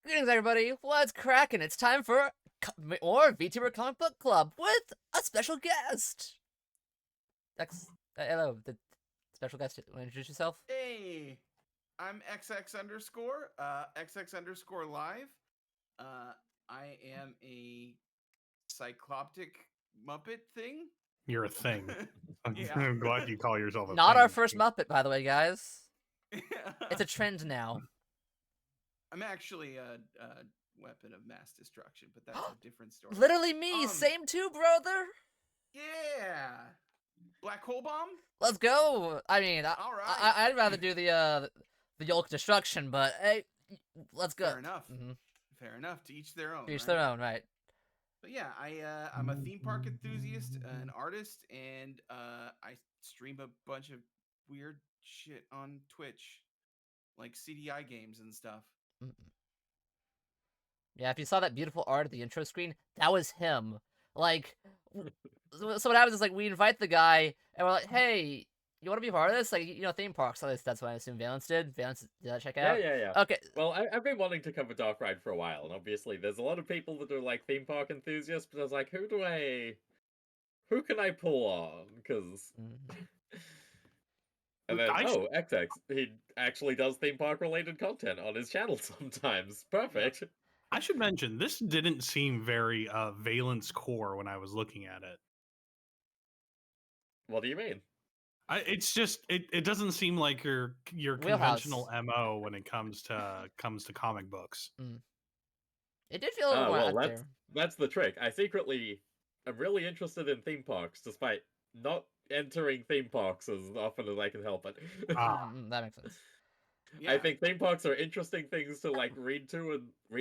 Greetings, everybody. What's cracking? It's time for more Vtuber Comic Book Club with a special guest. Hello, the special guest. Want to introduce yourself? Hey, I'm XX underscore, XX underscore live. I am a cycloptic Muppet thing. You're a thing. Yeah. I'm glad you call yourself a Not thing. our first Muppet, by the way, guys. It's a trend now. I'm actually a weapon of mass destruction, but that's a different story. Literally me, same too, brother. Yeah. Black hole bomb? Let's go. I mean, All right. I'd rather do the Yolk destruction, but hey, let's go. Fair enough. Fair enough. To each their own. To each their own, right? But yeah, I'm a theme park enthusiast, an artist, and I stream a bunch of weird shit on Twitch, like CDI games and stuff. Yeah, if you saw that beautiful art at the intro screen, that was him. Like, so what happens is, like, we invite the guy, and we're like, hey, you want to be part of this? Like, you know, theme parks. At least that's what I assume Valence did. Valence, did that check out? Yeah. Okay. Well, I've been wanting to cover Dark Ride for a while, and obviously there's a lot of people that are, like, theme park enthusiasts, but I was like, who can I pull on? Because... And then, XX, he actually does theme park-related content on his channel sometimes. Perfect. I should mention, this didn't seem very Valence core when I was looking at it. What do you mean? It's just it doesn't seem like your conventional MO when it comes to comic books. It did feel a little well, out there. That's the trick. I secretly am really interested in theme parks, despite not entering theme parks as often as I can help it. That makes sense. Yeah. I think theme parks are interesting things to like read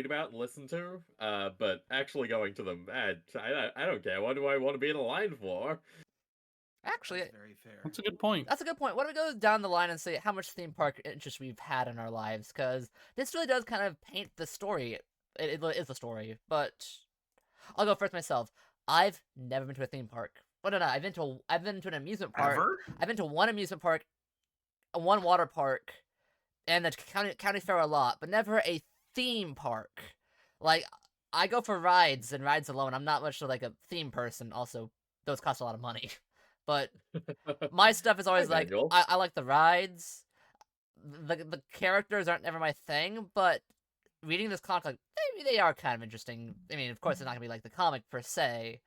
about and listen to, but actually going to them, I don't care. What do I want to be in a line for? Actually, that's very fair. That's a good point. That's a good point. Why don't we go down the line and say how much theme park interest we've had in our lives? Because this really does kind of paint the story. It is a story, but I'll go first myself. I've never been to a theme park. Well, no, I've been to an amusement park. Ever? I've been to one amusement park, one water park, and the county fair a lot, but never a theme park. Like, I go for rides and rides alone. I'm not much of like a theme person. Also, those cost a lot of money. But my stuff is always like, I like the rides. The characters aren't never my thing, but reading this comic, like, maybe they are kind of interesting. I mean, of course, it's not going to be like the comic per se,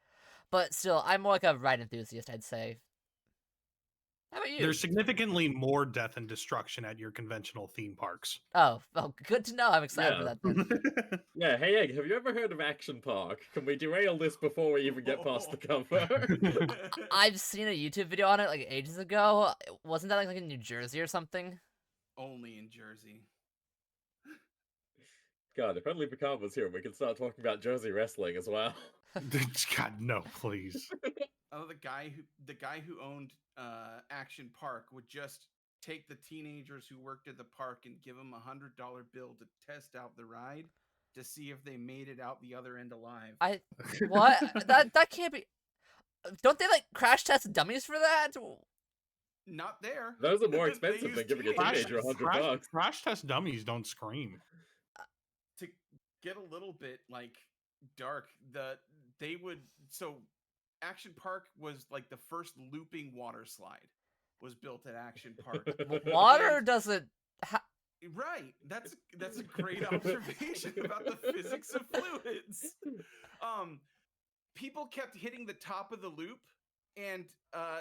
but still, I'm more like a ride enthusiast, I'd say. How about you? There's significantly more death and destruction at your conventional theme parks. Oh, well, good to know. I'm excited for that then. Yeah, hey Egg, have you ever heard of Action Park? Can we derail this before we even get past the cover? I've seen a YouTube video on it like ages ago. Wasn't that like in New Jersey or something? Only in Jersey. God, if only Picard was here, we could start talking about Jersey wrestling as well. God, no, please. Oh, the guy who owned Action Park would just take the teenagers who worked at the park and give them $100 bill to test out the ride to see if they made it out the other end alive. What? that can't be. Don't they like crash test dummies for that? Not there. Those are more expensive than giving a teenager $100. Crash test dummies don't scream. To get a little bit like dark, Action Park was like the first looping water slide was built at Action Park. Water doesn't. Right. That's a great observation about the physics of fluids. People kept hitting the top of the loop, and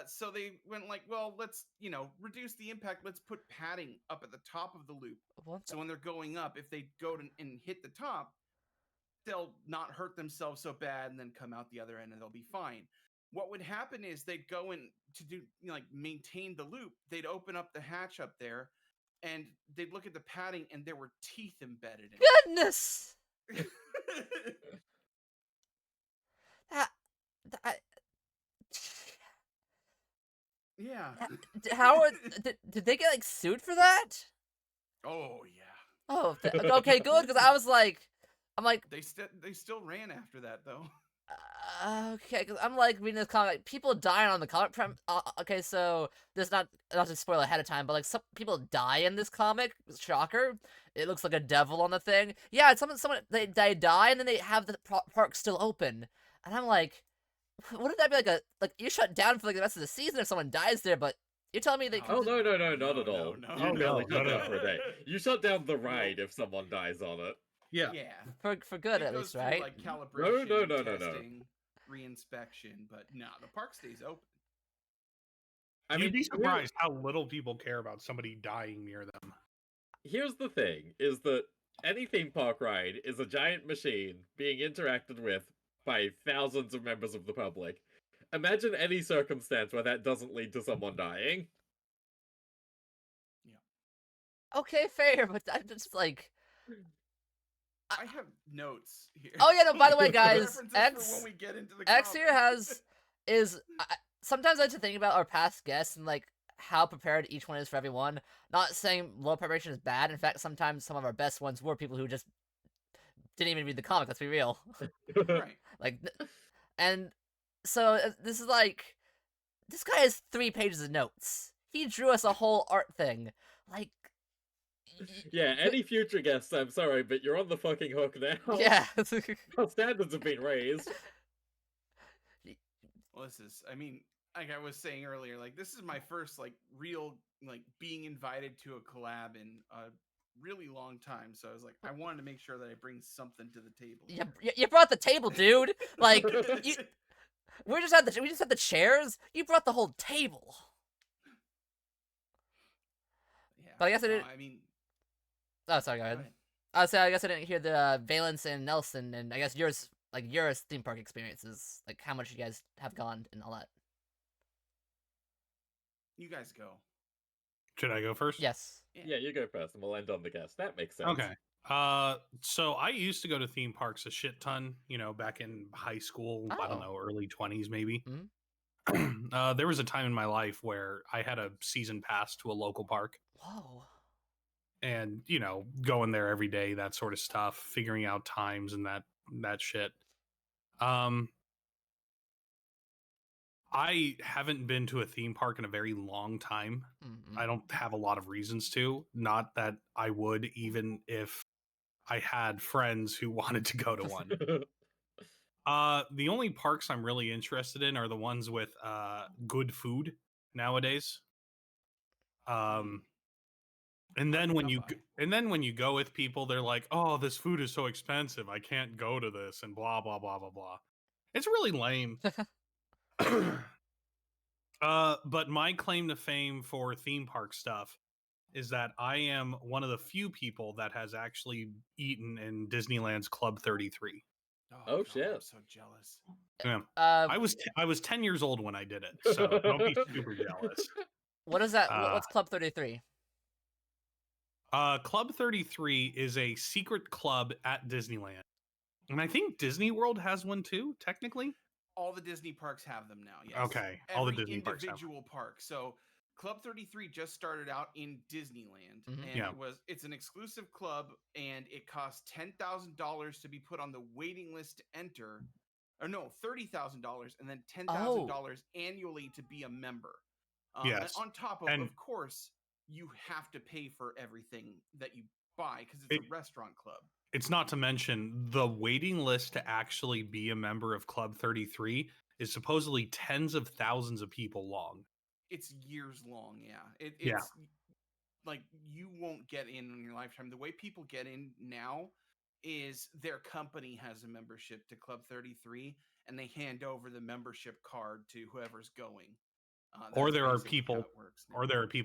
so they went like, well, let's reduce the impact. Let's put padding up at the top of the loop. So when they're going up, if they go and hit the top, they'll not hurt themselves so bad and then come out the other end and they'll be fine. What would happen is they'd go in to do maintain the loop. They'd open up the hatch up there and they'd look at the padding and there were teeth embedded in it. Goodness! Yeah. How did they get like sued for that? Oh yeah. Oh, okay, good. Because I'm like, they still ran after that though. Okay, because I'm like reading this comic, like, people dying on the comic okay, so this not to spoil ahead of time, but like some people die in this comic. Shocker! It looks like a devil on the thing. Yeah, it's someone they die and then they have the park still open, and I'm like, wouldn't that be like you shut down for like the rest of the season if someone dies there? But you're telling me they can Oh just... no, not at all. No, You can only shut no. down for a day. You shut down the ride if someone dies on it. Yeah. Yeah. for good It at goes least, through, right? like calibration, No. testing, reinspection, but no, the park stays open. You'd be surprised how little people care about somebody dying near them. Here's the thing, is that any theme park ride is a giant machine being interacted with by thousands of members of the public. Imagine any circumstance where that doesn't lead to someone dying. Yeah. Okay, fair, but I'm just like... I have notes here. Oh yeah, no. By the way, guys, References for when we get into the X here comic. sometimes I like to think about our past guests and like how prepared each one is for everyone. Not saying low preparation is bad. In fact, sometimes some of our best ones were people who just didn't even read the comic. Let's be real. Right. Like, and so this is like, this guy has 3 pages of notes. He drew us a whole art thing. Like, Yeah, any future guests, I'm sorry, but you're on the fucking hook now. yeah. Our standards have been raised. Well, this is, I mean, like I was saying earlier, like this is my first like real like being invited to a collab in a really long time. So I was like, I wanted to make sure that I bring something to the table. You brought the table, dude. Like, we just had the chairs. You brought the whole table. Yeah. But I guess I no, didn't. I mean, Oh, sorry, go ahead. I guess I didn't hear the Valence and Nelson, and I guess yours, like your theme park experiences, like how much you guys have gone and all that. you guys go. Should I go first? Yes. Yeah, you go first, and we'll end on the guest. That makes sense. Okay. So I used to go to theme parks a shit ton, back in high school, I don't Oh. know, early 20s maybe. Mhm. There was a time in my life where I had a season pass to a local park Whoa. and, going there every day, that sort of stuff, figuring out times and that shit. I haven't been to a theme park in a very long time. Mm-hmm. I don't have a lot of reasons to. Not that I would, even if I had friends who wanted to go to one. The only parks I'm really interested in are the ones with good food nowadays. And then when you go with people, they're like, "Oh, this food is so expensive. I can't go to this," and blah blah blah blah blah. It's really lame. But my claim to fame for theme park stuff is that I am one of the few people that has actually eaten in Disneyland's Club 33. Oh, God, shit. I'm so jealous. Yeah. I was 10 years old when I did it, so don't be super jealous. What is that? What's Club 33? Club 33 is a secret club at Disneyland. And I think Disney World has one too, technically. All the Disney parks have them now. Yes. Okay, all the Disney parks have them. Individual park. So Club 33 just started out in Disneyland, Mhm. and Yeah. it's an exclusive club, and it costs $10,000 to be put on the waiting list to enter, or no, $30,000, and then $10,000 annually to be a member. Yes. And on top of course, you have to pay for everything that you buy because it's a restaurant club. It's not to mention the waiting list to actually be a member of Club 33 is supposedly tens of thousands of people long. It's years long, yeah. It's like you won't get in your lifetime. The way people get in now is their company has a membership to Club 33 and they hand over the membership card to whoever's going. Or there are people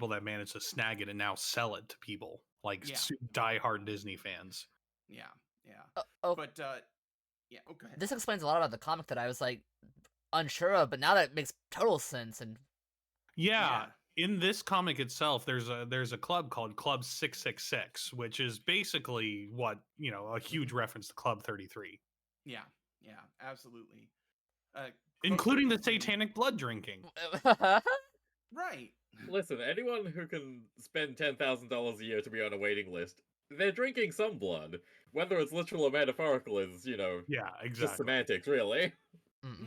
that manage to snag it and now sell it to people, like diehard Disney fans. Yeah. But yeah, okay. This explains a lot about the comic that I was like unsure of, but now that makes total sense. And in this comic itself, there's a club called Club 666, which is basically what a huge reference to Club 33. Yeah, absolutely. Including the satanic blood drinking. Right. Listen, anyone who can spend $10,000 a year to be on a waiting list they're drinking some blood. Whether it's literal or metaphorical is, you know, Yeah, just exactly. semantics, really.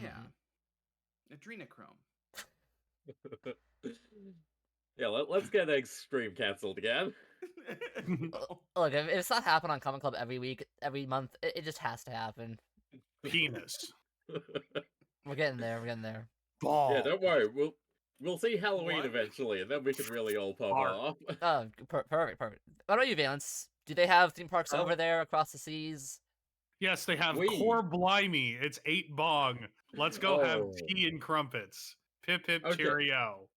Yeah. Adrenochrome. Yeah, let's get Extreme cancelled again. No. Look, if it's not happening on Comic Club every week, every month, it just has to happen. Penis. We're getting there. We're getting there. Ball. Yeah, don't worry. We'll see Halloween What? eventually, and then we can really all pop Fart. off. Oh, perfect. What about you, Valence? Do they have theme parks Oh. over there across the seas? Yes, they have We- Core Blimey. It's 8 bong. Let's go have Oh. tea and crumpets. Pip pip Okay. cheerio.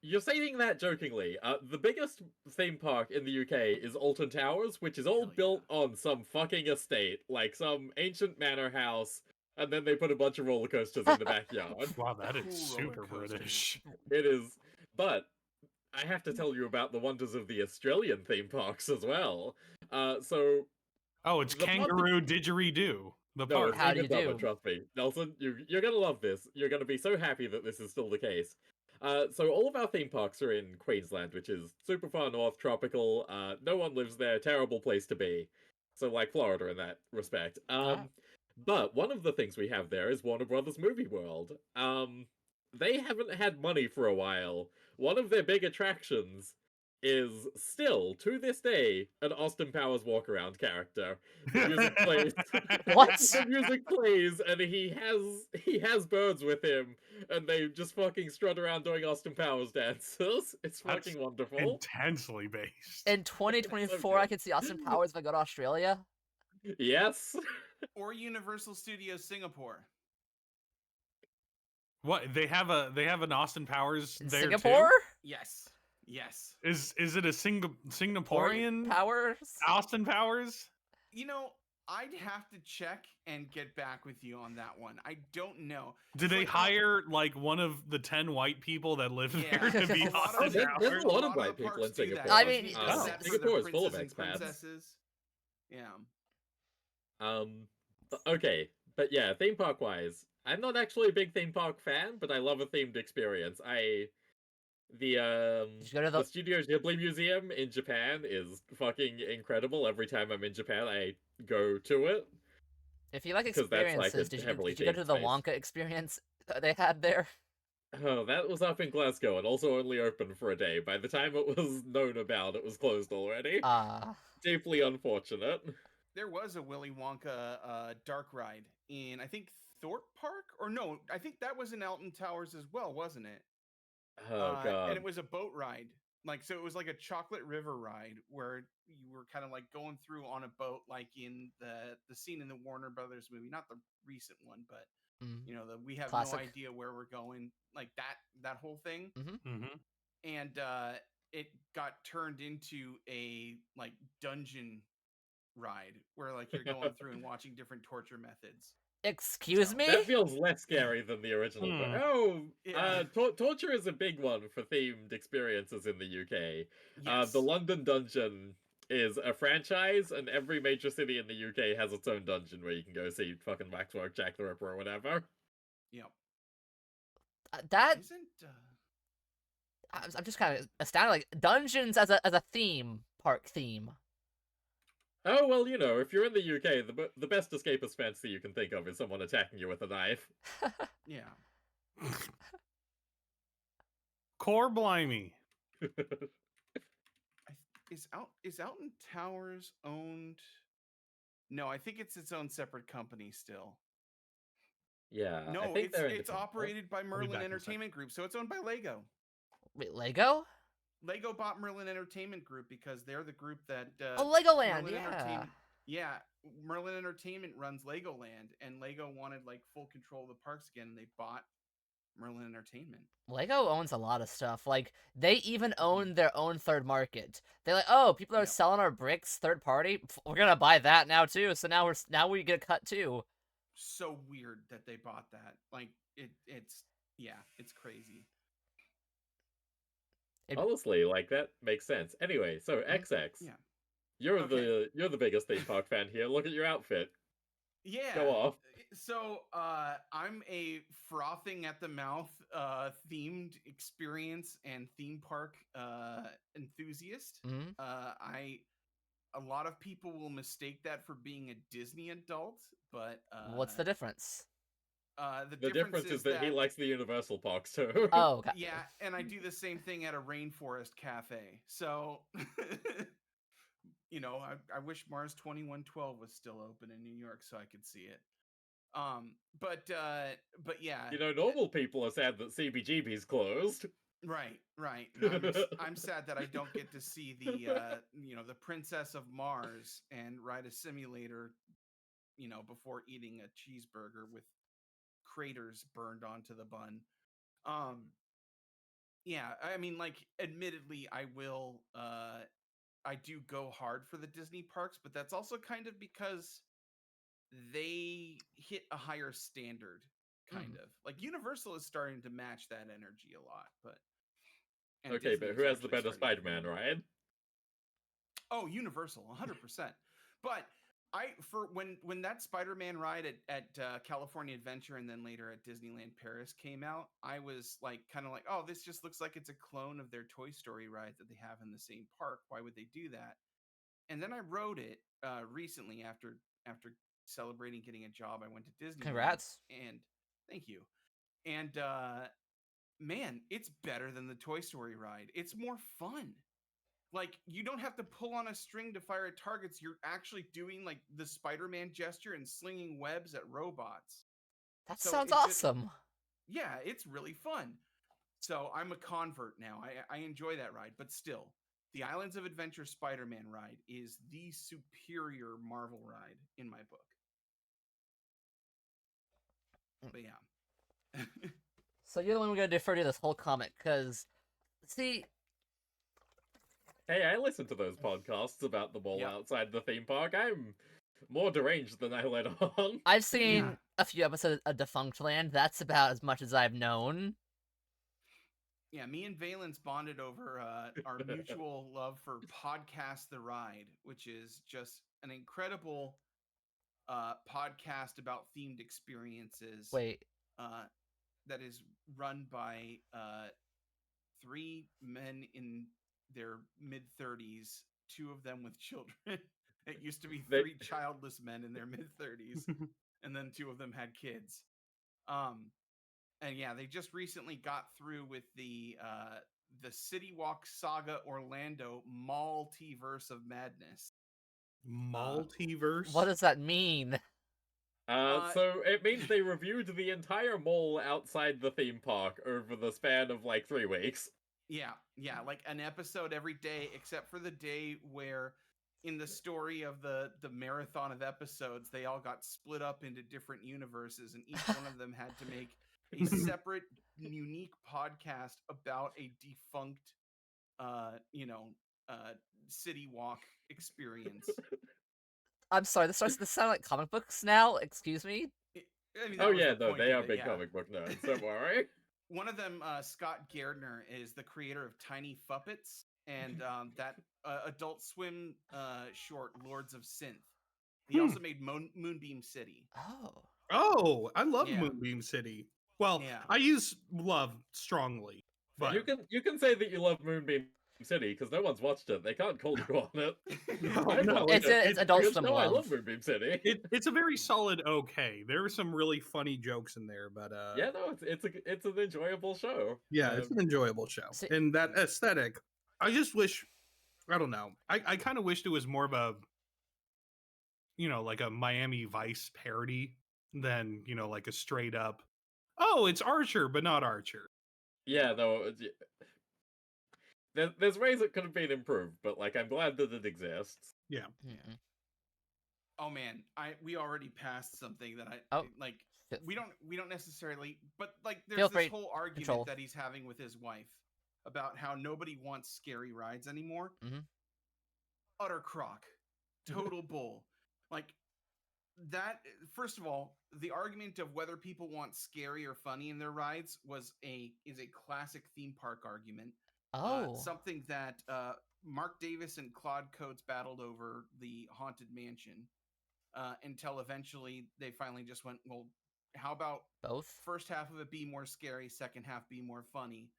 You're saying that jokingly. The biggest theme park in the UK is Alton Towers, which is all Hell yeah. built on some fucking estate, like some ancient manor house, and then they put a bunch of roller coasters in the backyard. Wow, that is Cool super roller coasters. British. It is, but I have to tell you about the wonders of the Australian theme parks as well. So Oh, it's The part that- Kangaroo Didgeridoo. The no, park. it's How do even you dumber, do? trust me. Nelson, you're gonna love this. You're gonna be so happy that this is still the case. So all of our theme parks are in Queensland, which is super far north, tropical. No one lives there, terrible place to be. So like Florida in that respect. But one of the things we have there is Warner Brothers Movie World. They haven't had money for a while. One of their big attractions is still, to this day, an Austin Powers walk-around character. The music plays. What? The music plays, and he has birds with him, and they just fucking strut around doing Austin Powers dances. It's That's fucking wonderful. Intensely based. In 2024, I good. can see Austin Powers if I go to Australia. Yes. Or Universal Studios Singapore. What they have an Austin Powers In there Singapore? Yes. Yes. too? Is it a Singaporean Powers? Austin Powers? You know, I'd have to check and get back with you on that one. I don't know. Did they Like, hire like one of the 10 white people that live Yeah. there to be A lot Austin of There's Powers? a lot of the white people parks in do that. Singapore. I Disney mean, does that for their Singapore is full of princes and expats. princesses. Yeah. Okay, but yeah, theme park wise, I'm not actually a big theme park fan, but I love a themed experience. Did you go to The Studio Ghibli Museum in Japan is fucking incredible. Every time I'm in Japan, I go to it. If you like 'Cause that's, like, experiences, a did heavily you go to themed the space. Wonka experience that they had there? Oh, that was up in Glasgow and also only open for a day. By the time it was known about, it was closed already. Deeply unfortunate. There was a Willy Wonka dark ride in, I think, Thorpe Park? Or no, I think that was in Alton Towers as well, wasn't it? Oh god. And it was a boat ride. Like, so it was like a chocolate river ride where you were kind of like going through on a boat, like in the scene in the Warner Brothers movie, not the recent one, but you know, we have Classic. no idea where we're going, like that whole thing. Mm-hmm. And it got turned into a like dungeon ride where like you're going through and watching different torture methods. Excuse me? That feels less scary than the original. Hmm. Oh, Yeah. torture is a big one for themed experiences in the UK. Yes. The London Dungeon is a franchise, and every major city in the UK has its own dungeon where you can go see fucking Waxwork, Jack the Ripper, or whatever. Yep. That Isn't I'm just kind of astounded. Like dungeons as a theme park theme. Oh well, you know, if you're in the UK, the best escapist fantasy you can think of is someone attacking you with a knife. yeah. Core Blimey. Is Alton Towers owned? No, I think it's its own separate company still. Yeah, No, I think they're it's independent. operated by be Merlin back in a sec. Entertainment Group, so it's owned by Lego. Wait, Lego? Lego bought Merlin Entertainment Group because they're the group that Oh, Legoland, Merlin yeah. Entertainment. Yeah, Merlin Entertainment runs Legoland, and Lego wanted like full control of the parks again, and they bought Merlin Entertainment. Lego owns a lot of stuff. Like they even own their own third market. They're like, oh, people are Yep. selling our bricks third party. We're gonna buy that now too. So now we get a cut too. So weird that they bought that. Like it's crazy. Honestly, like that makes sense. Anyway, so XX, Yeah. you're Okay. the biggest theme park fan here. Look at your outfit. Yeah. Go off. So I'm a frothing at the mouth themed experience and theme park enthusiast. Mhm. I a lot of people will mistake that for being a Disney adult, but What's the difference? The difference is that he likes the Universal parks too. Oh, okay. Yeah, and I do the same thing at a rainforest cafe. So, you know, I wish Mars 2112 was still open in New York so I could see it. But yeah. You know, normal people are sad that CBGB's closed. Right. I'm sad that I don't get to see the you know, the Princess of Mars and ride a simulator, you know, before eating a cheeseburger with craters burned onto the bun. Yeah, I mean, like, admittedly, I do go hard for the Disney parks, but that's also kind of because they hit a higher standard, kind of. Like Universal is starting to match that energy a lot, but Okay, Disney but is who has the actually better starting to do Spider-Man, more. right? Oh, Universal, 100%. But when that Spider-Man ride at California Adventure and then later at Disneyland Paris came out, I was like kind of like, oh, this just looks like it's a clone of their Toy Story ride that they have in the same park. Why would they do that? And then I rode it recently after celebrating getting a job. I went to Disneyland. Congrats. And thank you. And man, it's better than the Toy Story ride. It's more fun. Like, you don't have to pull on a string to fire at targets. You're actually doing like the Spider-Man gesture and slinging webs at robots. That So sounds it just, awesome. yeah, it's really fun. So I'm a convert now. I enjoy that ride, but still, the Islands of Adventure Spider-Man ride is the superior Marvel ride in my book. But yeah. So you're the one we're gonna defer to this whole comic, because see, Hey, I listen to those podcasts about the mall Yep. outside the theme park. I'm more deranged than I let on. I've seen Yeah. a few episodes of Defunct Land. That's about as much as I've known. Yeah, me and Valence bonded over our mutual love for Podcast The Ride, which is just an incredible podcast about themed experiences Wait, that is run by three men in their mid 30s, two of them with children. It used to be They- three childless men in their mid 30s, and then two of them had kids. And yeah, they just recently got through with the City Walk Saga Orlando Multiverse of Madness. Multiverse. what does that mean? So it means they reviewed the entire mall outside the theme park over the span of like 3 weeks. Yeah, like an episode every day, except for the day where, in the story of the marathon of episodes, they all got split up into different universes, and each one of them had to make a separate, unique podcast about a defunct, city walk experience. I'm sorry, this sound like comic books now. Excuse me. I mean, Oh that was yeah, the no, point they of are it, big yeah. comic book nerds. Don't worry. One of them, Scott Gardner, is the creator of Tiny Fuppets and that Adult Swim short, Lords of Synth. He also made Moonbeam City. Oh, I love Yeah. Moonbeam City. Well, Yeah. I use love strongly, but You can say that you love Moonbeam City because no one's watched it. They can't call you on it. I no, watched it's it. it's Adult Good Swim show. I love. love Moonbeam City. it's a very solid okay. There are some really funny jokes in there, but Yeah, no, it's an enjoyable show. yeah, it's an enjoyable show. See- And that aesthetic, I just wish, I don't know. I kind of wished it was more of a, like a Miami Vice parody than, like a straight up, oh, it's Archer, but not Archer. Yeah, no. There's ways it could have been improved, but like I'm glad that it exists. Yeah. Mm-mm. Oh man, we already passed something that Oh. like F- we don't necessarily, but like Feel there's free. this whole argument Control. that he's having with his wife about how nobody wants scary rides anymore. Mhm. Utter crock, total bull. Like that. First of all, the argument of whether people want scary or funny in their rides is a classic theme park argument. Oh, Something that Mark Davis and Claude Coates battled over the Haunted Mansion until eventually they finally just went, well, how about both. first half of it be more scary, second half be more funny?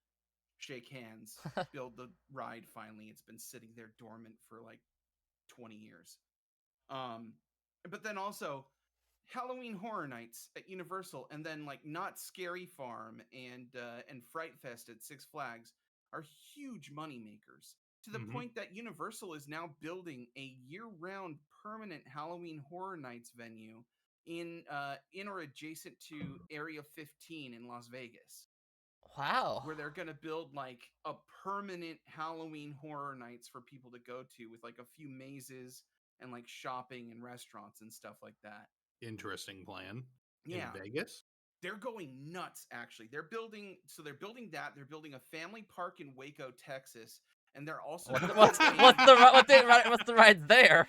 Shake hands, build the ride finally. It's been sitting there dormant for like 20 years. But then also Halloween Horror Nights at Universal, and then like Not Scary Farm and Fright Fest at Six Flags are huge money makers. To the point that Universal is now building a year-round permanent Halloween Horror Nights venue in or adjacent to Area 15 in Las Vegas. Wow. Where they're gonna build like a permanent Halloween Horror Nights for people to go to, with like a few mazes and like shopping and restaurants and stuff like that. Interesting plan. Yeah. In Vegas? They're going nuts, actually. They're building that. They're building a family park in Waco, Texas, and they're also what's the rides there?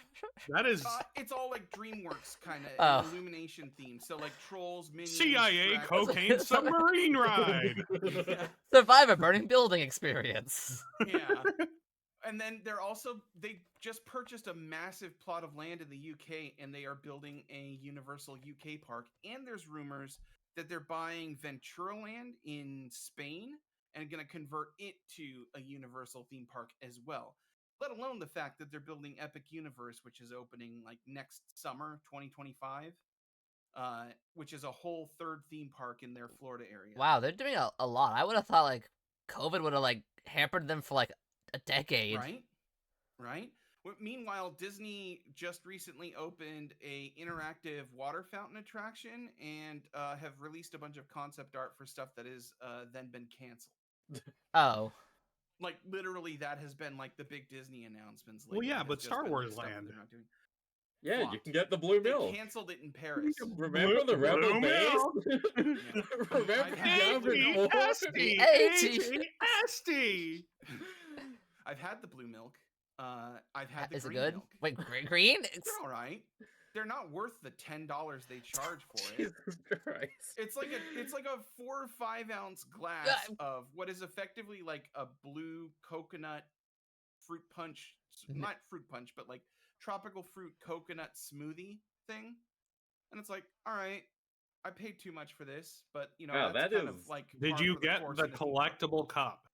That is it's all like DreamWorks kind of Illumination themed. So like Trolls, Minions, CIA Shrek. cocaine submarine ride. Yeah. Survive a burning building experience. Yeah. And then they just purchased a massive plot of land in the UK, and they are building a Universal UK park. And there's rumors that they're buying Ventureland in Spain and going to convert it to a Universal theme park as well. Let alone the fact that they're building Epic Universe, which is opening like next summer, 2025, which is a whole third theme park in their Florida area. Wow, they're doing a lot. I would have thought like COVID would have like hampered them for like a decade. Right. Meanwhile, Disney just recently opened a interactive water fountain attraction and have released a bunch of concept art for stuff that is then been canceled. Oh. Like literally, that has been like the big Disney announcements lately. Well, yeah, but Star Wars Land. Yeah, Flopped. you can get the Blue They Mill. canceled it in Paris. Remember the Rebel base? Remember Asti. I've had the Blue Milk. I've had the Is it green good? milk. Wait, green? They're all right. They're not worth the $10 they charge for it. Jesus Christ. It's like a 4 or 5 ounce glass of what is effectively like a blue coconut fruit punch, not fruit punch, but like tropical fruit coconut smoothie thing. And it's like, all right, I paid too much for this, but you know, Wow, that's that kind is... of like. Did you get the collectible cup?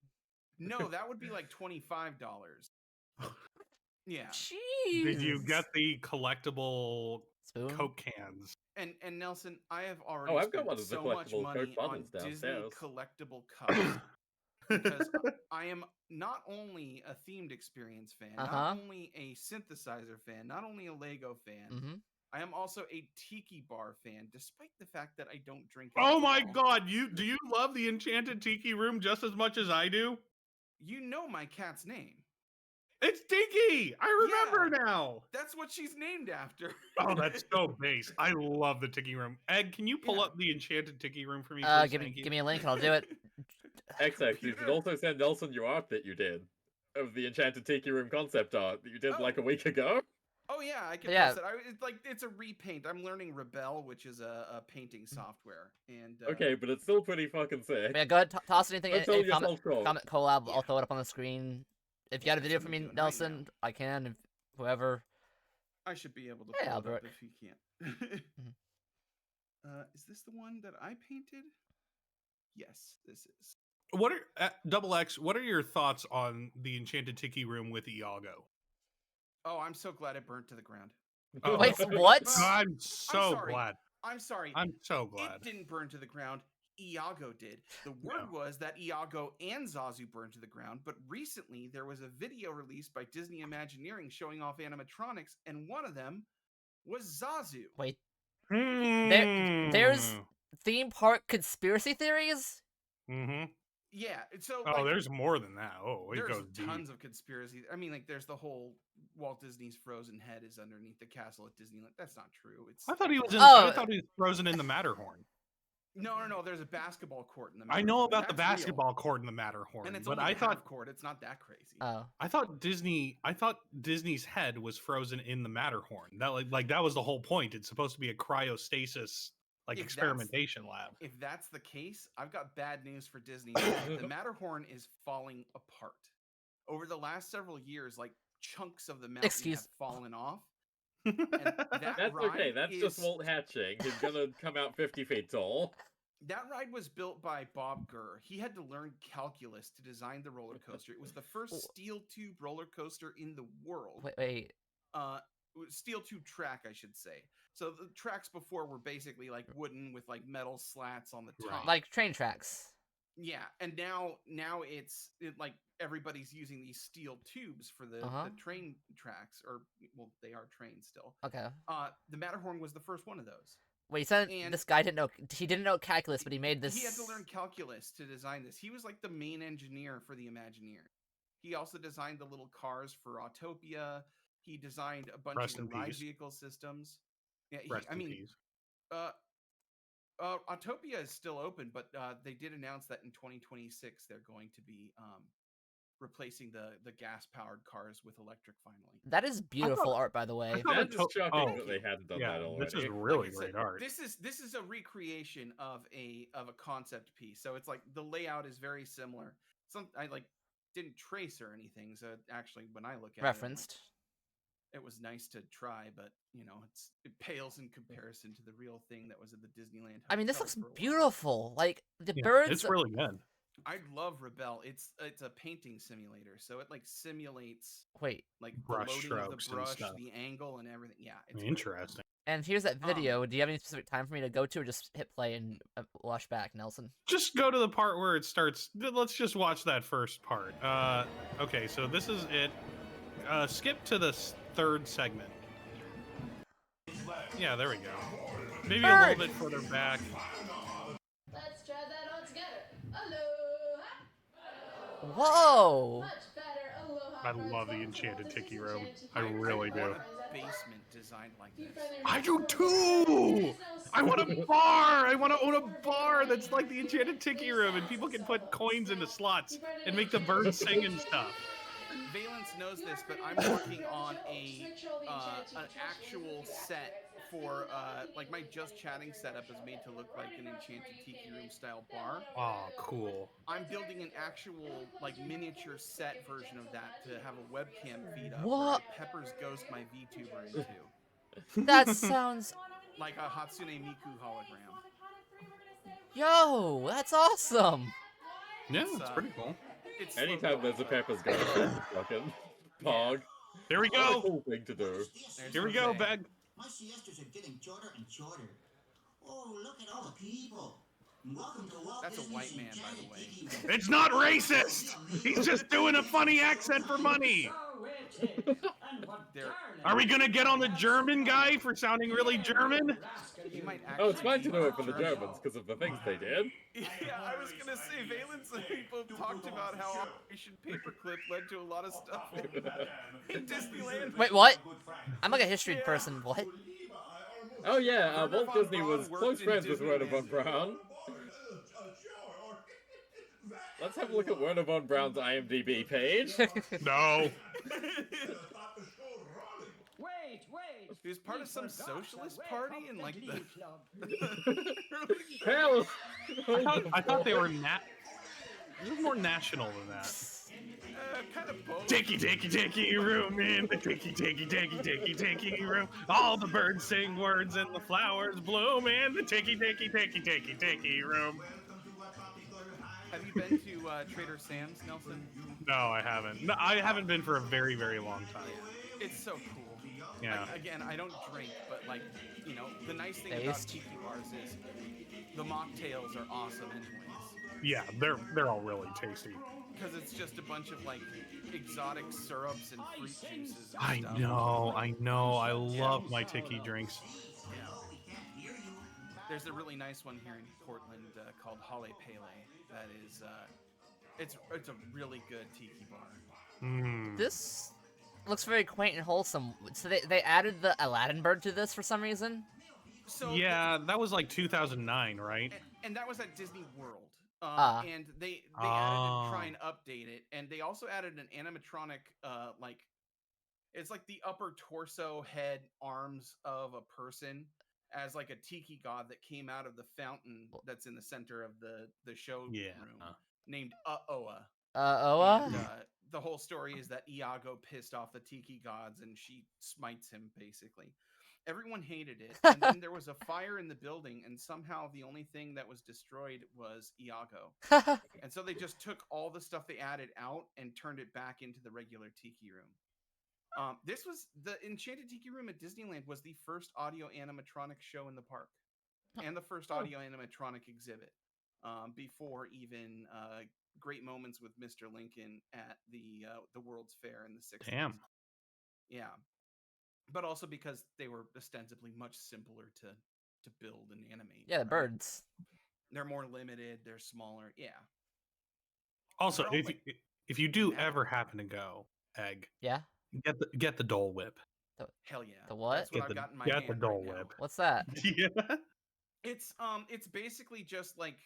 No, that would be like $25. Yeah. Jeez. Did you get the collectible Spoon? Coke cans? And Nelson, I have already I've got spent one of the so much collectible money Coke on bottles Disney downstairs. collectible cups because I am not only a themed experience fan, not only a synthesizer fan, not only a Lego fan. I am also a tiki bar fan, despite the fact that I don't drink Oh my alcohol. god, do you love the Enchanted Tiki Room just as much as I do? You know my cat's name. It's Tiki! I remember now! That's what she's named after. Oh, that's so base. I love the Tiki Room. Ed, can you pull up the Enchanted Tiki Room for me, please? Give me a link and I'll do it. XX, you should also send Nelson your art that you did of the Enchanted Tiki Room concept art that you did like a week ago. Oh yeah, I can post it. It's a repaint. I'm learning Rebel, which is a painting software. And okay, but it's still pretty fucking sick. Yeah, go ahead, toss anything in comment collab. Yeah. I'll throw it up on the screen. If you got a video for me, Nelson, right, I can. If whoever. I should be able to pull it up if you can't. Is this the one that I painted? Yes, this is. What are Double X? What are your thoughts on the Enchanted Tiki Room with Iago? Oh, I'm so glad it burnt to the ground. Oh. Wait, what? I'm so glad. I'm sorry. I'm so glad. It didn't burn to the ground. Iago did. The word was that Iago and Zazu burned to the ground, but recently there was a video released by Disney Imagineering showing off animatronics, and one of them was Zazu. Wait. There's theme park conspiracy theories? Mm-hmm. Yeah, so there's more than that. Oh, it goes deep. Tons of conspiracy. I mean, like there's the whole Walt Disney's frozen head is underneath the castle at Disneyland. That's not true. I thought he was I thought he was frozen in the Matterhorn. No. There's a basketball court in the Matterhorn. I know about the basketball court in the Matterhorn, and it's but only I thought court. It's not that crazy. Oh, I thought Disney's head was frozen in the Matterhorn. That like that was the whole point. It's supposed to be a cryostasis experimentation lab. If that's the case, I've got bad news for Disney. The Matterhorn is falling apart. Over the last several years, like chunks of the mountain have fallen off. And that's okay. That's just Walt hatching. He's gonna come out 50 feet tall. That ride was built by Bob Gurr. He had to learn calculus to design the roller coaster. It was the first steel tube roller coaster in the world. Wait. steel tube track, I should say. So the tracks before were basically like wooden with like metal slats on the top, like train tracks. Yeah, and now it's like everybody's using these steel tubes for the train tracks, or well, they are trains still. Okay. The Matterhorn was the first one of those. Wait, you said this guy didn't know. He didn't know calculus, but he made this. He had to learn calculus to design this. He was like the main engineer for the Imagineer. He also designed the little cars for Autopia. He designed a bunch of the ride vehicle systems. Yeah, Autopia is still open, but they did announce that in 2026 they're going to be replacing the gas-powered cars with electric finally. That is beautiful art, by the way. That's shocking that they hadn't done that already. This is really great art. This is a recreation of a concept piece. So it's like the layout is very similar. I like didn't trace or anything. So actually, when I look at referenced. It was nice to try, but you know, it pales in comparison to the real thing that was at the Disneyland Hotel. I mean, this looks beautiful. Like the birds. It's really good. I love Rebel. It's a painting simulator, so it like simulates like brush the loading of the brush, and the angle, and everything. Yeah, it's interesting. And here's that video. Do you have any specific time for me to go to, or just hit play and watch back, Nelson? Just go to the part where it starts. Let's just watch that first part. Okay, so this is it. Skip to the third segment. Yeah, there we go. Maybe a little bit further back. Let's try that all together. Aloha. Whoa! Much better. Aloha. I love the Enchanted Tiki Room. I really do. I want a basement designed like this. I do too! I want a bar! I want to own a bar that's like the Enchanted Tiki Room, and people can put coins into slots and make the birds sing and stuff. Valence knows this, but I'm working on an actual set for like my Just Chatting setup is made to look like an Enchanted Tiki Room style bar. Oh, cool. I'm building an actual like miniature set version of that to have a webcam feed up. What? Peppers Ghost my Vtuber into. That sounds like a Hatsune Miku hologram. Yo, that's awesome. Yeah, it's pretty cool. Anytime there's a Pepper's Ghost, fucking Pog. There we go. Cool thing to do. Here we go, Beg. My siestas are getting shorter and shorter. Oh, look at all the people. Welcome to Walt That's a Disney's white man, by the way. It's not racist. He's just doing a funny accent for money. Are we gonna get on the German guy for sounding really German? Oh, it's fine to do it for the Germans because of the things they did. Yeah, I was gonna say, Valence and people talked about how Operation Paperclip led to a lot of stuff in Disneyland. Wait, what? I'm like a history person. What? Oh yeah, Walt Disney was close friends with Werner von Braun. Let's have a look at Werner von Braun's IMDb page. No. Wait! He was part of some socialist party and like the... Hell! I thought they were It was more national than that. Kind of both. Tiki room in the tiki room. All the birds sing words and the flowers bloom in the tiki room. Have you been to Trader Sam's, Nelson? No, I haven't. No, I haven't been for a very, very long time. It's so cool. Yeah. Again, I don't drink, but like, you know, the nice thing about tiki bars is the mocktails are awesome anyways. Yeah, they're all really tasty. Because it's just a bunch of like exotic syrups and fruit juices. And I stuff. know. I love my tiki drinks. Yeah. There's a really nice one here in Portland called Hale Pele. That is, it's a really good tiki bar. This looks very quaint and wholesome. So they added the Aladdin bird to this for some reason? So yeah, that was like 2009, right? And that was at Disney World. And they added to try and update it. And they also added an animatronic, like, it's like the upper torso, head, arms of a person as like a tiki god that came out of the fountain that's in the center of the show room named Oa. Oa? And, the whole story is that Iago pissed off the tiki gods and she smites him, basically. Everyone hated it, and then there was a fire in the building, and somehow the only thing that was destroyed was Iago. And so they just took all the stuff they added out and turned it back into the regular tiki room. This was the Enchanted Tiki Room at Disneyland was the first audio animatronic show in the park, and the first audio animatronic exhibit. Before even Great Moments with Mr. Lincoln at the World's Fair in the 60s. Damn. Yeah, but also because they were ostensibly much simpler to build and animate. Yeah, the right? birds. They're more limited. They're smaller. Yeah. Also, They're all, if like, if you do mad. ever happen to go, Egg, Yeah. get the Dole Whip. Hell yeah. The what? That's what Get I've got in my get the hand right Dole now. Whip. What's that? Yeah. It's basically just like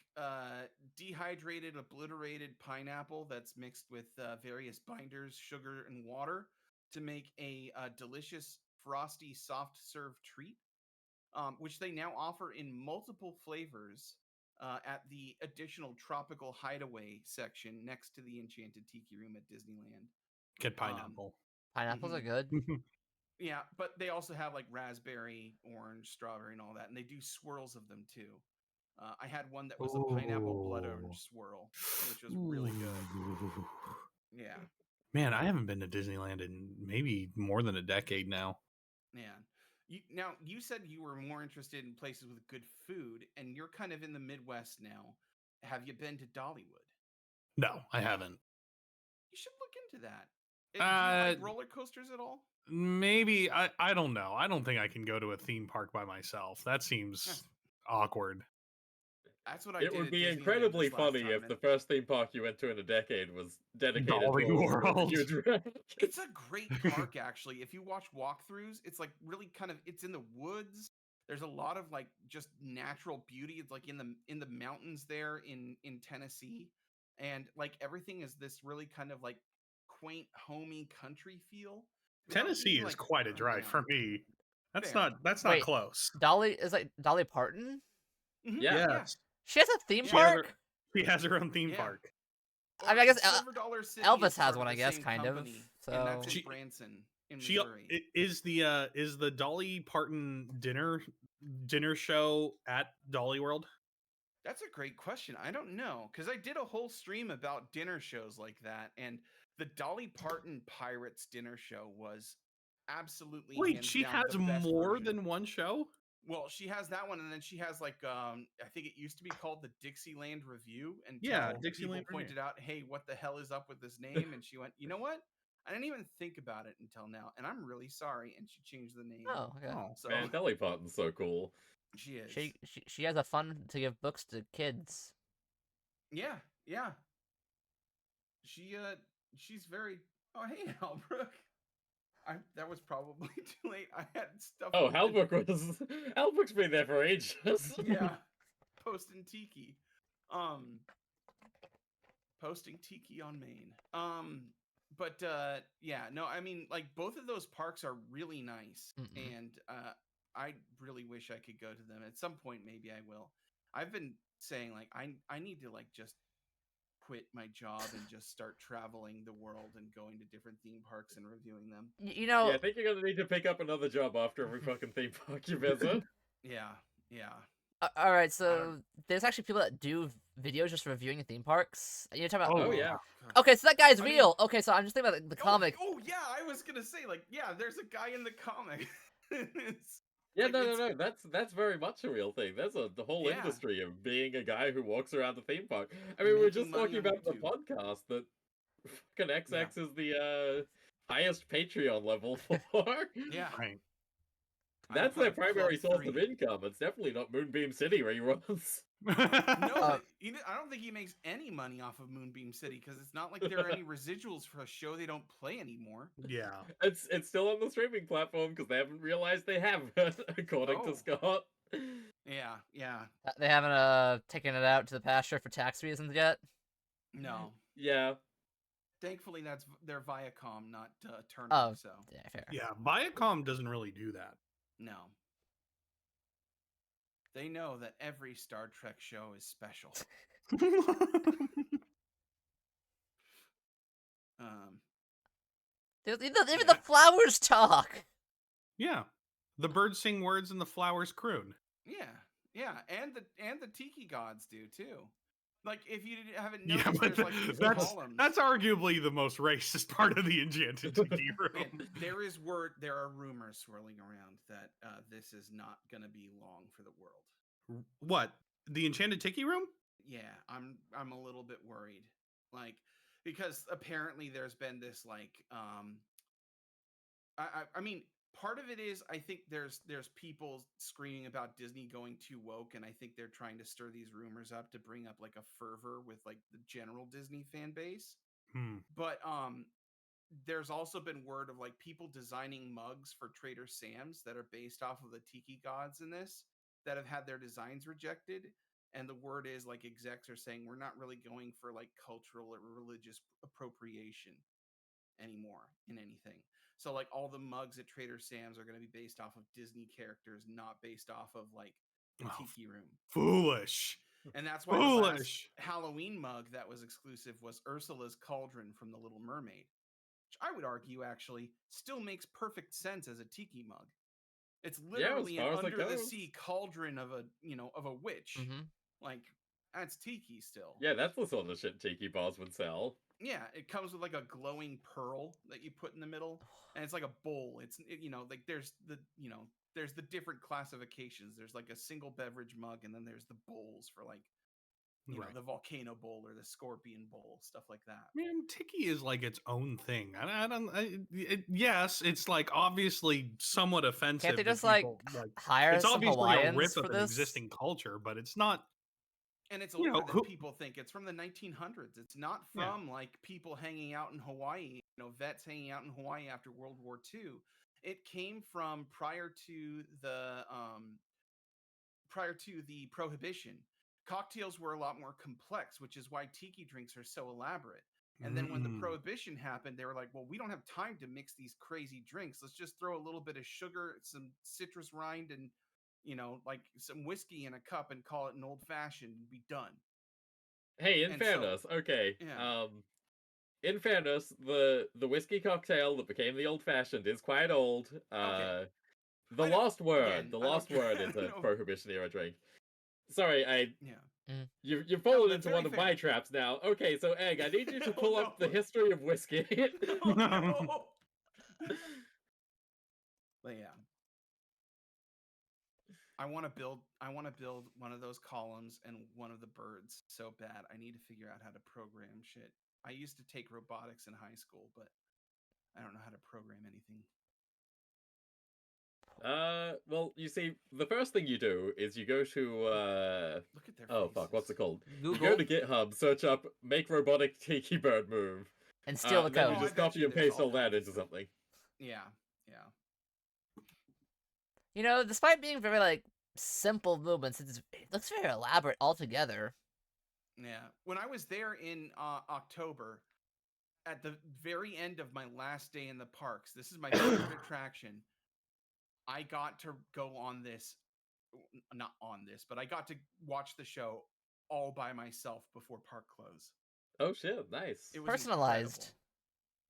dehydrated, obliterated pineapple that's mixed with various binders, sugar, and water to make a delicious, frosty, soft serve treat, which they now offer in multiple flavors at the additional tropical hideaway section next to the Enchanted Tiki Room at Disneyland. Get pineapple. Pineapples are good. Yeah, but they also have like raspberry, orange, strawberry, and all that, and they do swirls of them too. I had one that was a pineapple blood Ooh. orange swirl, which was really good. Ooh. Yeah, Man, I haven't been to Disneyland in maybe more than a decade now. man. Now, you said you were more interested in places with good food, and you're kind of in the Midwest now. Have you been to Dollywood? No, I haven't. You should look into that. Do you like Uh, roller coasters at all? Maybe I don't know. I don't think I can go to a theme park by myself. That seems That's, awkward. that's what I It did. would at be Disneyland incredibly this last funny time, if and the first theme park you went to in a decade was dedicated Dolly to a World. huge wreck. It's a great park, actually. If you watch walkthroughs, it's like really kind of it's in the woods. There's a lot of like just natural beauty. It's like in the mountains there in Tennessee, and like everything is this really kind of like quaint, homey country feel. without Tennessee being, is like, quite a run drive down. for me. That's Fair. not Wait. close. Dolly is like Dolly Parton. Yeah. Yes. She has a theme She has, her, park. she has her own theme Yeah. park. I mean, I guess Silver Dollar City Elvis is has part one, of I the guess, same kind of, company, and that's in She- Branson, in She Missouri. is the Dolly Parton dinner show at Dolly World. That's a great question. I don't know, because I did a whole stream about dinner shows like that, and the Dolly Parton Pirates dinner show was absolutely Wait, hands she down has the best more version. than one show? Well, she has that one, and then she has like I think it used to be called the Dixieland Review, until Yeah, people Dixieland Review. pointed out, "Hey, what the hell is up with this name?" And she went, "You know what? I didn't even think about it until now, and I'm really sorry." And she changed the name. Oh, okay. Oh, So Man, Dolly Parton's so cool. she is. She has a fun to give books to kids. Yeah, yeah. She's very. Oh, hey, Albrook. That was probably too late. I had stuff. Oh, open. Halbrook's been there for ages. Yeah, posting tiki. Posting tiki on Maine. But yeah, no, I mean, like both of those parks are really nice, and I really wish I could go to them at some point. Maybe I will. I've been saying like I need to like just quit my job and just start traveling the world and going to different theme parks and reviewing them. You know. Yeah, I think you're gonna need to pick up another job after every fucking theme park you visit. Yeah, yeah. All right, so there's actually people that do videos just reviewing theme parks. You're talking about. Oh, yeah. Okay, so that guy's I mean- real. Okay, so I'm just thinking about the comic. Oh yeah, I was gonna say like yeah, there's a guy in the comic. Yeah, Like, no. That's very much a real thing. There's the whole Yeah. industry of being a guy who walks around the theme park. I mean, we were Making just money talking on about the YouTube. podcast that fucking XX is the highest Patreon level for. Yeah. Right. That's I'm their part of primary Club source of 3. income. It's definitely not Moonbeam City where he runs. No, Uh, I don't think he makes any money off of Moonbeam City because it's not like there are any residuals for a show they don't play anymore. Yeah. It's still on the streaming platform because they haven't realized they haven't, according to Oh. Scott. Yeah. They haven't taken it out to the pasture for tax reasons yet. No. Yeah. Thankfully, that's they're Viacom, not Turner. Oh. So Yeah, fair. Yeah, Viacom doesn't really do that. no. They know that every Star Trek show is special. Even Yeah. the flowers talk. Yeah. The birds sing words and the flowers croon. Yeah, and the Tiki gods do too. Like, if you haven't Yeah, noticed, but there's like these that's columns. that's arguably the most racist part of the Enchanted Tiki Room. Man, there are rumors swirling around that this is not gonna be long for the world. What? The Enchanted Tiki Room? Yeah, I'm a little bit worried, like, because apparently there's been this like I mean, part of it is I think there's people screaming about Disney going too woke, and I think they're trying to stir these rumors up to bring up like a fervor with like the general Disney fan base. But there's also been word of like people designing mugs for Trader Sam's that are based off of the tiki gods in this that have had their designs rejected. And the word is like execs are saying we're not really going for like cultural or religious appropriation anymore in anything. So like all the mugs at Trader Sam's are going to be based off of Disney characters, not based off of like the Tiki Room. Foolish. And that's why the last Halloween mug that was exclusive was Ursula's cauldron from The Little Mermaid, which I would argue actually still makes perfect sense as a tiki mug. It's literally an under the sea cauldron of a witch. Like, that's tiki still. Yeah, that's the sort of shit tiki bars would sell. Yeah, it comes with like a glowing pearl that you put in the middle, and it's like a bowl. Like there's the different classifications. There's like a single beverage mug, and then there's the bowls for like the volcano bowl or the scorpion bowl, stuff like that. Man, tiki is like its own thing. Yes, it's like obviously somewhat offensive. Can't they just people, hire it's some obviously Hawaiians a rip for of this? an existing culture, but it's not. And it's older than people think. It's from the 1900s. It's not from like people hanging out in Hawaii, vets hanging out in Hawaii after World War II. It came from prior to the Prohibition. Cocktails were a lot more complex, which is why tiki drinks are so elaborate. And then when the Prohibition happened, they were like, well, we don't have time to mix these crazy drinks. Let's just throw a little bit of sugar, some citrus rind, and like some whiskey in a cup and call it an old fashioned and be done. Hey, in fairness, in fairness, the whiskey cocktail that became the old fashioned is quite old. The Lost Word is a Prohibition era drink. Sorry, you've fallen into one of my traps now. Okay, so Egg, I need you to pull up the history of whiskey. No. But yeah. I want to build one of those columns and one of the birds so bad. I need to figure out how to program shit. I used to take robotics in high school, but I don't know how to program anything. Well, you see, the first thing you do is you go to look at their faces. Fuck, what's it called? Google. You go to GitHub, search up "make robotic tiki bird move," and steal the code. Then you just copy and paste all that into something. Yeah. Despite being very like simple movements, it looks very elaborate altogether. Yeah. When I was there in October, at the very end of my last day in the parks, this is my favorite attraction. I got to go on this, not on this, but I got to watch the show all by myself before park close. Oh shit, nice. It was personalized.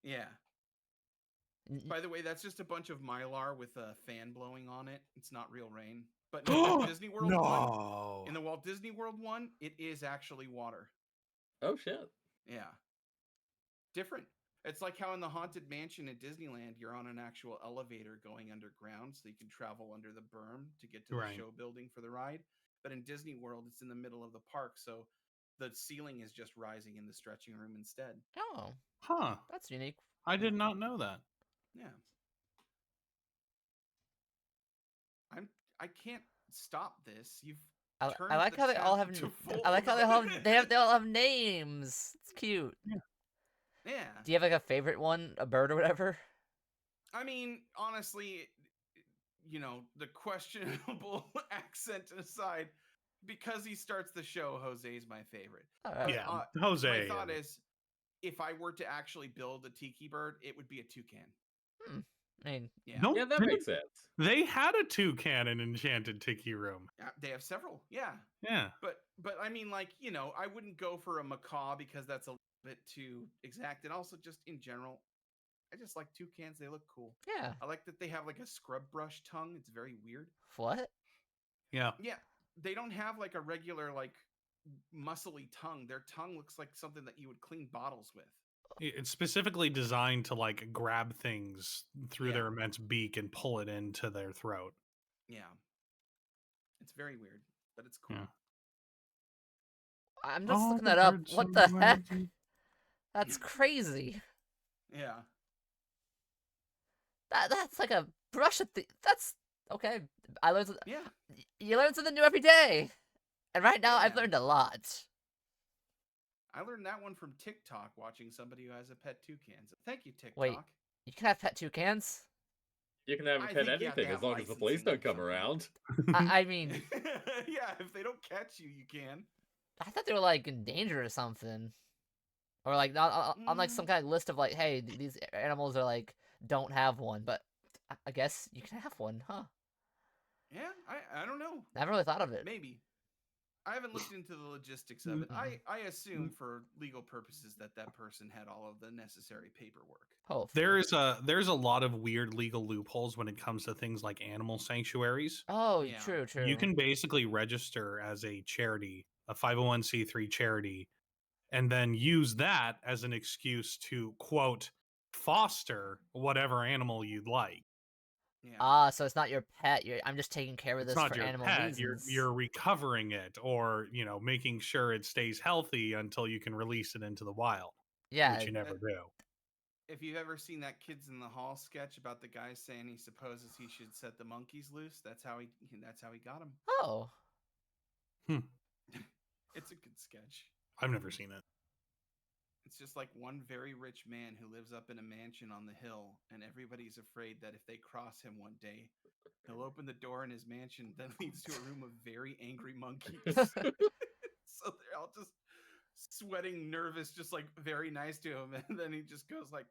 Incredible. Yeah. By the way, that's just a bunch of Mylar with a fan blowing on it. It's not real rain. But in the Disney World one, in the Walt Disney World one, it is actually water. Oh shit. Yeah. Different. It's like how in the Haunted Mansion at Disneyland, you're on an actual elevator going underground, so you can travel under the berm to get to the show building for the ride. But in Disney World, it's in the middle of the park, so the ceiling is just rising in the stretching room instead. Oh. Huh. That's unique. I did not know that. Yeah. I can't stop this. I like how they all have. I like how they all have names. It's cute. Yeah. Do you have like a favorite one, a bird or whatever? I mean, honestly, the questionable accent aside, because he starts the show, Jose's my favorite. Yeah, Jose. My thought is, if I were to actually build a tiki bird, it would be a toucan. I mean, yeah, that makes sense. They had a toucan in Enchanted Tiki Room. Yeah, they have several. Yeah. Yeah. But I mean, like, I wouldn't go for a macaw because that's a bit too exact. And also, just in general, I just like toucans. They look cool. Yeah. I like that they have like a scrub brush tongue. It's very weird. What? Yeah. Yeah. They don't have like a regular like muscly tongue. Their tongue looks like something that you would clean bottles with. It's specifically designed to like grab things through Yeah. their immense beak and pull it into their throat. Yeah. It's very weird, but it's cool. Yeah. I'm just All looking the that up. birds What the somewhere heck? deep- That's crazy. Yeah. That's like a brush at the. That's okay. I learned. Yeah. You learn something new every day, and right now I've Yeah. learned a lot. I learned that one from TikTok watching somebody who has a pet toucan. So thank you, TikTok. Wait. You can have pet toucans. You can have a I pet think you have to anything as have long as the police licensing don't or come something. around. I mean, Yeah, if they don't catch you, you can. I thought they were like in danger or something, or like not on like some kind of list of like, hey, these animals are like don't have one, but I guess you can have one, huh? Yeah, I don't know. Never really thought of it. Maybe. I haven't looked into the logistics of it. I assume for legal purposes that that person had all of the necessary paperwork. Hopefully. There's a lot of weird legal loopholes when it comes to things like animal sanctuaries. Oh, Yeah. true. You can basically register as a charity, a 501c3 charity, and then use that as an excuse to quote foster whatever animal you'd like. Yeah. So it's not your pet. I'm just taking care of It's this not for your animal pet. reasons. You're recovering it, or making sure it stays healthy until you can release it into the wild. Yeah. Which you never do. If you've ever seen that Kids in the Hall sketch about the guy saying he supposes he should set the monkeys loose, that's how he got them. Oh. It's a good sketch. I've never seen it. It's just like one very rich man who lives up in a mansion on the hill, and everybody's afraid that if they cross him one day, he'll open the door in his mansion that leads to a room of very angry monkeys. So they're all just sweating, nervous, just like very nice to him, and then he just goes like,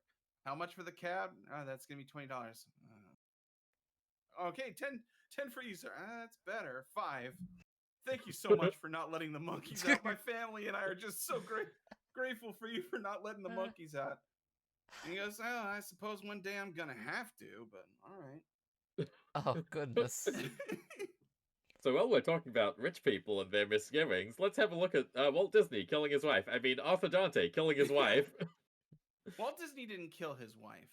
"How much for the cab? That's gonna be $20. Okay, 10 for you, sir. That's better. 5. Thank you so much for not letting the monkeys out. My family and I are just so grateful for you for not letting the monkeys out." And he goes, "Oh, I suppose one day I'm gonna have to, but all right." Oh goodness. So while we're talking about rich people and their misgivings, let's have a look at Walt Disney killing his wife. I mean, Arthur Dante killing his wife. Walt Disney didn't kill his wife.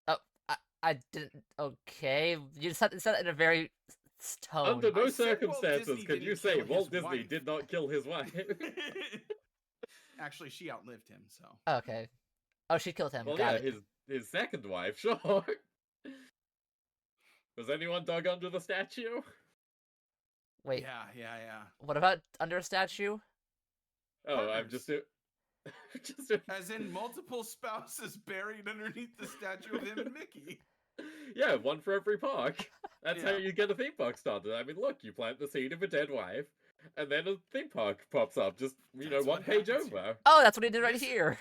Oh, I didn't. Okay, you said it in a very tone. Under no I said Walt circumstances Disney could you didn't say kill his Walt Disney wife. did not kill his wife. Actually, she outlived him, so. Okay. Oh, she killed him. Well, Got yeah, it. his second wife, sure. Was anyone dug under the statue? Wait. Yeah. What about under a statue? Oh, I'm just As in multiple spouses buried underneath the statue of him and Mickey. Yeah, one for every park. That's how Yeah. you get a theme park started. I mean, look, you plant the seed of a dead wife, and then a theme park pops up, just, That's one what page happens over. here. Oh, that's what he did right This- here.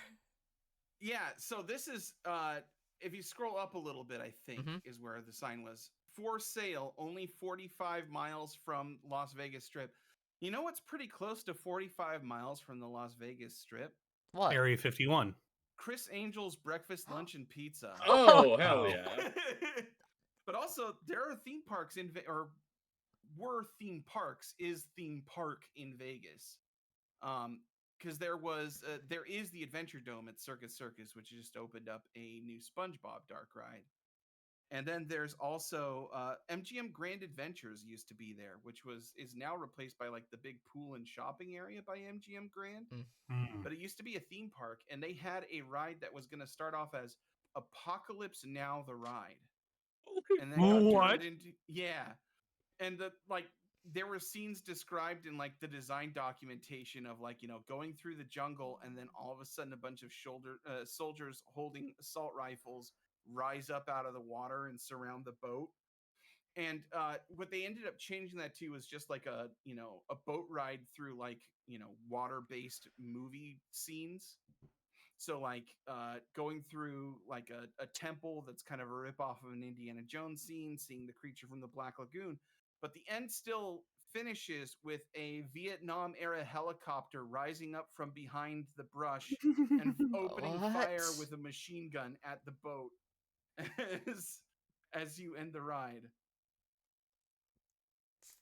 Yeah, so this is, if you scroll up a little bit, I think, is where the sign was. For sale, only 45 miles from Las Vegas Strip. You know what's pretty close to 45 miles from the Las Vegas Strip? What? Area 51. Chris Angel's Breakfast, Lunch, and Pizza. Oh, hell Oh. yeah. But also, there are theme parks or were theme parks, is theme park in Vegas. Because there is the Adventure Dome at Circus Circus, which just opened up a new SpongeBob dark ride. And then there's also MGM Grand Adventures used to be there, which is now replaced by like the big pool and shopping area by MGM Grand. But it used to be a theme park, and they had a ride that was going to start off as Apocalypse Now the ride. And then got What? turned into and there were scenes described in like the design documentation of like going through the jungle, and then all of a sudden a bunch of soldiers holding assault rifles rise up out of the water and surround the boat. And what they ended up changing that to was just like a boat ride through like water-based movie scenes. So like going through like a temple that's kind of a ripoff of an Indiana Jones scene, seeing the creature from the Black Lagoon. But the end still finishes with a Vietnam era helicopter rising up from behind the brush and opening fire with a machine gun at the boat as you end the ride.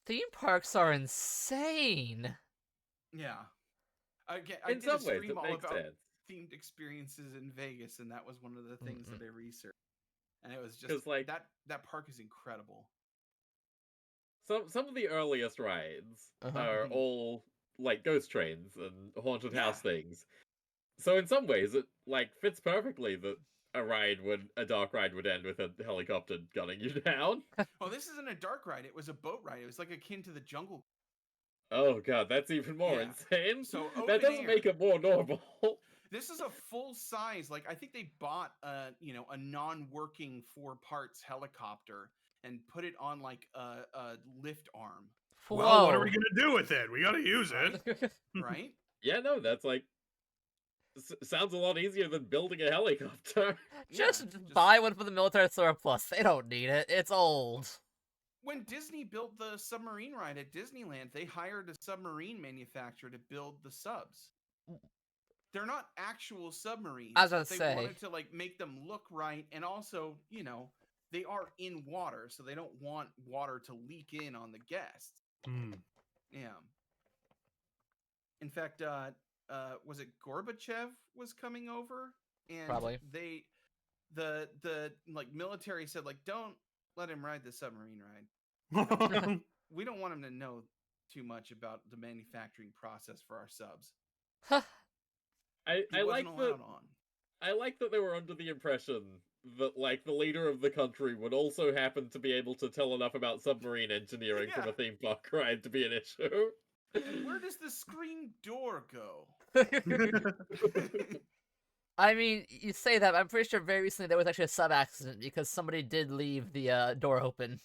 Theme parks are insane. Yeah. I In did a some ways, stream it all makes about sense. themed experiences in Vegas, and that was one of the things that I researched. And it was just 'Cause, like, that park is incredible. some of the earliest rides are Mhm. all like ghost trains and haunted Yeah. house things. So in some ways, it like fits perfectly that a dark ride would end with a helicopter gunning you down. Well, this isn't a dark ride. It was a boat ride. It was like akin to the jungle. Oh god, that's even more Yeah. insane. So That open doesn't make air. it more normal. This is a full size. Like I think they bought a non-working 4 parts helicopter and put it on like a lift arm. Well, what are Whoa. we gonna do with it? We gotta use Right? it. Right? Yeah, no, that's like sounds a lot easier than building a helicopter. Just Yeah, buy one for the military surplus. They don't need it. It's old. When Disney built the submarine ride at Disneyland, they hired a submarine manufacturer to build the subs. They're not actual submarines, I was gonna but they say. wanted to like make them look right, and also, they are in water, so they don't want water to leak in on the guests. Hmm. Yeah. In fact, was it Gorbachev was coming over, and Probably. the like military said like, don't let him ride the submarine ride. We don't want him to know too much about the manufacturing process for our subs. I He wasn't like that. allowed on. I like that they were under the impression that like the leader of the country would also happen to be able to tell enough about submarine engineering from Yeah. a theme park ride to be an issue. And where does the screen door go? I mean, you say that, but I'm pretty sure very recently there was actually a sub accident because somebody did leave the door open.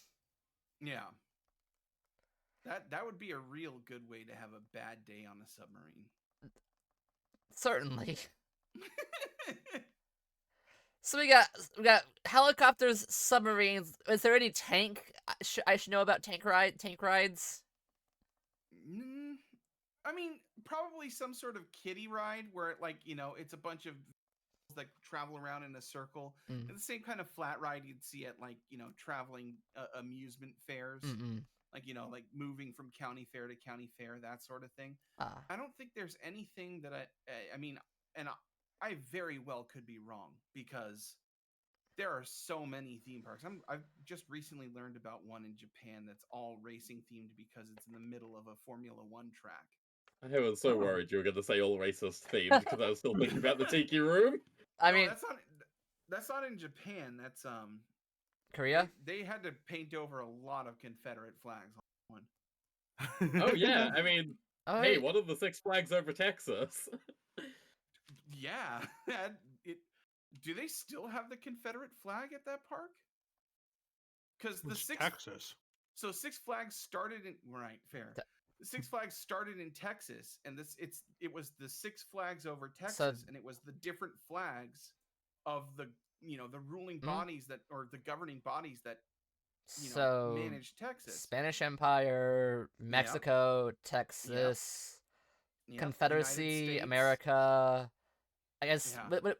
Yeah. That would be a real good way to have a bad day on a submarine. Certainly. So we got helicopters, submarines. Is there any tank I should know about tank rides? I mean, probably some sort of kiddie ride where it's a bunch of that travel around in a circle. Mm. The same kind of flat ride you'd see at traveling amusement fairs. Mm-mm. Like moving from county fair to county fair, that sort of thing. Ah. I don't think there's anything that I mean, and I very well could be wrong because there are so many theme parks. I've just recently learned about one in Japan that's all racing themed because it's in the middle of a Formula One track. I was so worried you were going to say all racist themed because I was still thinking about the Tiki Room. I mean, that's not in Japan. That's Korea. They had to paint over a lot of Confederate flags on one. Oh yeah, I mean, Oh, hey, what are the Six Flags over Texas? Yeah, do they still have the Confederate flag at that park? Because Texas. So Six Flags started in fair. Six Flags started in Texas, and it was the Six Flags over Texas, and it was the different flags of the ruling bodies or the governing bodies that managed Texas. Spanish Empire, Mexico, Texas, Confederacy, America. I guess, but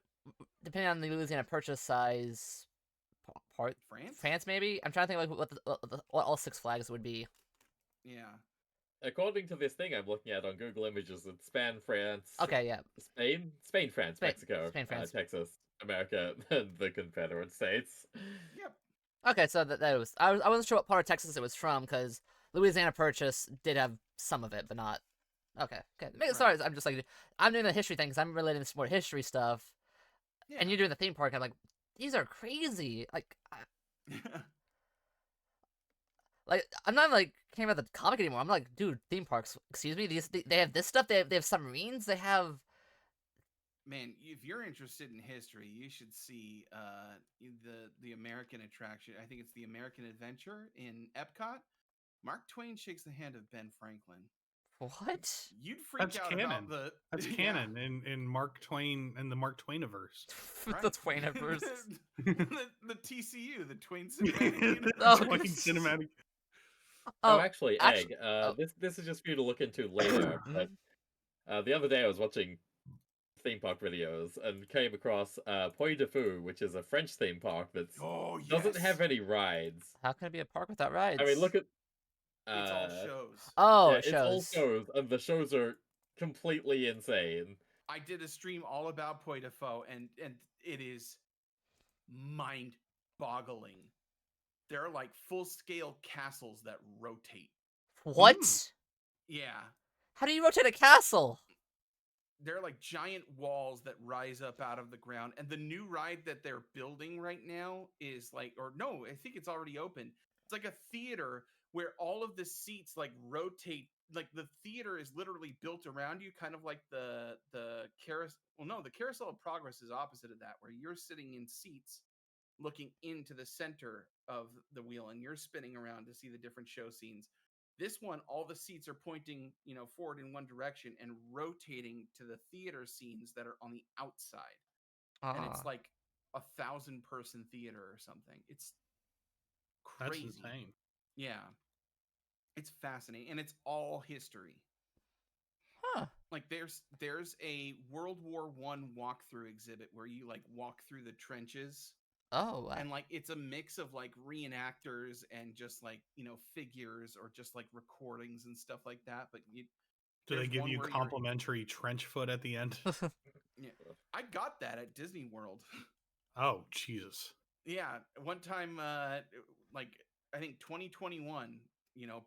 depending on the Louisiana Purchase size, France maybe. I'm trying to think what all Six Flags would be. Yeah. According to this thing I'm looking at on Google Images, it's Spain, France. Okay, yeah. Spain, France, Mexico, Spain, France. Texas, America, and the Confederate States. Yep. Okay, so that was I wasn't sure what part of Texas it was from because Louisiana Purchase did have some of it, but not. Okay. Sorry, I'm just like I'm doing the history thing because I'm relating this more to history stuff, and you're doing the theme park. I'm like, these are crazy. Like, like I'm not like caring about the comic anymore. I'm like, dude, theme parks. Excuse me. They have this stuff. They have submarines. They have. Man, if you're interested in history, you should see the American attraction. I think it's the American Adventure in Epcot. Mark Twain shakes the hand of Ben Franklin. What? You'd freak out canon. about the. That's canon in Mark Twain and the Mark Twainiverse. The Twainiverse. the TCU, the Twain Cinematic. Twain Cinematic. Oh, actually, Egg. This is just for you to look into later. But the other day I was watching theme park videos and came across Puy de Fou, which is a French theme park that doesn't have any rides. How can it be a park without rides? I mean, look at it's all shows. Oh, yeah, it's all shows, and the shows are completely insane. I did a stream all about Puy de Faux, and it is mind-boggling. There are like full-scale castles that rotate. What? Yeah. How do you rotate a castle? They're like giant walls that rise up out of the ground. And the new ride that they're building right now is like, or no, I think it's already open. It's like a theater where all of the seats like rotate. Like the theater is literally built around you, kind of like the carousel. Well, no, the Carousel of Progress is opposite of that, where you're sitting in seats looking into the center of the wheel and you're spinning around to see the different show scenes. This one, all the seats are pointing, forward in one direction and rotating to the theater scenes that are on the outside. And it's like 1,000-person theater or something. It's crazy. That's insane. Yeah. It's fascinating. And it's all history. Huh. Like there's a World War I walkthrough exhibit where you like walk through the trenches. Oh, wow. And like it's a mix of like reenactors and just like figures or just like recordings and stuff like that. But do they give you complimentary trench foot at the end? Yeah, I got that at Disney World. Oh Jesus! Yeah, one time, like I think 2021.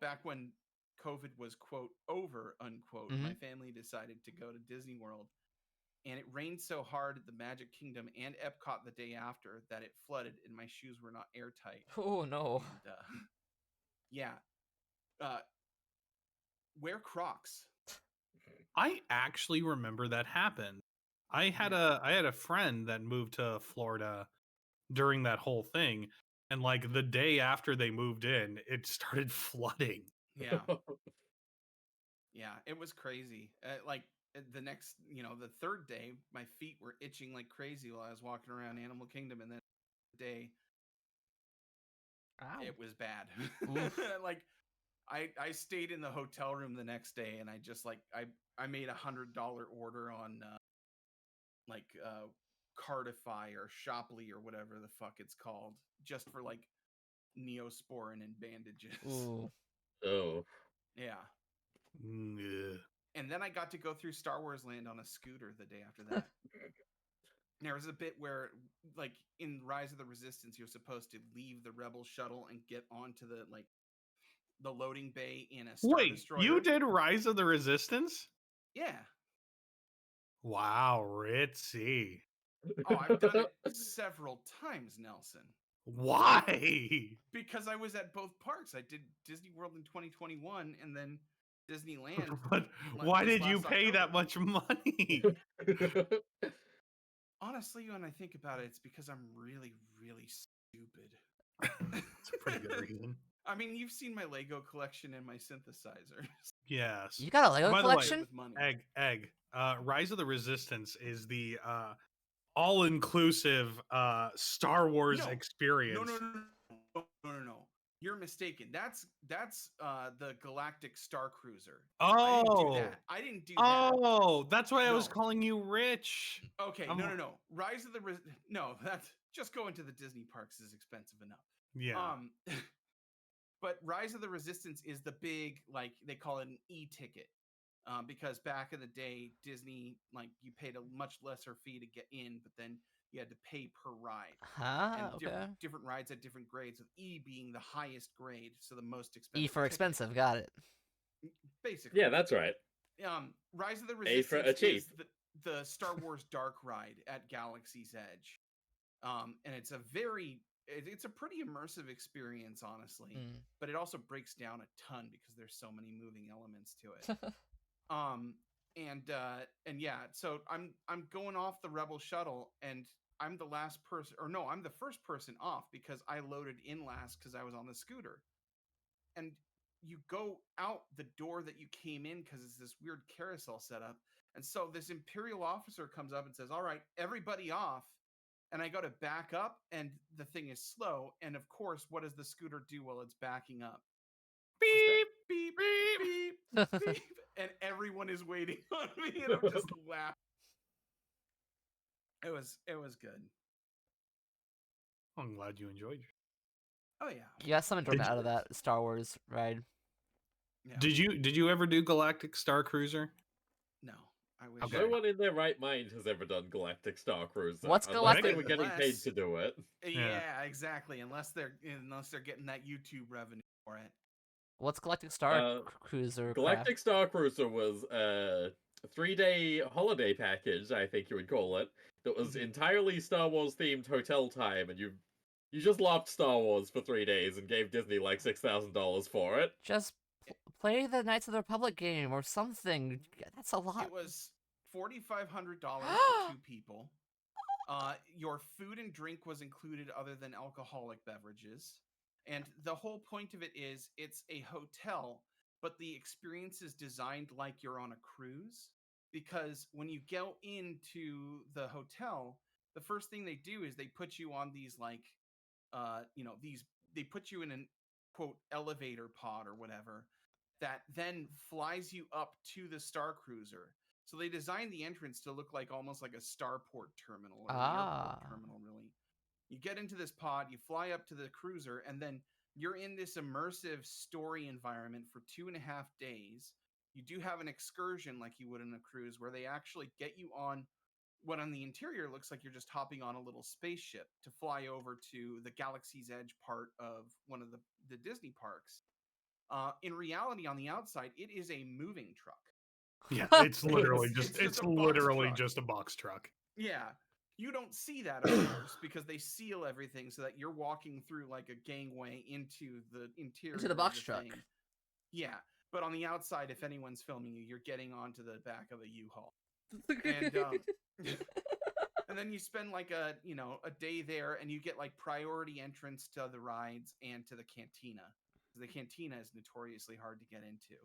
Back when COVID was quote over unquote, my family decided to go to Disney World. And it rained so hard at the Magic Kingdom and Epcot the day after that it flooded and my shoes were not airtight. Oh, no. And, yeah. Wear Crocs. I actually remember that happened. I had a friend that moved to Florida during that whole thing, and like the day after they moved in, it started flooding. Yeah. Yeah, it was crazy. The next, the third day, my feet were itching like crazy while I was walking around Animal Kingdom, and then the day, it was bad. Like, I stayed in the hotel room the next day, and I just like I made $100 order on Cardify or Shoply or whatever the fuck it's called, just for like Neosporin and bandages. Ooh. Oh. Yeah. Yeah. And then I got to go through Star Wars Land on a scooter the day after that. There was a bit where, like, in Rise of the Resistance, you're supposed to leave the Rebel shuttle and get onto the loading bay in a Star Destroyer. You did Rise of the Resistance? Yeah. Wow, ritzy. Oh, I've done it several times, Nelson. Why? Because I was at both parks. I did Disney World in 2021 and then Disneyland. But why did you pay that much money? Honestly, when I think about it, it's because I'm really, really stupid. That's a pretty good reason. I mean, you've seen my Lego collection and my synthesizers. Yes. You got a Lego By collection? The way, egg. Rise of the Resistance is the all-inclusive Star Wars experience. No. You're mistaken. That's the Galactic Star Cruiser. Oh, I didn't do that. Oh, that's why I was calling you rich. Okay, no. Rise of the no, that's just going to the Disney parks is expensive enough. Yeah. But Rise of the Resistance is the big, like they call it an e-ticket. Because back in the day, Disney, like you paid a much lesser fee to get in, but then you had to pay per ride. And different rides at different grades, with E being the highest grade, so the most expensive. E for expensive, got it. Basically. Yeah, that's right. Rise of the Resistance is the Star Wars Dark Ride at Galaxy's Edge. And it's a pretty immersive experience, honestly. But it also breaks down a ton because there's so many moving elements to it. And yeah, so I'm going off the Rebel shuttle, and I'm the last person, or no, I'm the first person off because I loaded in last because I was on the scooter. And you go out the door that you came in because it's this weird carousel setup. And so this Imperial officer comes up and says, "All right, everybody off." And I go to back up, and the thing is slow. And of course, what does the scooter do while it's backing up? Beep, beep, beep, beep, beep. And everyone is waiting on me, and I'm just laughing. It was good. I'm glad you enjoyed it. Oh yeah. You got some enjoyment out of that Star Wars ride. Yeah. Did you ever do Galactic Star Cruiser? No. I wish. Okay. No one in their right mind has ever done Galactic Star Cruiser. What's unless they Galactic- were getting paid to do it. Yeah, exactly. Unless they're getting that YouTube revenue for it. What's Galactic Star Cruiser? Galactic Star Cruiser was a 3-day holiday package, I think you would call it, that was entirely Star Wars themed hotel time, and you just loved Star Wars for 3 days and gave Disney like $6,000 for it. Just play the Knights of the Republic game or something. That's a lot. It was $4,500 for 2 people. Your food and drink was included other than alcoholic beverages. And the whole point of it is it's a hotel, but the experience is designed like you're on a cruise. Because when you go into the hotel, the first thing they do is they put you on these they put you in an quote elevator pod or whatever that then flies you up to the Star Cruiser. So they designed the entrance to look like almost like a starport terminal or an airport terminal, really. You get into this pod, you fly up to the cruiser, and then you're in this immersive story environment for 2.5 days. You do have an excursion like you would in a cruise where they actually get you on what on the interior looks like you're just hopping on a little spaceship to fly over to the Galaxy's Edge part of one of the Disney parks. In reality, on the outside, it is a moving truck. Yeah, it's literally just a box truck. Yeah. You don't see that, of course, because they seal everything so that you're walking through like a gangway into the interior Into the box of truck. thing. Yeah. But on the outside, if anyone's filming you, you're getting onto the back of a U-Haul. And and then you spend like a day there, and you get like priority entrance to the rides and to the cantina. The cantina is notoriously hard to get into.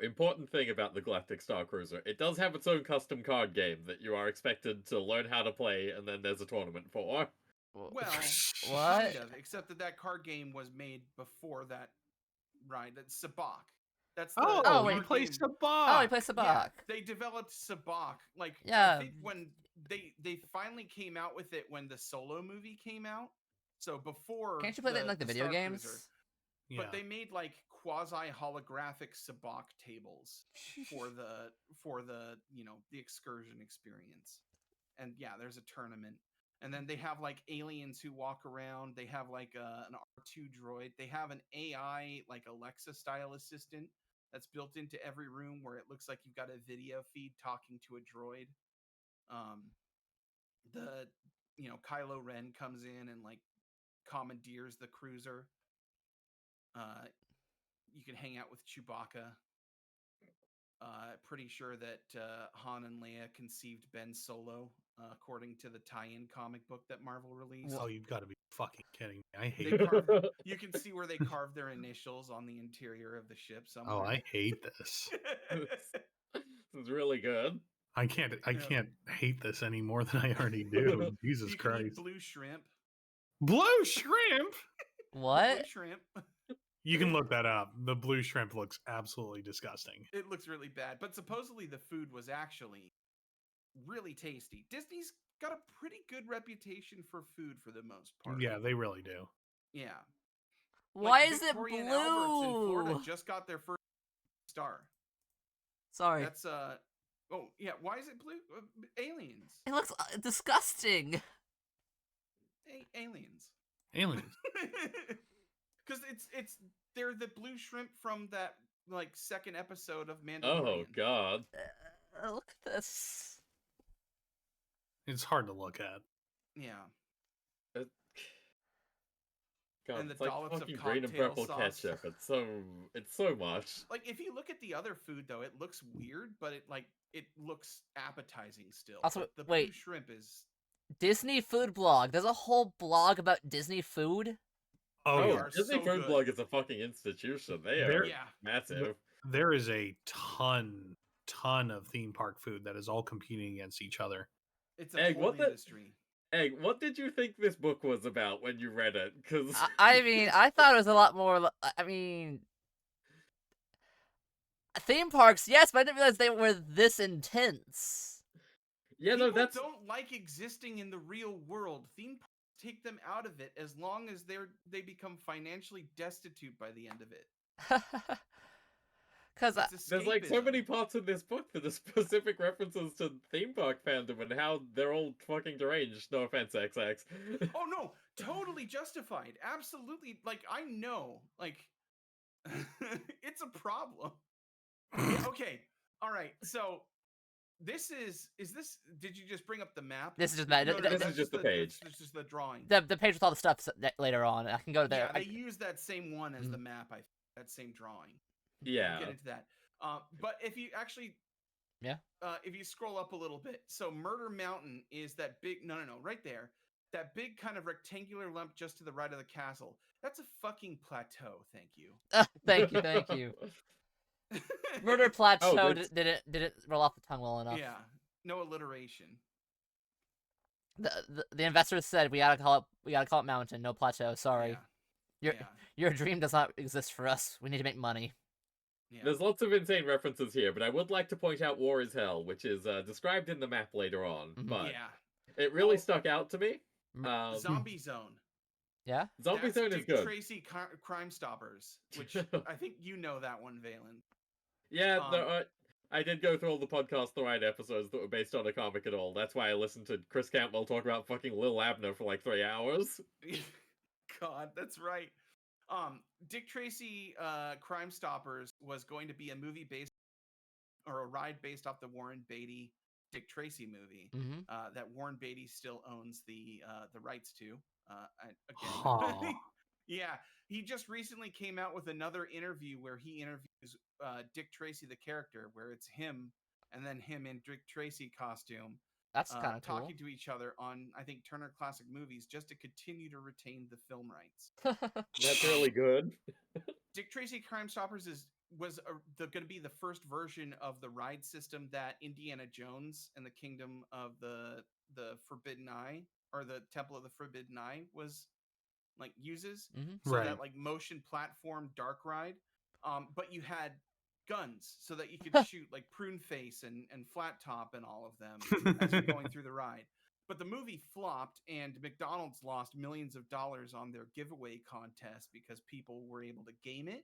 Important thing about the Galactic Star Cruiser. It does have its own custom card game that you are expected to learn how to play, and then there's a tournament for. Well, what? kind of, except that card game was made before that ride. That's Sabak. That's the you play Sabak. Oh, he plays Sabak. Yeah, they developed Sabak. Like, yeah, I think when they finally came out with it when the Solo movie came out. So before. Can't you play that in like the video Star games? Cruiser. But they made like quasi holographic Sabak tables for the the excursion experience. And yeah, there's a tournament. And then they have like aliens who walk around. They have like an R2 droid. They have an AI like Alexa style assistant that's built into every room where it looks like you've got a video feed talking to a droid. Kylo Ren comes in and like commandeers the cruiser. You can hang out with Chewbacca. Pretty sure that Han and Leia conceived Ben Solo, according to the tie-in comic book that Marvel released. Oh, you've got to be fucking kidding me! I hate it. You can see where they carved their initials on the interior of the ship somewhere. Oh, I hate this. This is really good. I can't hate this any more than I already do. Jesus you can Christ! Eat blue shrimp. Blue shrimp. What? Blue shrimp. You can look that up. The blue shrimp looks absolutely disgusting. It looks really bad, but supposedly the food was actually really tasty. Disney's got a pretty good reputation for food for the most part. Yeah, they really do. Yeah. Why like is Victoria it and Albert's in blue? Florida just got their first star. Sorry. That's oh yeah, why is it blue? Aliens. It looks disgusting. Aliens. Aliens. Because they're the blue shrimp from that like second episode of Mandalorian. Oh God! Look at this. It's hard to look at. Yeah. God, And the it's like dollops of fucking green and cocktail purple sauce. ketchup. It's so much. Like if you look at the other food though, it looks weird, but it looks appetizing still. Also, the wait. blue shrimp is Disney food blog. There's a whole blog about Disney food. Oh, yeah. Disney so Food good. Blog is a fucking institution. They are massive. There is a ton of theme park food that is all competing against each other. It's a whole industry. Egg, what did you think this book was about when you read it? Because I mean, I thought it was a lot more. I mean, theme parks, yes, but I didn't realize they were this intense. Yeah, People no, that's don't like existing in the real world. Theme parks take them out of it as long as they become financially destitute by the end of it. Because It's There's like so escapism. many parts in this book that are specific references to theme park fandom and how they're all fucking deranged. No offense, XX. Oh no, totally justified. Absolutely. Like I know, like it's a problem. Yeah, okay. All right. So this is this did you just bring up the map? this is just No, no, This that's is just the page. That's just the drawing. the page with all the stuff later on. I can go there. Yeah, they use that same one as the map. That same drawing. Yeah. We'll get into that. But if you actually, Yeah. If you scroll up a little bit, so Murder Mountain is that big. No, right there. That big kind of rectangular lump just to the right of the castle. That's a fucking plateau. Thank you. Thank you. Murder Plateau that's- didn't roll off the tongue well enough. Yeah, no alliteration. The investors said we gotta call it mountain, no plateau. Sorry, Yeah. your dream does not exist for us. We need to make money. Yeah. There's lots of insane references here, but I would like to point out War is Hell, which is described in the map later on. But Yeah. it really Well, stuck out to me. Zombie Zone. Yeah. Zombie That's Zone Dick is good. Tracy Crime Stoppers, which I think you know that one, Valen. Yeah, I did go through all the Podcast the Right episodes that were based on a comic at all. That's why I listened to Chris Campbell talk about fucking Lil Abner for like 3 hours. God, that's right. Dick Tracy Crime Stoppers was going to be a movie based or a ride based off the Warren Beatty Dick Tracy movie that Warren Beatty still owns the rights to. Again, yeah, he just recently came out with another interview where he interviews Dick Tracy the character, where it's him and then him in Dick Tracy costume. That's kind of cool. Talking to each other on, I think, Turner Classic Movies just to continue to retain the film rights. That's really good. Dick Tracy Crime Stoppers was going to be the first version of the ride system that Indiana Jones and the Kingdom of the Forbidden Eye or the Temple of the Forbidden Eye was like uses. So that like motion platform dark ride. But you had guns so that you could shoot like Prune Face and Flat Top and all of them as you're going through the ride. But the movie flopped, and McDonald's lost millions of dollars on their giveaway contest because people were able to game it.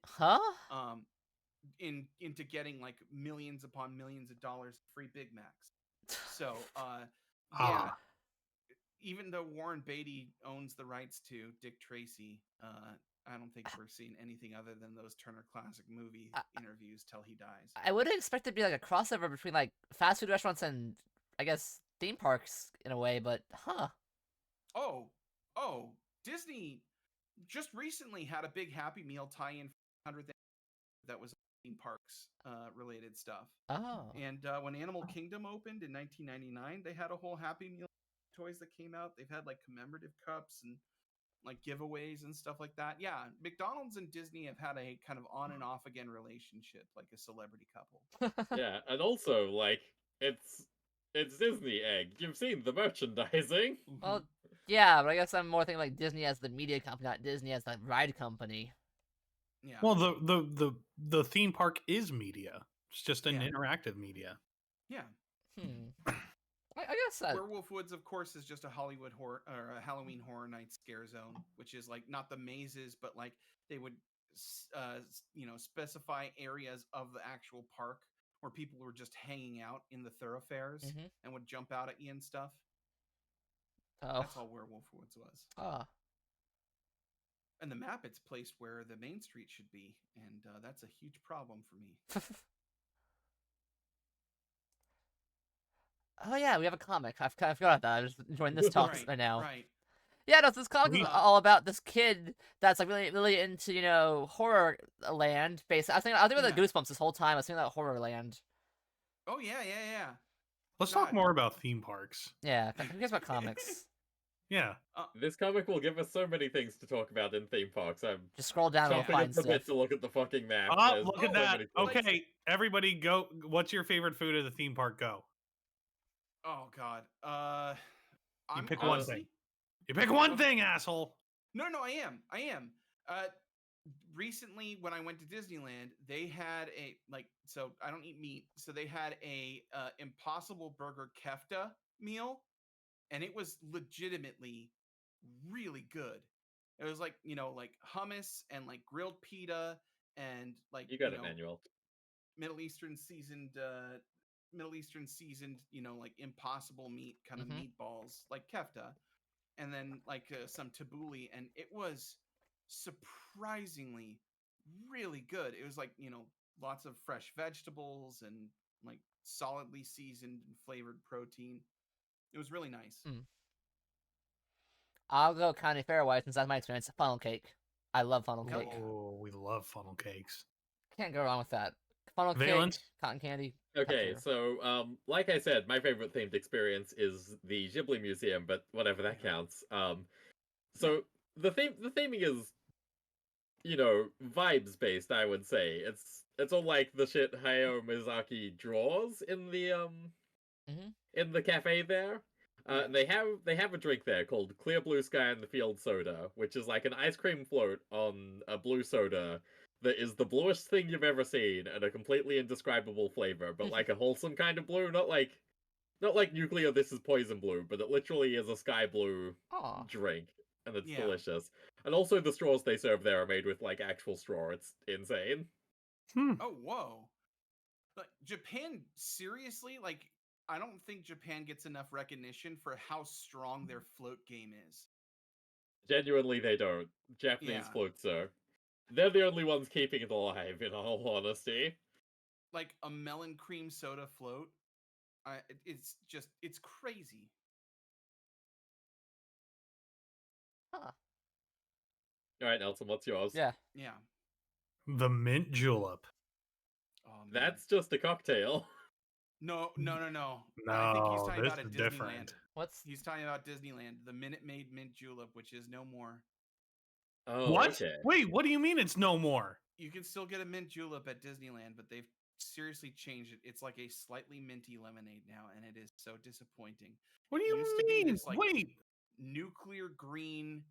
Into getting like millions upon millions of dollars free Big Macs. So, yeah. Even though Warren Beatty owns the rights to Dick Tracy, I don't think we're seeing anything other than those Turner Classic Movie interviews till he dies. I would expect it to be like a crossover between like fast food restaurants and I guess theme parks in a way, but Oh, Disney just recently had a big Happy Meal tie-in for 100th that was theme parks related stuff. Oh. And when Animal Kingdom opened in 1999, they had a whole Happy Meal toys that came out. They've had like commemorative cups and like giveaways and stuff like that. Yeah, McDonald's and Disney have had a kind of on and off again relationship, like a celebrity couple. Yeah, and also like it's Disney, Egg. You've seen the merchandising. Well, yeah, but I guess I'm more thinking like Disney as the media company, not Disney as the ride company. Yeah. Well, the theme park is media. It's just an interactive media. Yeah. I guess that. Werewolf Woods, of course, is just a Hollywood horror or a Halloween Horror Night scare zone, which is like not the mazes, but like they would, specify areas of the actual park where people were just hanging out in the thoroughfares and would jump out at you and stuff. Oh. That's all Werewolf Woods was. And the map, it's placed where the main street should be, and that's a huge problem for me. Oh yeah, we have a comic. I forgot that. I was enjoying this talk right now. Right. Yeah, no, this comic is all about this kid that's like really into horror land. Based, I was thinking about Goosebumps this whole time. I was thinking about horror land. Oh yeah. Let's talk more about theme parks. Yeah, who cares about comics? Yeah. This comic will give us so many things to talk about in theme parks. I'm just scroll down and find stuff. To look at the fucking map. Look at that. Okay, everybody go. What's your favorite food at the theme park? Go. Oh God. You pick one thing. You pick one thing, asshole. No, I am. Recently, when I went to Disneyland, they had so I don't eat meat, so they had a Impossible Burger kefta meal, and it was legitimately really good. It was like hummus and like grilled pita and like you got it, Manuel. Middle Eastern seasoned, you know, like impossible meat kind of Mhm. meatballs, like kefta, and then like some tabbouleh, and it was surprisingly really good. It was like, you know, lots of fresh vegetables and like solidly seasoned and flavored protein. It was really nice. Mm. I'll go County Fair-wise since that's my experience. Funnel cake. I love funnel Hell cake. yeah. Oh, we love funnel cakes. Can't go wrong with that. Funnel cake, Valence? cotton candy. Okay, tier. so like I said, my favorite themed experience is the Ghibli Museum, but whatever that counts. So the theming is, you know, vibes based, I would say. It's all like the shit Hayao Miyazaki draws Mhm. in the cafe there. Yeah. And they have a drink there called Clear Blue Sky in the Field Soda, which is like an ice cream float on a blue soda that is the bluest thing you've ever seen and a completely indescribable flavor, but like a wholesome kind of blue, not like nuclear this is poison blue, but it literally is a sky blue Aw. drink and it's Yeah. delicious. And also the straws they serve there are made with like actual straw. It's insane. Oh, whoa. Like Japan, seriously, like I don't think Japan gets enough recognition for how strong their float game is. Genuinely they don't. Japanese Yeah. floats are. They're the only ones keeping it alive, in all honesty. Like a melon cream soda float. It's just it's crazy. Huh. Alright, Nelson, what's yours? Yeah. Yeah. The mint julep. Oh man. That's just a cocktail. No. No, I think he's talking this about at is Disneyland. different. What's He's talking about Disneyland, the Minute Maid mint julep, which is no more. Oh, What? okay. Wait, what do you mean it's no more? You can still get a mint julep at Disneyland, but they've seriously changed it. It's like a slightly minty lemonade now, and it is so disappointing. What do It you used to be mean? this like Wait. nuclear green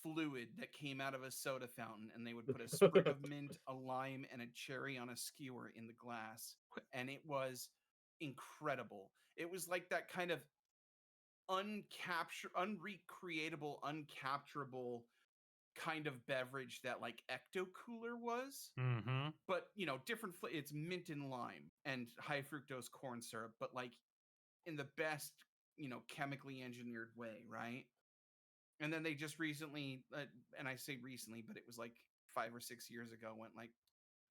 fluid that came out of a soda fountain, and they would put a sprig of mint, a lime, and a cherry on a skewer in the glass, and it was incredible. It was like that kind of unrecreatable, uncapturable kind of beverage that like Ecto Cooler was, Mm-hmm. but you know, different. It's mint and lime and high fructose corn syrup, but like in the best, you know, chemically engineered way, right? And then they just recently, and I say recently, but it was like 5 or 6 years ago, went like,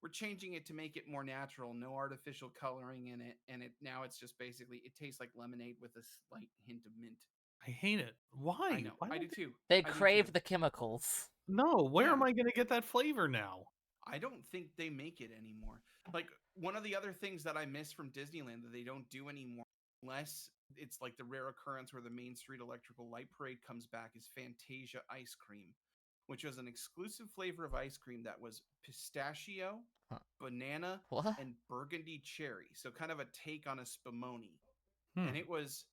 we're changing it to make it more natural, no artificial coloring in it, and now it's just basically it tastes like lemonade with a slight hint of mint. I hate it. Why? I know, Why I do don't too. they I do crave too. the chemicals? No, where Yeah. am I going to get that flavor now? I don't think they make it anymore. Like one of the other things that I miss from Disneyland that they don't do anymore, unless it's like the rare occurrence where the Main Street Electrical Light Parade comes back, is Fantasia ice cream, which was an exclusive flavor of ice cream that was pistachio, Huh. banana, What? and burgundy cherry. So kind of a take on a spumoni. Hmm. And it was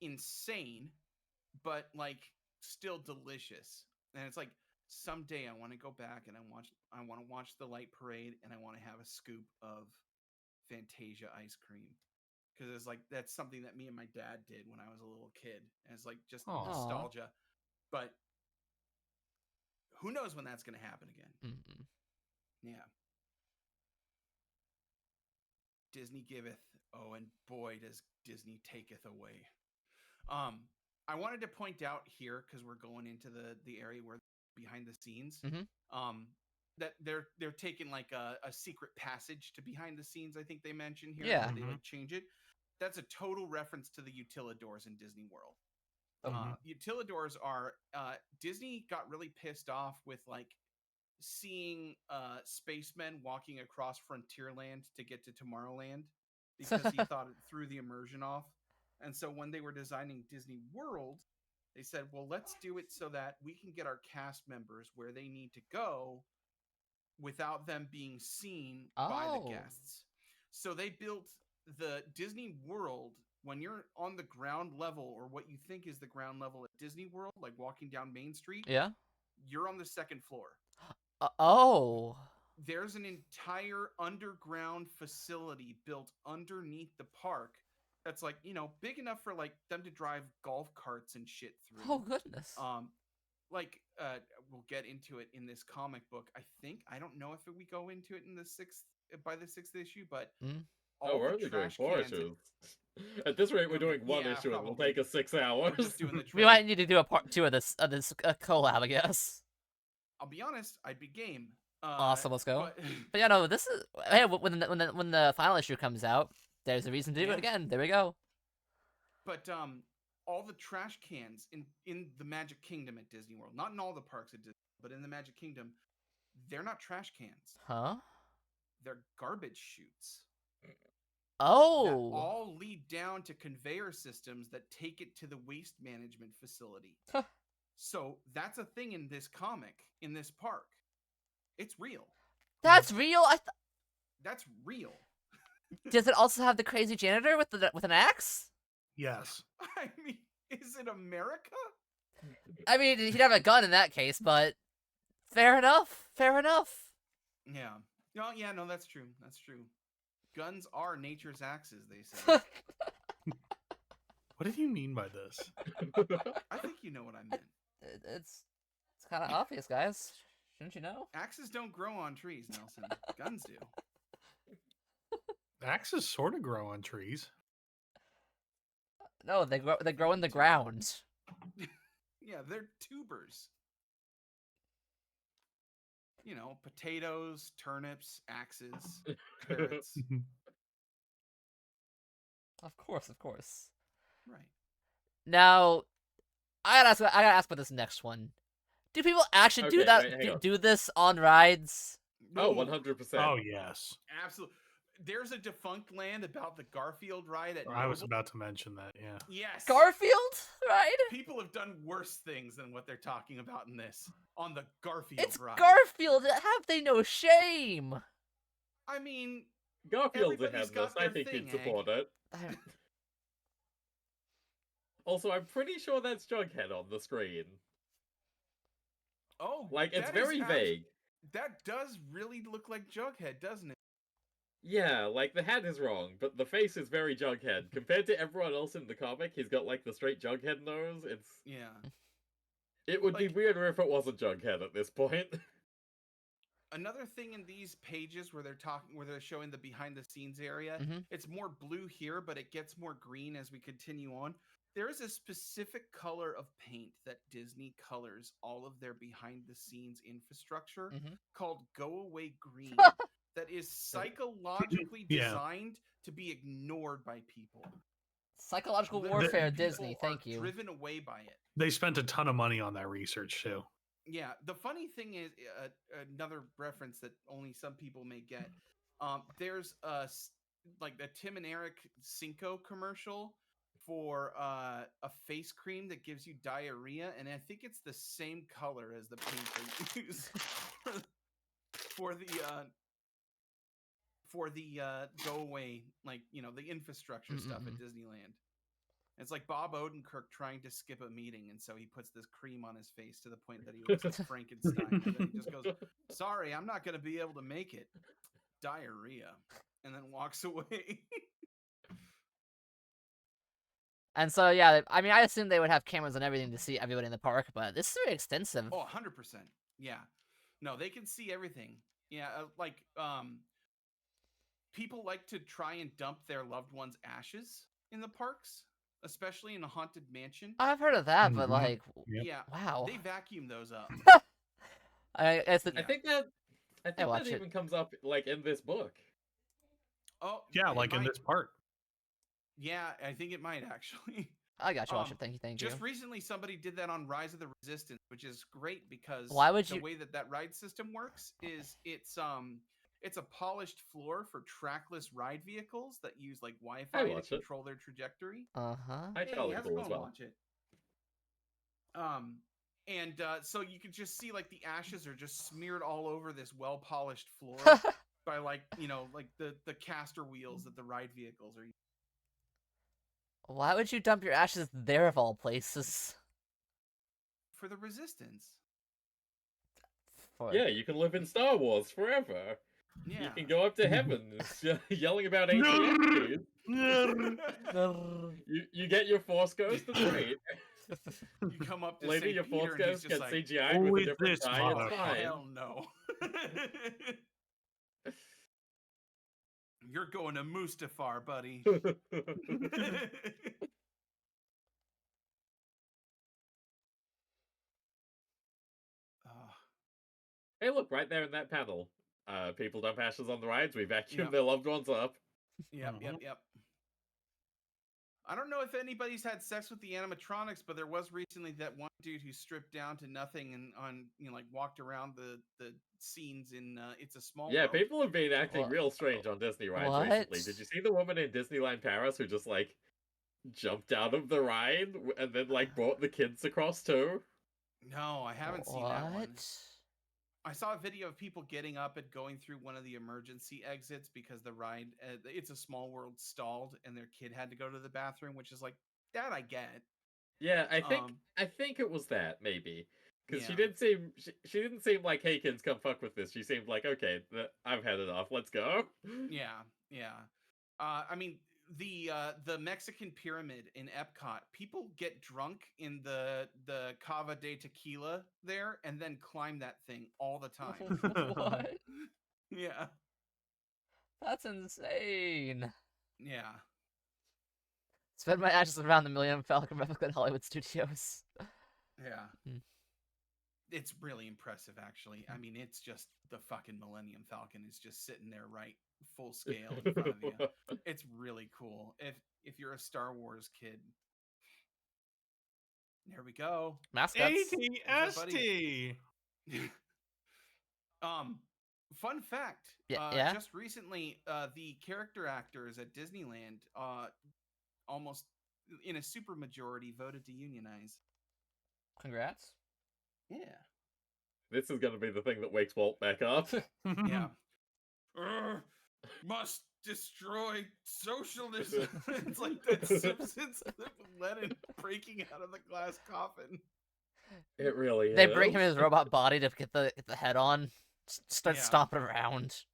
insane, but like still delicious. And it's like someday I want to go back and I want to watch the light parade and I want to have a scoop of Fantasia ice cream because it's like that's something that me and my dad did when I was a little kid. And it's like just Aw. nostalgia. But who knows when that's going to happen again? Mm-mm. Yeah. Disney giveth, oh, and boy does Disney taketh away. I wanted to point out here because we're going into the area where behind the scenes, Mhm. that they're taking like a secret passage to behind the scenes. I think they mentioned here Yeah. that they like change it. That's a total reference to the utilidors in Disney World. Mhm. Utilidors are Disney got really pissed off with like seeing spacemen walking across Frontierland to get to Tomorrowland because he thought it threw the immersion off. And so when they were designing Disney World, they said, well, let's do it so that we can get our cast members where they need to go without them being seen by the Oh. guests. So they built the Disney World when you're on the ground level or what you think is the ground level at Disney World, like walking down Main Street, Yeah. you're on the second floor. Oh. There's an entire underground facility built underneath the park that's like, you know, big enough for like them to drive golf carts and shit through. Oh goodness. Like we'll get into it in this comic book. I don't know if we go into it in the by the 6th issue, but all we're the only doing trash 4 cans. issues. At this rate, we're doing one issue. It will probably. take us 6 hours. We're just doing the We trade. might need to do a part 2 of this collab, I guess. I'll be honest, I'd be game. Awesome, let's go. But, But yeah, no, this is hey, when the final issue comes out, there's a reason to do Yeah. it again. There we go. but all the trash cans in the Magic Kingdom at Disney World, not in all the parks at Disney, but in the Magic Kingdom, they're not trash cans. Huh? They're garbage chutes. That Oh. all lead down to conveyor systems that take it to the waste management facility. Huh. So that's a thing in this comic, in this park. It's real. That's real. That's real. Does it also have the crazy janitor with an axe? Yes. I mean, is it America? I mean, he'd have a gun in that case, but fair enough. Fair enough. Yeah. No, yeah, no, that's true. That's true. Guns are nature's axes, they say. What did you mean by this? I think you know what I meant. It's kind of obvious, guys. Shouldn't you know? Axes don't grow on trees, Nelson. Guns do. Axes sort of grow on trees. No, they grow in the ground. Yeah, they're tubers. You know, potatoes, turnips, axes, carrots. Of course, of course. Right. Now, I gotta ask about this next one. Do people actually do Okay, that? wait, hang on. Do this on rides? Oh, No, 100%. Oh, yes. absolutely. There's a defunct land about the Garfield ride at I was Noble. about to mention that, yeah. Yes. Garfield ride? People have done worse things than what they're talking about in this on the Garfield It's ride. Garfield. Have they no shame? I mean, Garfield's everybody's ahead this. got I their think thing, he'd support Egg. it. Also, I'm pretty sure that's Jughead on the screen. oh, Like, it's that is very vague. That does really look like Jughead, doesn't it? Yeah, like, the hat is wrong, but the face is very Jughead. Compared to everyone else in the comic, he's got, like, the straight Jughead nose. Yeah. It would be Like- weirder if it wasn't Jughead at this point. Another thing in these pages where they're showing the behind the scenes area, Mhm. it's more blue here, but it gets more green as we continue on. There is a specific color of paint that Disney colors all of their behind the scenes infrastructure Mhm. called Go Away Green that is psychologically Yeah. designed to be ignored by people. Psychological Literally, warfare, people Disney. are Thank you. Driven away by it. They spent a ton of money on that research, too. Yeah, the funny thing is another reference that only some people may get. There's like a Tim and Eric Cinco commercial for a face cream that gives you diarrhea, and I think it's the same color as the paint they use for the go away, like, you know, the infrastructure stuff at Disneyland. It's like Bob Odenkirk trying to skip a meeting, and so he puts this cream on his face to the point that he looks like Frankenstein. And then he just goes, "Sorry, I'm not going to be able to make it. Diarrhea," and then walks away. And so, yeah, I mean, I assume they would have cameras and everything to see everybody in the park, but this is very extensive. Oh, 100%. Yeah. No, they can see everything. Yeah, people like to try and dump their loved ones' ashes in the parks, especially in a haunted mansion. I've heard of that, but Mhm. like, Yep. Yeah. wow. They vacuum those up. I guess Yeah. I think that watch it. even comes up, like, in this book. Oh, Yeah, it like in might- this part. Yeah, I think it might actually. I got you. Watch Um, it. Thank you. Thank Just you. recently, somebody did that on Rise of the Resistance, which is great because Why would the you- way that ride system works is it's a polished floor for trackless ride vehicles that use like Wi-Fi to watch it. control their trajectory. Uh-huh. I totally have to cool go as and well. watch it. So you can just see like the ashes are just smeared all over this well-polished floor by like, you know, like the caster wheels that the ride vehicles are using. Why would you dump your ashes there of all places? For the Resistance. For... Yeah, you can live in Star Wars forever. Yeah. You can go up to heaven yelling about AT&T. You get your Force Ghost, it's great. You come up to Lady, St. your Peter, force and he's ghost just gets like, CGI'd "Who with a is different this guy, oh, it's fine. hell no. You're going to Mustafar, buddy. Oh, Hey, look, right there in that panel. People dump ashes on the rides, we vacuum Yep. their loved ones up. yep. I don't know if anybody's had sex with the animatronics, but there was recently that one dude who stripped down to nothing and like walked around the scenes in It's a Small Yeah, World. people have been acting What? real strange on Disney rides What? recently. Did you see the woman in Disneyland Paris who just, like, jumped out of the ride and then, like, brought the kids across too? No, I haven't seen that one. What? I saw a video of people getting up and going through one of the emergency exits because the ride, It's a Small World, stalled and their kid had to go to the bathroom, which is like, that I get. Yeah, I think it was that, maybe. Because Yeah. she didn't seem like, hey kids, come fuck with this. She seemed like, okay, I've had enough, let's go. Yeah. I mean, the Mexican pyramid in Epcot, people get drunk in the Cava de Tequila there and then climb that thing all the time. What? Yeah. That's insane. Yeah. Spend my ashes around the Millennium Falcon replica in Hollywood Studios. Yeah. Hmm. It's really impressive, actually. I mean, it's just the fucking Millennium Falcon is just sitting there right full scale in front of you. It's really cool. If you're a Star Wars kid. There we go. Mascots. ATST. Fun fact. Yeah. Just recently, the character actors at Disneyland almost in a super majority voted to unionize. Congrats. Yeah. This is gonna be the thing that wakes Walt back up. Yeah. Must destroy socialism. It's like that Simpsons clip of Lennon breaking out of the glass coffin. It really They is. bring him his robot body to get the head on. Start Yeah. stomping around.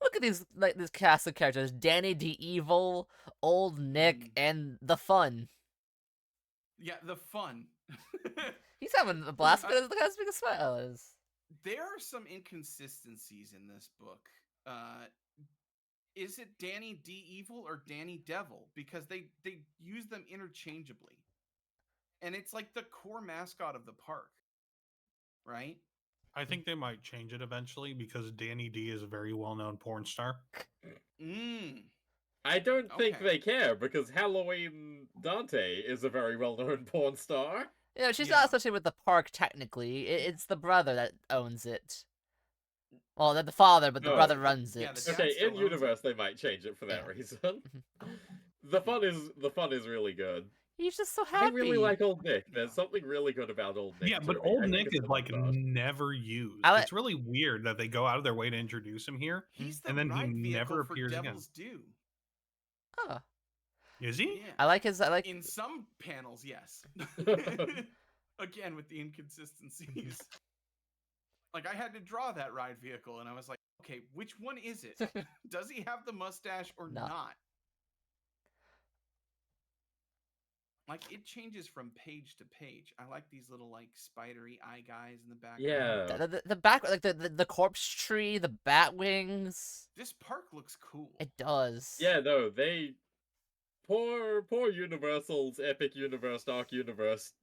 Look at these cast of characters: Danny DeEvil, Old Nick, and the Fun. Yeah, the Fun. He's having a blast because the guy's big a smile is. There are some inconsistencies in this book. Is it Danny DeEvil or Danny Devil? Because they use them interchangeably. And it's like the core mascot of the park. Right? I think they might change it eventually because Danny D is a very well-known porn star. I don't think Okay. they care because Halloween Dante is a very well-known porn star. Yeah, she's Yeah. not associated with the park technically. It's the brother that owns it. Well, the father, but the Oh. brother runs it. Yeah, the dad Okay, still in owns universe they might change it for that Yeah. reason. Mhm. The fun is really good. He's just so happy. I really like Old Nick. There's Yeah. something really good about Old Nick. Yeah, but to me. Old I think Nick it's is the like mascot. never used. I It's really weird that they go out of their way to introduce him here. He's the And then he ride vehicle never for appears again. Devil's Due. Huh. Is he? Yeah. I like his. In some panels, yes. Again, with the inconsistencies. Like, I had to draw that ride vehicle, and I was like, okay, which one is it? Does he have the mustache or No. not? Like, it changes from page to page. I like these little, like, spidery eye guys in the background. Yeah. The back, like the corpse tree, the bat wings. This park looks cool. It does. Yeah, no, they poor Universal's Epic Universe, Dark Universe,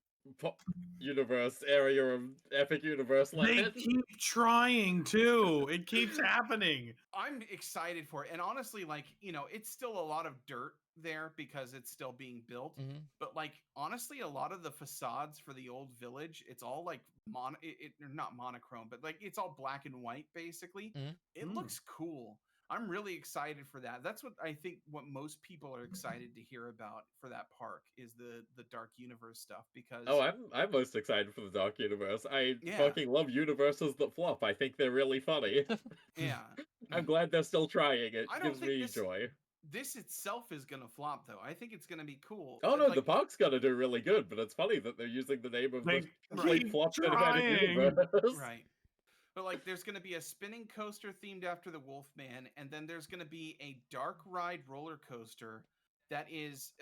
universe area of Epic Universe They land. keep trying too. It keeps happening. I'm excited for it. And honestly, like, it's still a lot of dirt there because it's still being built. Mhm. But like, honestly, a lot of the facades for the old village, it's all like not monochrome, but like it's all black and white basically. Mhm. It looks cool. I'm really excited for that. That's what I think what most people are excited to hear about for that park is the Dark Universe stuff because Oh, I'm most excited for the Dark Universe. I Yeah. fucking love universes that flop. I think they're really funny. yeah. I'm glad they're still trying. It I don't gives think me this- joy. This itself is gonna flop though. I think it's gonna be cool. Oh no, Like, the park's gonna do really good, but it's funny that they're using the name of They the Right. keep flop cinematic trying. universe. Right. But like there's going to be a spinning coaster themed after the Wolfman and then there's going to be a dark ride roller coaster that is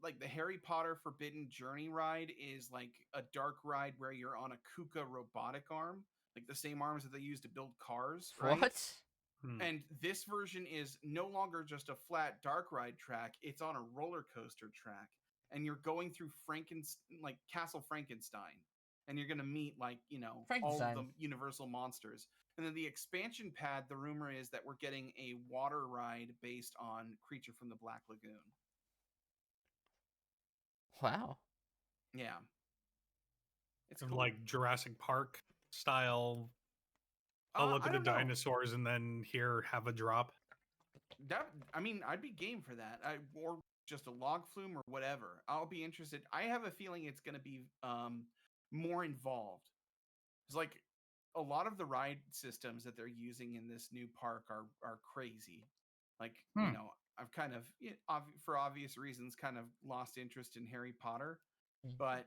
like the Harry Potter Forbidden Journey ride is like a dark ride where you're on a Kuka robotic arm, like the same arms that they use to build cars, right? What? And this version is no longer just a flat dark ride track; it's on a roller coaster track, and you're going through like Castle Frankenstein, and you're gonna meet like all of the Frankenstein. Universal monsters. And then the expansion pad, the rumor is that we're getting a water ride based on Creature from the Black Lagoon. Wow. Yeah, it's And cool. like Jurassic Park style. I'll look I at the don't know. dinosaurs and then here have a drop. I mean, I'd be game for that. Or just a log flume or whatever. I'll be interested. I have a feeling it's going to be more involved. It's like a lot of the ride systems that they're using in this new park are crazy. Like I've kind of for obvious reasons kind of lost interest in Harry Potter, but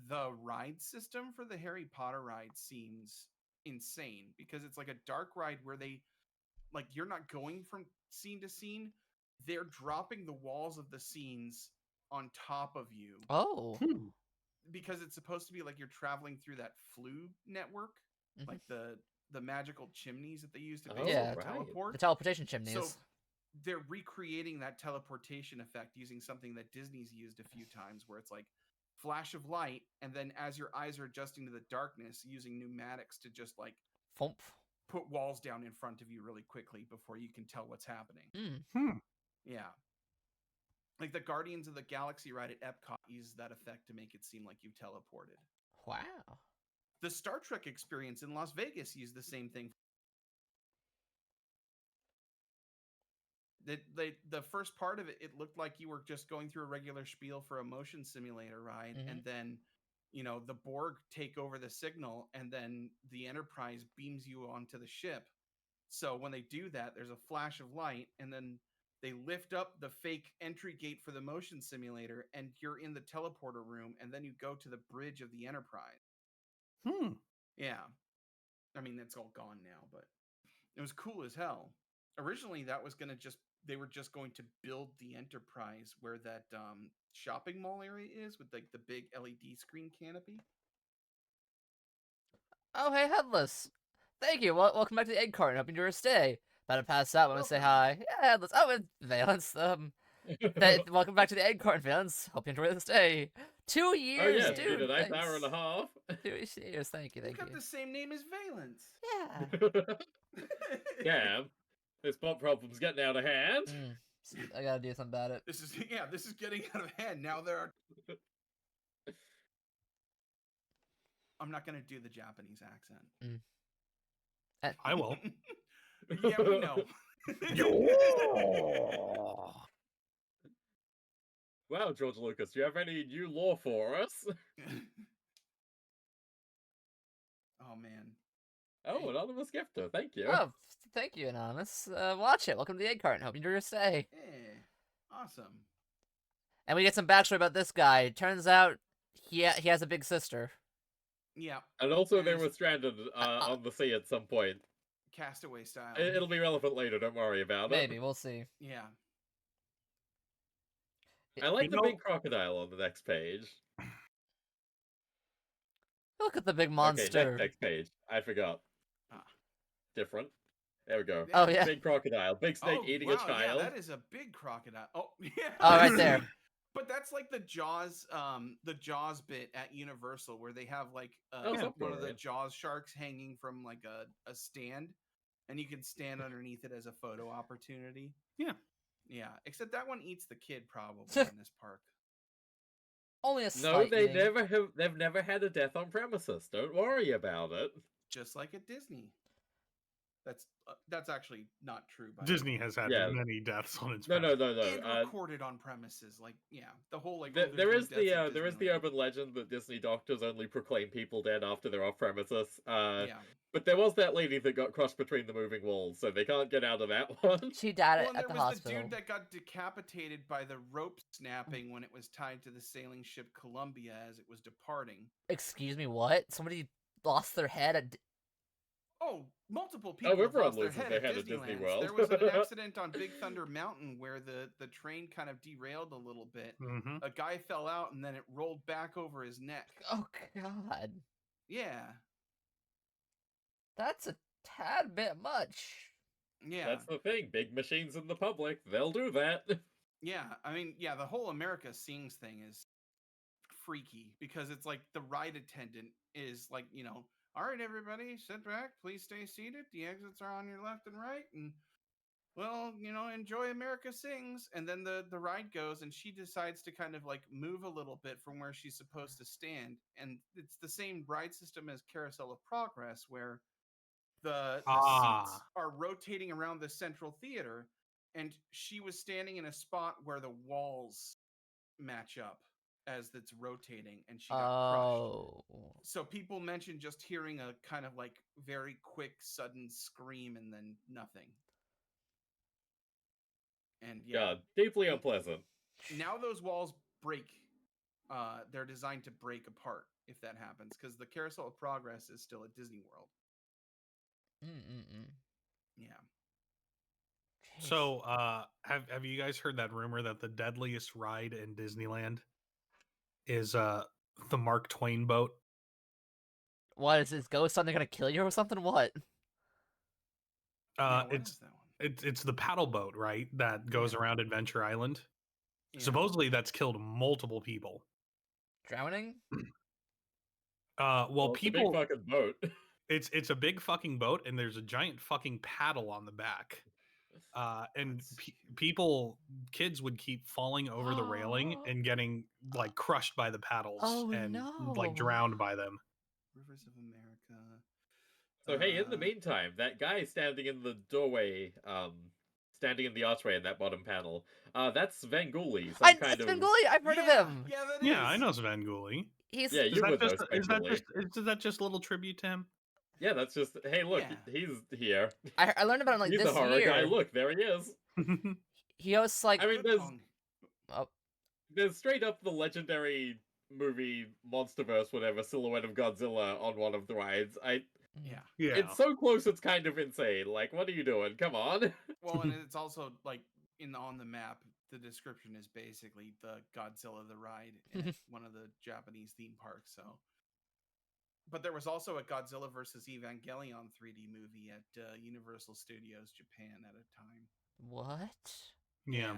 the ride system for the Harry Potter ride seems insane because it's like a dark ride where they like you're not going from scene to scene, they're dropping the walls of the scenes on top of you. Oh. Because it's supposed to be like you're traveling through that flue network, like the magical chimneys that they use to basically teleport. The teleportation chimneys. So they're recreating that teleportation effect using something that Disney's used a few times where it's like flash of light, and then as your eyes are adjusting to the darkness, using pneumatics to just like Thump. put walls down in front of you really quickly before you can tell what's happening. Yeah. Like the Guardians of the Galaxy ride at Epcot uses that effect to make it seem like you've teleported. Wow. The Star Trek experience in Las Vegas used the same thing. The first part of it, it looked like you were just going through a regular spiel for a motion simulator ride, and then the Borg take over the signal, and then the Enterprise beams you onto the ship. So when they do that, there's a flash of light, and then they lift up the fake entry gate for the motion simulator, and you're in the teleporter room, and then you go to the bridge of the Enterprise. Yeah. I mean, that's all gone now, but it was cool as hell. Originally, that was going to they were just going to build the Enterprise where that shopping mall area is with like the big LED screen canopy. Oh, hey, Headless. Thank you. Welcome back to the egg carton. Hope you enjoy your stay. About to pass out. Want to say hi? Yeah, Headless. Oh, and Valence. Welcome back to the egg carton, Valence. Hope you enjoy the stay. 2 years, yeah, dude. Been a nice Thanks. hour and a half. 2 years. Thank you. You've got the same name as Valence. Yeah. Yeah. This pop problem's getting out of hand. I gotta do something about it. This is getting out of hand. Now there are. I'm not gonna do the Japanese accent. I will. Yeah, we know. Wow, George Lucas, do you have any new lore for us? Oh man. Oh, anonymous gifter, thank you. Oh, thank you, Anonymous. Watch it. Welcome to the egg carton. Hope you enjoy your stay. Hey, awesome. And we get some backstory about this guy. Turns out he has a big sister. Yeah. And also they were stranded on the sea at some point. Castaway style. It'll be relevant later, don't worry about it. Maybe, we'll see. Yeah. I like the big crocodile on the next page. Look at the big monster. Okay, next page. I forgot. Different. There we go. Oh, yeah. Big crocodile. Big snake eating a child. Yeah, that is a big crocodile. Oh, yeah. Oh, right there. But that's like the Jaws bit at Universal where they have like one of the Jaws sharks hanging from like a stand, and you can stand underneath it as a photo opportunity. Yeah. Yeah, except that one eats the kid probably in this park. Only a No, they've never had a death on premises. Don't worry about it. Just like at Disney. That's actually not true. Disney has had many deaths on its No. And recorded on premises, like the whole like. There is the urban legend that Disney doctors only proclaim people dead after they're off premises. But there was that lady that got crushed between the moving walls, so they can't get out of that one. She died at the hospital. There was the dude that got decapitated by the rope snapping when it was tied to the sailing ship Columbia as it was departing. Excuse me, what? Somebody lost their head at... Oh, multiple people have everyone lost their loses head their at head at Disney Disneyland. World. There was an accident on Big Thunder Mountain where the train kind of derailed a little bit. Mm-hmm. A guy fell out and then it rolled back over his neck. Oh god, Yeah, that's a tad bit much. yeah, That's the thing. Big machines in the public, they'll do that. yeah. I mean, yeah, the whole America Sings thing is freaky because it's like the ride attendant is like, all right, everybody, sit back, please stay seated. The exits are on your left and right, and well, enjoy America Sings. And then the ride goes, and she decides to kind of like move a little bit from where she's supposed to stand, and it's the same ride system as Carousel of Progress, where the seats are rotating around the central theater, and she was standing in a spot where the walls match up as it's rotating, and she got crushed. Oh, So people mentioned just hearing a kind of like very quick, sudden scream and then nothing. And yeah, God, deeply unpleasant. now those walls break. They're designed to break apart if that happens, because the Carousel of Progress is still at Disney World. Yeah. Jeez. So, have you guys heard that rumor that the deadliest ride in Disneyland is the Mark Twain boat? What is this ghost something gonna kill you or something? What? Yeah, what It's is that one? it's the paddle boat, right? That goes Yeah. around Adventure Island. Yeah. Supposedly, that's killed multiple people. Drowning? Well, It's a big people. fucking boat. It's a big fucking boat, and there's a giant fucking paddle on the back. And kids would keep falling over the railing and getting like crushed by the paddles Oh and no! like drowned by them. Rivers of America. So hey, in the meantime, that guy standing in the doorway, standing in the archway in that bottom panel, that's Svengoolie, some kind It's of... Svengoolie! I've heard of him! Yeah, that is. Yeah, I know Svengoolie. He's Yeah, you would know Is Svengoolie. that just a little tribute to him? Yeah, that's just, hey, look, Yeah. he's here. I learned about him like He's this a horror year. guy. Look, there he is. He hosts like I mean, Good Pong. there's straight up the legendary movie Monsterverse, whatever, silhouette of Godzilla on one of the rides. Yeah. Yeah. It's so close, it's kind of insane. Like, what are you doing? Come on. Well, and it's also like on the map, the description is basically the Godzilla the ride at one of the Japanese theme parks. So, but there was also a Godzilla versus Evangelion 3D movie at Universal Studios Japan at a time. what? Yeah.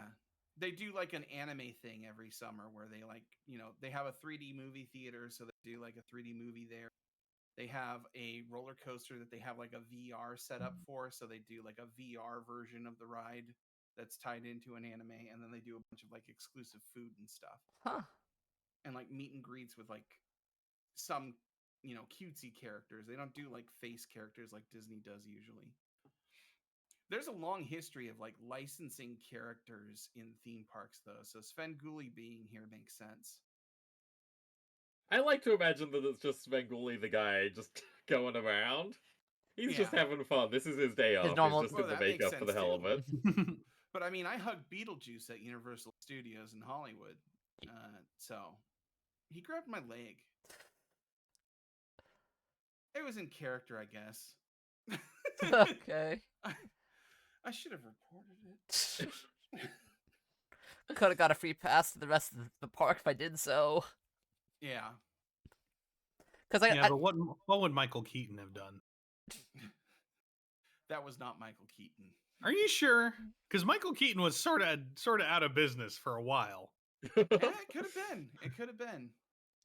They do like an anime thing every summer where they like, they have a 3D movie theater, so they do like a 3D movie there. They have a roller coaster that they have like a VR set up for, so they do like a VR version of the ride that's tied into an anime, and then they do a bunch of like exclusive food and stuff. Huh. And like meet and greets with like some, cutesy characters. They don't do like face characters like Disney does usually. There's a long history of like licensing characters in theme parks though, so Svengoolie being here makes sense. I like to imagine that it's just Svengoolie the guy just going around. He's just having fun. This is his day off. normal- He's just Well, in the that makes makeup for the sense, hell too. of it. But I mean, I hugged Beetlejuice at Universal Studios in Hollywood, so he grabbed my leg. It was in character, I guess. Okay. I should have reported it. Could have got a free pass to the rest of the park if I did so. Yeah. Because Yeah, but what would Michael Keaton have done? That was not Michael Keaton. Are you sure? Because Michael Keaton was sort of out of business for a while. Yeah, it could have been. It could have been.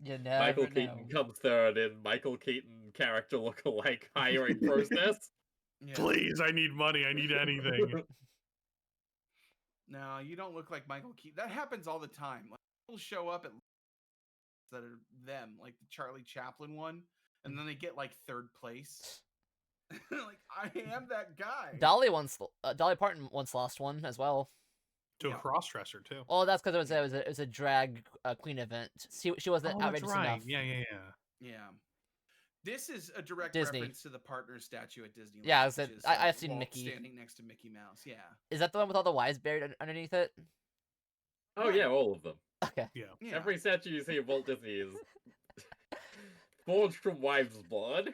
You never Michael know. Keaton comes third in Michael Keaton character lookalike hiring process. Yeah. Please, I need money. I need anything. No, you don't look like Michael Keaton. That happens all the time. Like, people show up at that are them, like the Charlie Chaplin one, and then they get like third place. Like, I am that guy. Dolly Parton once lost one as well. To Yeah. a cross-dresser, too. Oh, that's because it was a drag queen event. She wasn't Oh, that's outrageous right. enough. Yeah. Yeah. This is a direct Disney. reference to the partner statue at Disneyland. Yeah, which is, I've seen Walt Mickey. standing next to Mickey Mouse. Yeah. Is that the one with all the wives buried underneath it? Oh yeah, all of them. Okay. Yeah. Yeah. Every statue you see of Walt Disney is forged from wives' blood.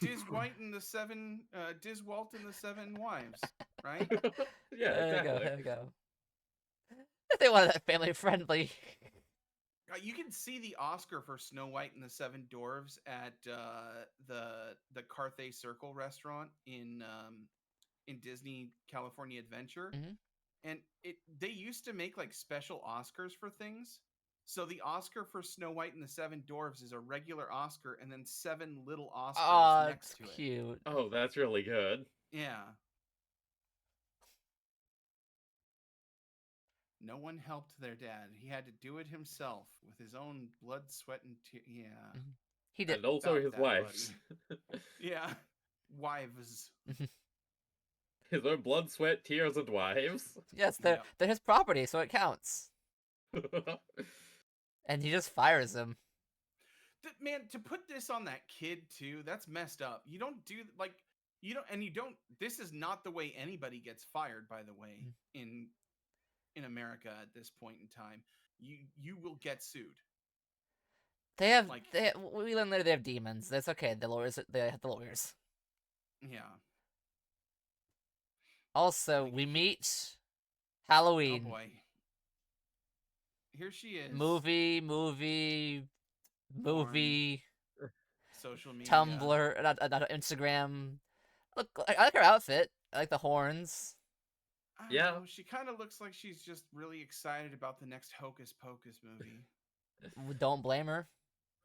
Diz White and the seven, Diz Walt and the Seven Wives, right? Yeah, There you go. exactly. There you go. They wanted that family friendly. You can see the Oscar for Snow White and the Seven Dwarves at the Carthay Circle restaurant in Disney California Adventure, Mhm. and they used to make like special Oscars for things. So the Oscar for Snow White and the Seven Dwarves is a regular Oscar, and then 7 little Oscars Aw, next it's to it. cute. Oh, that's really good. Yeah. No one helped their dad. He had to do it himself with his own blood, sweat, and tears. Yeah. Mhm. He did. And also About his that, wives. Yeah. Wives. His own blood, sweat, tears, and wives. Yes, Yep. they're his property, so it counts. And he just fires him. Man, to put this on that kid too, that's messed up. You don't do like you don't and you don't this is not the way anybody gets fired, by the way, in America at this point in time. You will get sued. They have. Like We learn later they have demons. That's okay. The lawyers. They have the lawyers. yeah. Also, Like, we meet oh Halloween. boy. Here she is. Movie, Porn, social media. Tumblr, not Instagram. Look, I like her outfit. I like the horns. I don't Yeah. know, she kind of looks like she's just really excited about the next Hocus Pocus movie. Don't blame her.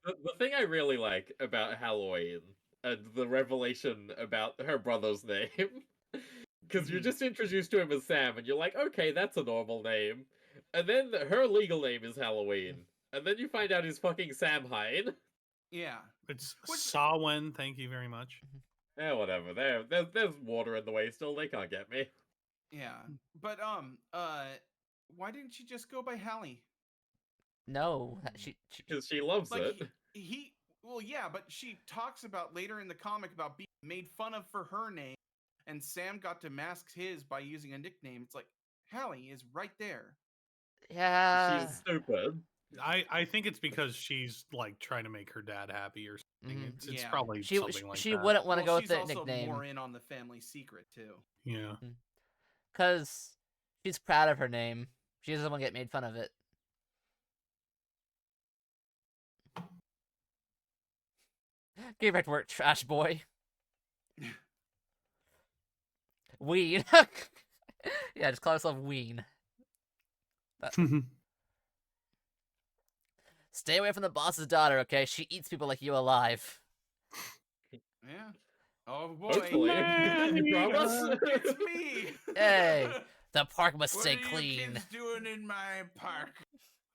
The thing I really like about Halloween and the revelation about her brother's name, because you're Mhm. just introduced to him as Sam, and you're like, okay, that's a normal name. And then her legal name is Halloween. And then you find out he's fucking Samhain. Yeah. It's Which- Samhain. Thank you very much. Yeah, whatever. There's water in the way still. They can't get me. Yeah. But why didn't she just go by Hallie? No, she Because she loves Like it. he well yeah, but she talks about later in the comic about being made fun of for her name, and Sam got to mask his by using a nickname. It's like Hallie is right there. yeah. She's stupid. I think it's because she's like trying to make her dad happy or something. Mhm. It's Yeah. probably She something like that. wouldn't want to Well, go with she's the also nickname more in on the family secret too. Yeah. because she's proud of her name. She doesn't want to get made fun of it. Get back to work, trash boy. Ween. Yeah, just call yourself Ween. Stay away from the boss's daughter, okay? She eats people like you alive. Yeah. Oh boy. Hopefully. Man, You promise? It's me. Hey, the park must What stay are you clean. kids doing in my park?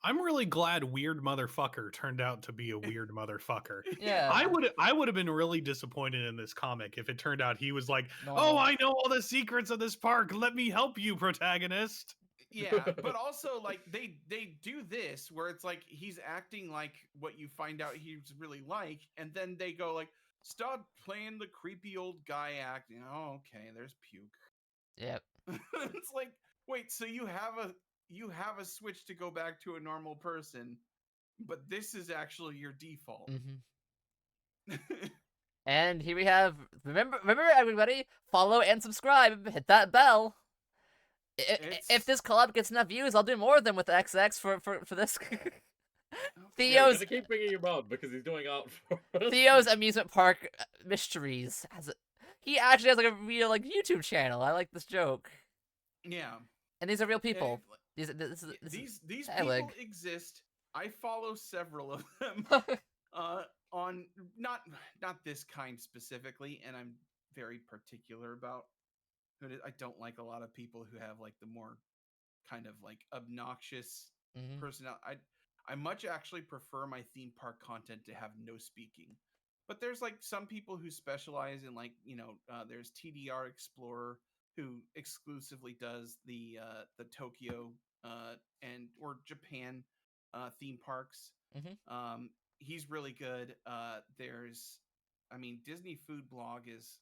I'm really glad weird motherfucker turned out to be a weird motherfucker. Yeah. I would have been really disappointed in this comic if it turned out he was like, Normal. "Oh, I know all the secrets of this park. Let me help you, protagonist." Yeah, but also like they do this where it's like he's acting like what you find out he's really like, and then they go like, stop playing the creepy old guy acting. Oh, okay, there's puke. Yep. It's like, wait, so you have a switch to go back to a normal person, but this is actually your default. And here we have. Remember, everybody, follow and subscribe. Hit that bell. If this collab gets enough views, I'll do more of them with XX for this. Yeah, we're Theo's gonna keep bringing him on because he's doing art for us. Theo's amusement park mysteries. He actually has like a real like YouTube channel. I like this joke. Yeah. And these are real people. And These these Elig. people exist. I follow several of them. On not this kind specifically, and I'm very particular about who it is. I don't like a lot of people who have like the more kind of like obnoxious personality. I much actually prefer my theme park content to have no speaking. But there's like some people who specialize in like, there's TDR Explorer who exclusively does the Tokyo and or Japan theme parks. He's really good. Disney Food Blog is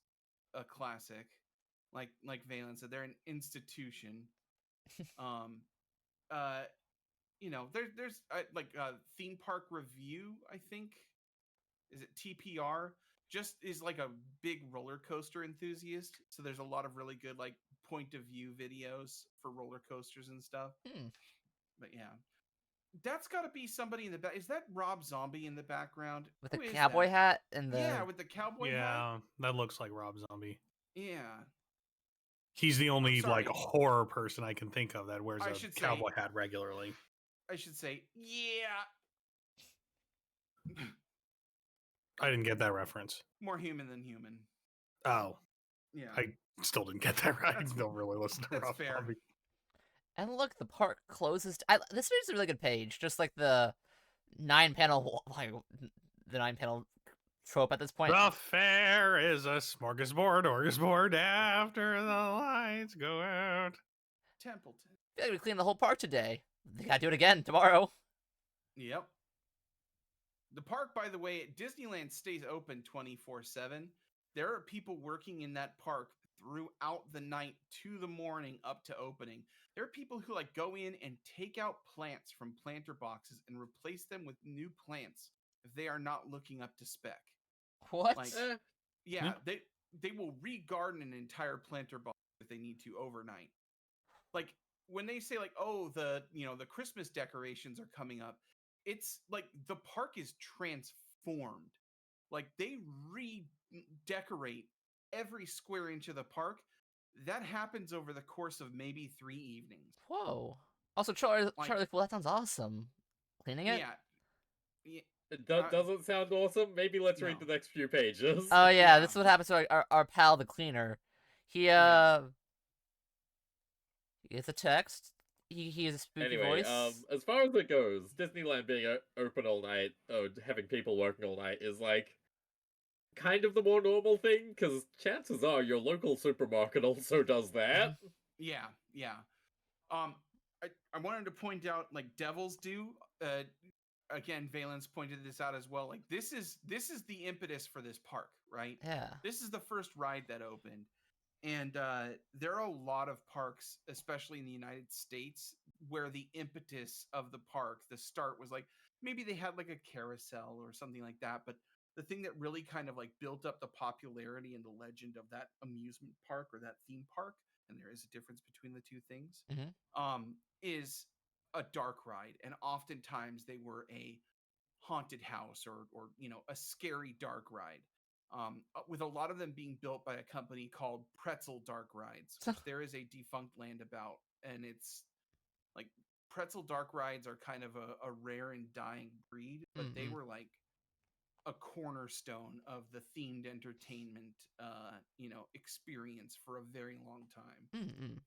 a classic. Like Valen said, they're an institution. There's like Theme Park Review, I think. Is it TPR? just is like a big roller coaster enthusiast. So there's a lot of really good like point of view videos for roller coasters and stuff. But yeah, that's got to be somebody in the back. Is that Rob Zombie in the background with Who a is cowboy that? hat and the Yeah, with the cowboy hat. Yeah, that looks like Rob Zombie. Yeah, He's the only sorry. like horror person I can think of that wears I a should say- cowboy hat regularly. I should say yeah. I didn't get that reference. More human than human. Oh, Yeah, I still didn't get that right. I That's- don't really listen to that's Rob fair. Zombie. and look, the park closes. This is a really good page, just like the 9-panel like the 9-panel trope at this point. The fair is a smorgasbord after the lights go out. Templeton. I feel like we cleaned the whole park today. They gotta do it again tomorrow. Yep. The park, by the way, Disneyland stays open 24/7. There are people working in that park throughout the night to the morning up to opening. There are people who like go in and take out plants from planter boxes and replace them with new plants if they are not looking up to spec. What? Like, Eh, Yeah, they will re-garden an entire planter box if they need to overnight. Like when they say like, oh, the Christmas decorations are coming up, it's like the park is transformed. Like they redecorate every square inch of the park. That happens over the course of maybe 3 evenings. Whoa. Also, Charlie, Like- Charlie, well, that sounds awesome. Cleaning it? Yeah. it Uh, doesn't sound awesome. Maybe let's read no. the next few pages. Oh yeah, Yeah. this is what happens to our pal, the cleaner. He Yeah. he gets a text. He has a spooky Anyway, voice. as far as it goes, Disneyland being open all night, having people working all night is like kind of the more normal thing, because chances are your local supermarket also does that. Yeah. I wanted to point out like Devils do. Again, Valence pointed this out as well. Like this is the impetus for this park, right? Yeah. This is the first ride that opened. And there are a lot of parks, especially in the United States, where the impetus of the park, the start was like maybe they had like a carousel or something like that. But the thing that really kind of like built up the popularity and the legend of that amusement park or that theme park, and there is a difference between the two things, is a dark ride. And oftentimes they were a haunted house or a scary dark ride. With a lot of them being built by a company called Pretzel Dark Rides, which there is a defunct land about, and it's like Pretzel Dark Rides are kind of a rare and dying breed, but they were like a cornerstone of the themed entertainment, experience for a very long time.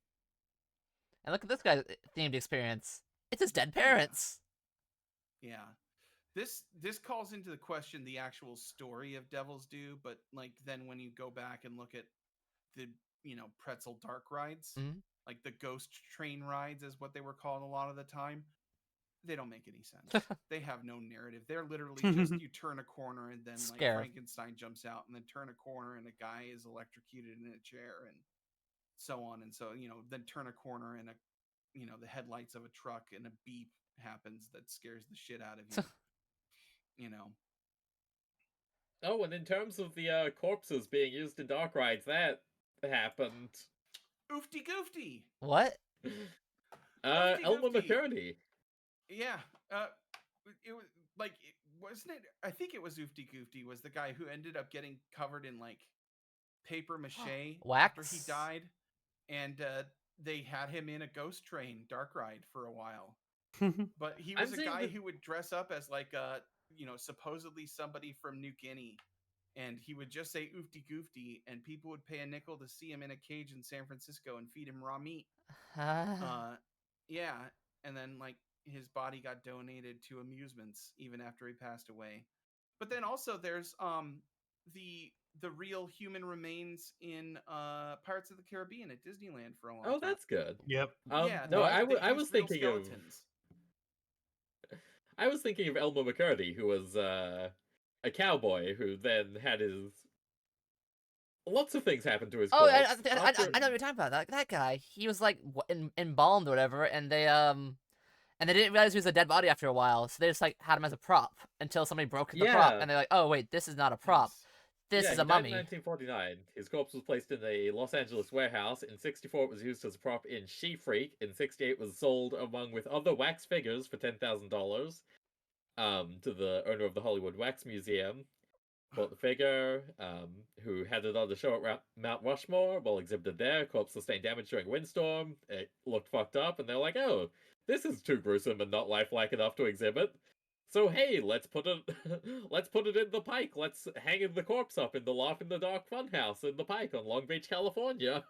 And look at this guy's themed experience. It's his dead parents. Yeah. This calls into the question the actual story of Devil's Due, but like then when you go back and look at the Pretzel Dark Rides, like the ghost train rides is what they were called a lot of the time, they don't make any sense. They have no narrative. They're literally just you turn a corner and then like Scare. Frankenstein jumps out, and then turn a corner and a guy is electrocuted in a chair, and so on. And so then turn a corner and the headlights of a truck and a beep happens that scares the shit out of you. Oh, and in terms of the corpses being used in dark rides, that happened. Oofty goofty. What? Elmer Goofty. McCurdy. Yeah. It was like, wasn't it? I think it was Oofty Goofty was the guy who ended up getting covered in like paper mache Wax? after he died, and they had him in a ghost train dark ride for a while. But he was I'm a seeing guy the- who would dress up as like supposedly somebody from New Guinea, and he would just say Oofty Goofty, and people would pay a nickel to see him in a cage in San Francisco and feed him raw meat. Yeah, and then like his body got donated to amusements even after he passed away. But then also there's the real human remains in Pirates of the Caribbean at Disneyland for a long time. Oh, that's good. Yep. Yeah, No, they I was used real thinking of skeletons. I was thinking of Elmer McCurdy, who was a cowboy who then had his lots of things happen to his Oh, corpse. I know what you're talking about. That guy. He was like embalmed or whatever, and they didn't realize he was a dead body after a while, so they just like had him as a prop until somebody broke the prop, Yeah. and they're like, oh wait, this is not a prop. Yes. this yeah, is he a died in mummy. 1949. His corpse was placed in a Los Angeles warehouse. In 64, it was used as a prop in She Freak. In 68, it was sold along with other wax figures for $10,000 to the owner of the Hollywood Wax Museum. Bought the figure, who had it on the show at Mount Rushmore while exhibited there. Corpse sustained damage during a windstorm. It looked fucked up, and they're like, oh, this is too gruesome and not lifelike enough to exhibit. So hey, let's put it let's put it in the Pike. Let's hang the corpse up in the Laugh in the Dark Funhouse in the Pike on Long Beach, California.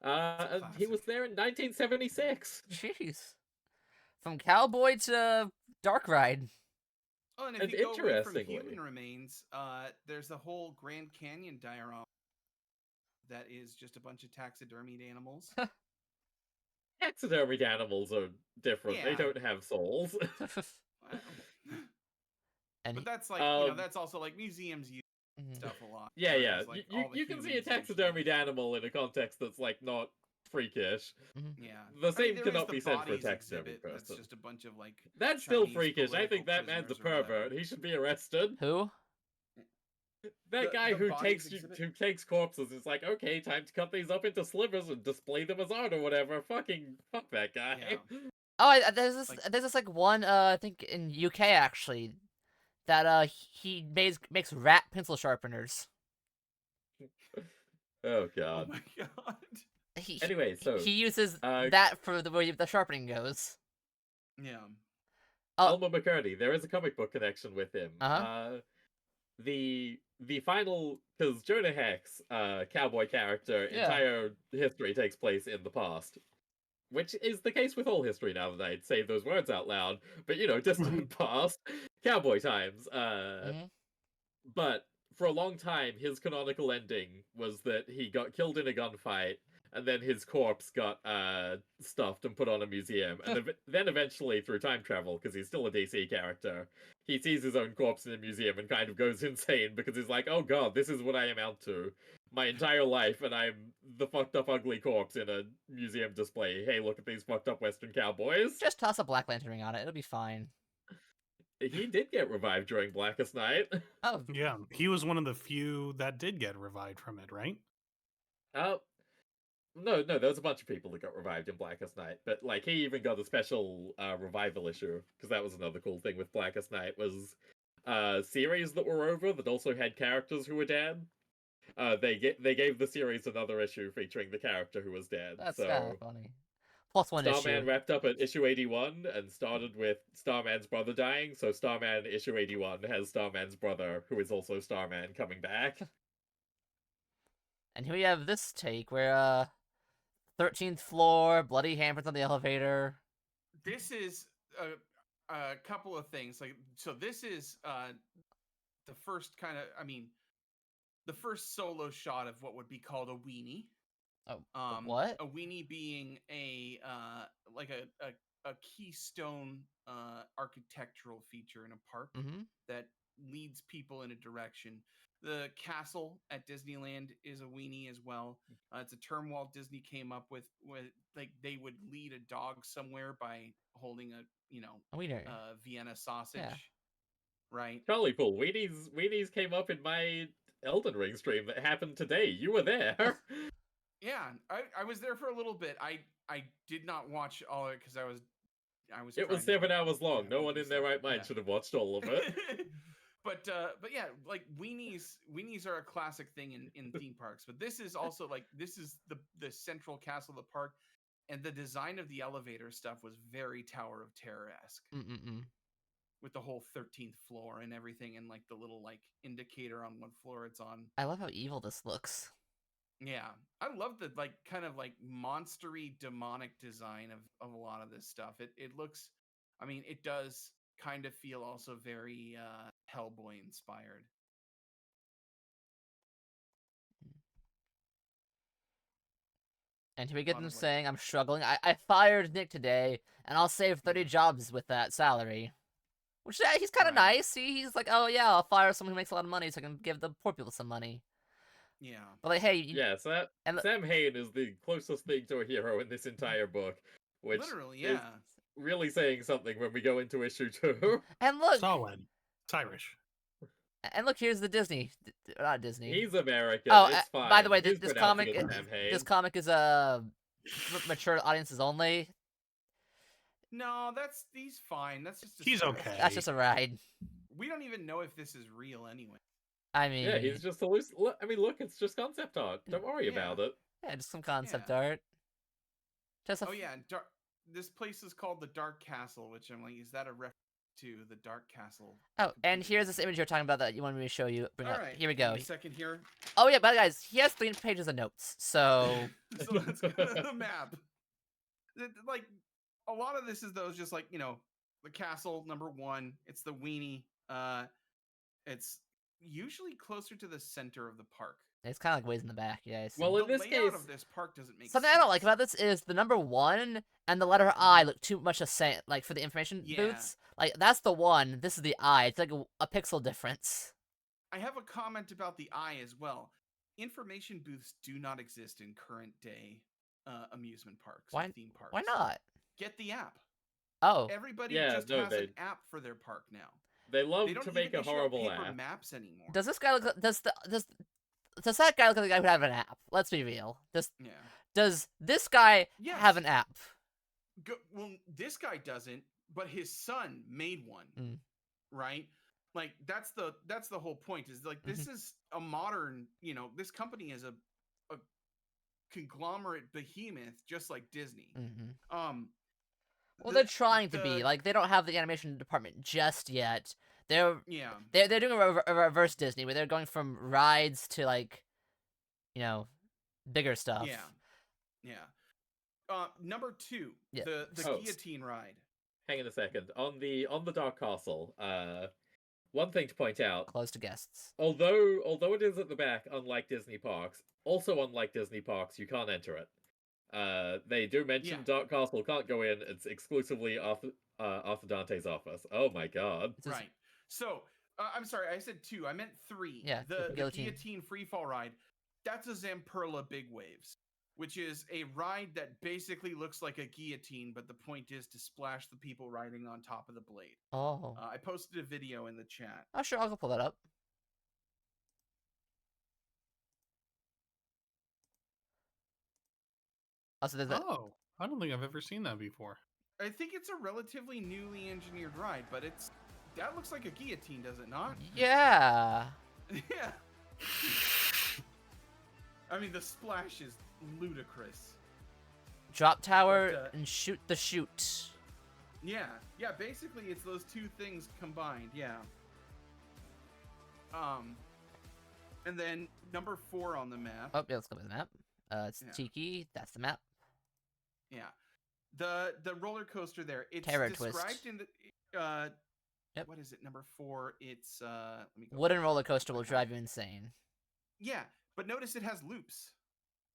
And he was Classic. there in 1976. Jeez. From cowboy to dark ride. Oh, and if And you go away from interestingly- human remains, there's the whole Grand Canyon diorama that is just a bunch of taxidermied animals. Taxidermied animals are different. They Yeah. don't have souls. Well, And but that's like that's also like museums use Mhm. stuff a lot. Yeah, where yeah. there's, like, You all the you can see a humans usually- taxidermied animal in a context that's like not freakish. Yeah, The same there is cannot the be said for a bodies taxidermy exhibit. That's person. just a bunch of like. That's still Chinese freakish. I think political that man's a prisoners or whatever. pervert. He should be arrested. Who? That guy the who bodies takes exhibit? who takes corpses is like, okay, time to cut these up into slivers and display them as art or whatever. Fucking fuck that guy. Yeah. Oh, there's Like- this like one I think in UK actually that he makes rat pencil sharpeners. Oh Oh god. my god. Anyway, so he uses uh, that for the way the sharpening goes. Yeah. Oh, Elmer McCurdy. There is a comic book connection with him. Uh-huh. The final, because Jonah Hex, cowboy character, Yeah. entire history takes place in the past, which is the case with all history now that I'd say those words out loud. But distant past, cowboy times. Mhm. But for a long time, his canonical ending was that he got killed in a gunfight, and then his corpse got stuffed and put on a museum. And then eventually, through time travel, because he's still a DC character, he sees his own corpse in a museum and kind of goes insane because he's like, oh god, this is what I amount to. My entire life, and I'm the fucked up ugly corpse in a museum display. Hey, look at these fucked up Western cowboys. Just toss a Black Lantern ring on it. It'll be fine. He did get revived during Blackest Night. Oh, Yeah, he was one of the few that did get revived from it, right? No, there was a bunch of people that got revived in Blackest Night, but like he even got a special revival issue because that was another cool thing with Blackest Night was series that were over that also had characters who were dead. They gave the series another issue featuring the character who was dead. that's so kind of funny. Plus one Starman issue. wrapped up at issue 81 and started with Starman's brother dying. So Starman issue 81 has Starman's brother, who is also Starman, coming back. And here we have this take where 13th floor, bloody handprints on the elevator. This is a couple of things. Like, so this is the first kind of, the first solo shot of what would be called a weenie. Oh, what? A weenie being a like a keystone architectural feature in a park Mm-hmm. that leads people in a direction. The castle at Disneyland is a weenie as well. It's a term Walt Disney came up with like they would lead a dog somewhere by holding A wiener. Vienna sausage, right? Charlie Pool, Weenies came up in my Elden Ring stream that happened today. You were there. Yeah, I was there for a little bit. I did not watch all of it because I was It was trying to, 7 hours long. No one do in their stuff. right mind Yeah. should have watched all of it. But yeah, like weenies are a classic thing in theme parks. But this is also like this is the central castle of the park, and the design of the elevator stuff was very Tower of Terror-esque Mm-mm-mm. with the whole 13th floor and everything, and like the little like indicator on what floor it's on. I love how evil this looks. Yeah, I love the like kind of like monstery demonic design of a lot of this stuff. It looks, it does kind of feel also very Hellboy inspired. And here we get lot them of, like- saying, I'm struggling. I fired Nick today, and I'll save 30 jobs with that salary. Which, he's kind of Right. nice. He's like, oh yeah, I'll fire someone who makes a lot of money so I can give the poor people some money. Yeah. But like, hey, Yeah, so and- Sam Hain is the closest thing to a hero in this entire book, which Literally, is yeah. really saying something when we go into issue 2. and look, Samhain. It's Irish. And look, here's the Disney. Not Disney. He's American. Oh, it's fine. by the way, He's this pronouncing comic, it champagne. this comic is for mature audiences only. No, he's fine. That's just. He's okay. That's just a ride. We don't even know if this is real anyway. I mean, Yeah, he's just look, I mean, look, it's just concept art. Don't worry Yeah. about it. yeah, just some concept Yeah. art. Just a Oh yeah, this place is called the Dark Castle, which I'm like, is that a reference to the Dark Castle? Oh, and here's this image you're talking about that you wanted me to show you. Bring All up. right, Here we give go. me a second here. Oh yeah, but guys, he has 3 pages of notes. So So let's go to the map. Like a lot of this is those just like the castle #1. It's the weenie. It's usually closer to the center of the park. it's kind of like ways in the back. Yeah. I see. Well, in The this layout case, of this park doesn't make Something sense. I don't like about this is the number 1 and the letter I look too much the same. Like for the information Yeah. booths, like that's the 1. This is the I. It's like a pixel difference. I have a comment about the eye as well. Information booths do not exist in current day amusement parks or theme parks. Why not? Get the app. Oh, Everybody Yeah, just no, has an app for their park now. they love They don't to make even a issue out horrible paper app. maps anymore. does this guy look? Does that guy look like a guy who would have an app? Let's be real. Yeah. Does this guy Yes. have an app? Well, this guy doesn't, but his son made one. Mm. Right? Like that's the whole point. Is like this is a modern. This company is a conglomerate behemoth, just like Disney. Mm-hmm. Well, they're trying to be like they don't have the animation department just yet. They're doing a reverse Disney where they're going from rides to like, bigger stuff. Yeah. Number 2, Yeah. the Oh. guillotine ride. Hang on a second. On the Dark Castle, one thing to point out, Close to guests. although it is at the back, unlike Disney parks, also unlike Disney parks, you can't enter it. They do mention Yeah. Dark Castle can't go in. It's exclusively Arthur Dante's office. Oh my god. Right. So, I'm sorry, I said 2. I meant 3. Yeah, The guillotine. guillotine freefall ride. That's a Zamperla Big Waves, which is a ride that basically looks like a guillotine, but the point is to splash the people riding on top of the blade. Oh. I posted a video in the chat. Oh, sure, I'll go pull that up. Oh, so there's that. Oh, I don't think I've ever seen that before. I think it's a relatively newly engineered ride, but that looks like a guillotine, does it not? Yeah. Yeah. I mean, the splash is ludicrous. Drop tower But, and shoot the chute. Yeah, basically it's those 2 things combined, yeah. And then number 4 on the map. Oh, yeah, let's go with the map. It's Yeah. Tiki. That's the map. Yeah. The roller coaster there. It's Terror described Twist. in the Yep. what is it? Number 4. It's let me go. Wooden roller coaster will drive you insane. Yeah, but notice it has loops.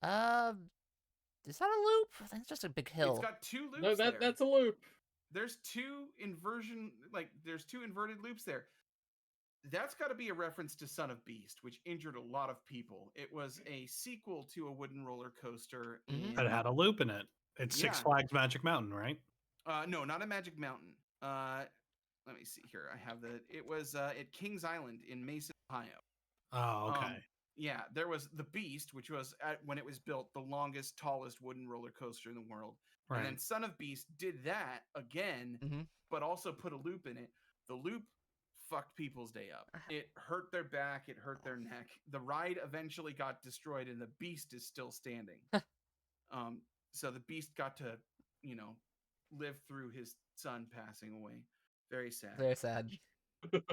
Is that a loop? I think it's just a big hill. It's got 2 loops No, there. that's a loop. There's 2 there's 2 inverted loops there. That's got to be a reference to Son of Beast, which injured a lot of people. It was a sequel to a wooden roller coaster. That had a loop in it. It's Six Yeah. Flags Magic Mountain, right? No, not a Magic Mountain. Let me see here. I have it was at Kings Island in Mason, Ohio. Oh, okay. Yeah, there was the Beast, which was when it was built the longest, tallest wooden roller coaster in the world. Right. And then Son of Beast did that again, but also put a loop in it. The loop fucked people's day up. It hurt their back. It hurt their neck. The ride eventually got destroyed, and the Beast is still standing. So the Beast got to, live through his son passing away. Very sad. Very sad.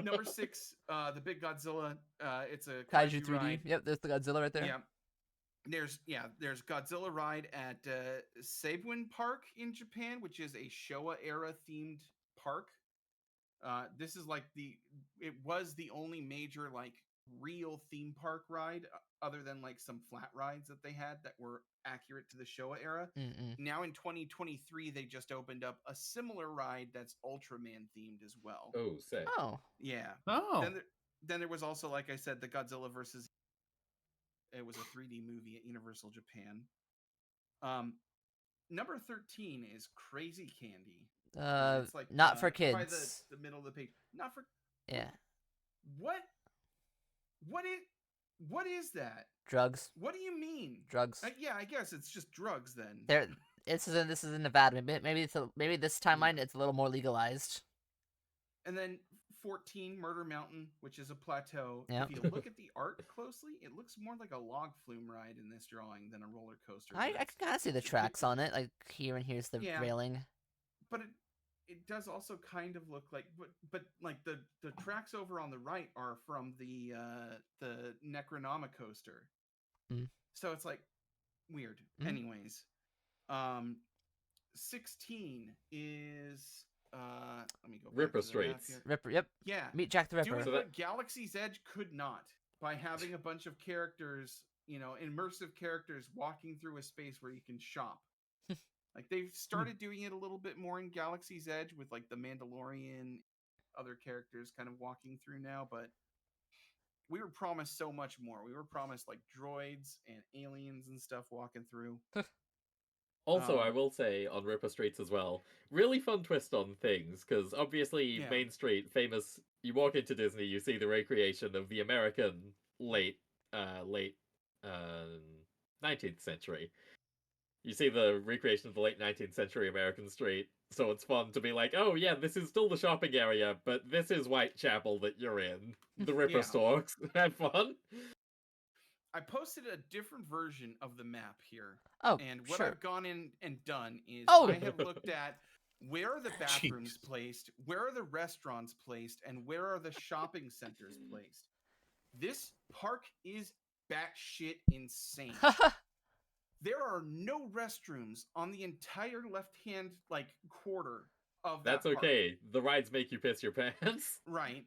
Number 6, the Big Godzilla. It's a Kaiju kaiju 3D. ride. Yep, there's the Godzilla right there. Yeah. There's Godzilla ride at Seibuin Park in Japan, which is a Showa era themed park. This is like it was the only major like real theme park ride other than like some flat rides that they had that were accurate to the Showa era. Now in 2023 they just opened up a similar ride that's Ultraman themed as well. Oh, sick. Oh. Yeah. Oh. Then there was also, like I said, the Godzilla versus. It was a 3D movie at Universal Japan. Number 13 is Crazy Candy. It's like not for by kids. the middle of the page. Not for. Yeah. What? What is that? Drugs. What do you mean? Drugs. Yeah, I guess it's just drugs then. This is in Nevada. Maybe this timeline it's a little more legalized. And then 14 Murder Mountain, which is a plateau. Yep. If you look at the art closely, it looks more like a log flume ride in this drawing than a roller coaster. I can kind of see the tracks on it. Like here and here's the railing. But it does also kind of look like, but like the tracks over on the right are from the Necronoma coaster. Mm. So it's like weird. Mm. Anyways, 16 is let me go back Ripper to the map Straits. here. Ripper, yep. Yeah. Meet Jack the Ripper. Doing what Galaxy's Edge could not, by having a bunch of characters, immersive characters walking through a space where you can shop. Like they've started doing it a little bit more in Galaxy's Edge with like the Mandalorian, other characters kind of walking through now, but we were promised so much more. We were promised like droids and aliens and stuff walking through. Also, I will say on Ripper Streets as well, really fun twist on things, because obviously Main Street, famous, you walk into Disney, you see the recreation of the American late 19th century. You see the recreation of the late 19th century American street, so it's fun to be like, oh yeah, this is still the shopping area, but this is Whitechapel that you're in. The Ripper Storks. Have fun. I posted a different version of the map here. Oh, and what sure. I've gone in and done is Oh. I have looked at where are the bathrooms placed, where are the restaurants placed, and where are the shopping centers placed. This park is batshit insane. There are no restrooms on the entire left-hand quarter of that That's park. okay. The rides make you piss your pants. Right.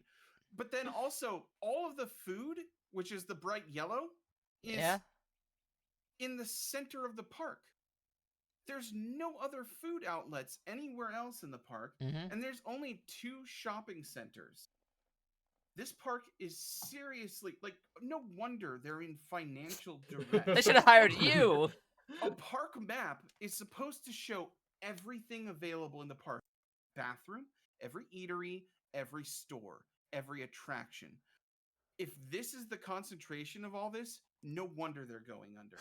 But then also all of the food, which is the bright yellow, is in the center of the park. There's no other food outlets anywhere else in the park, and there's only 2 shopping centers. This park is seriously, no wonder they're in financial duress. They should have hired you. A park map is supposed to show everything available in the park. Bathroom, every eatery, every store, every attraction. If this is the concentration of all this, no wonder they're going under.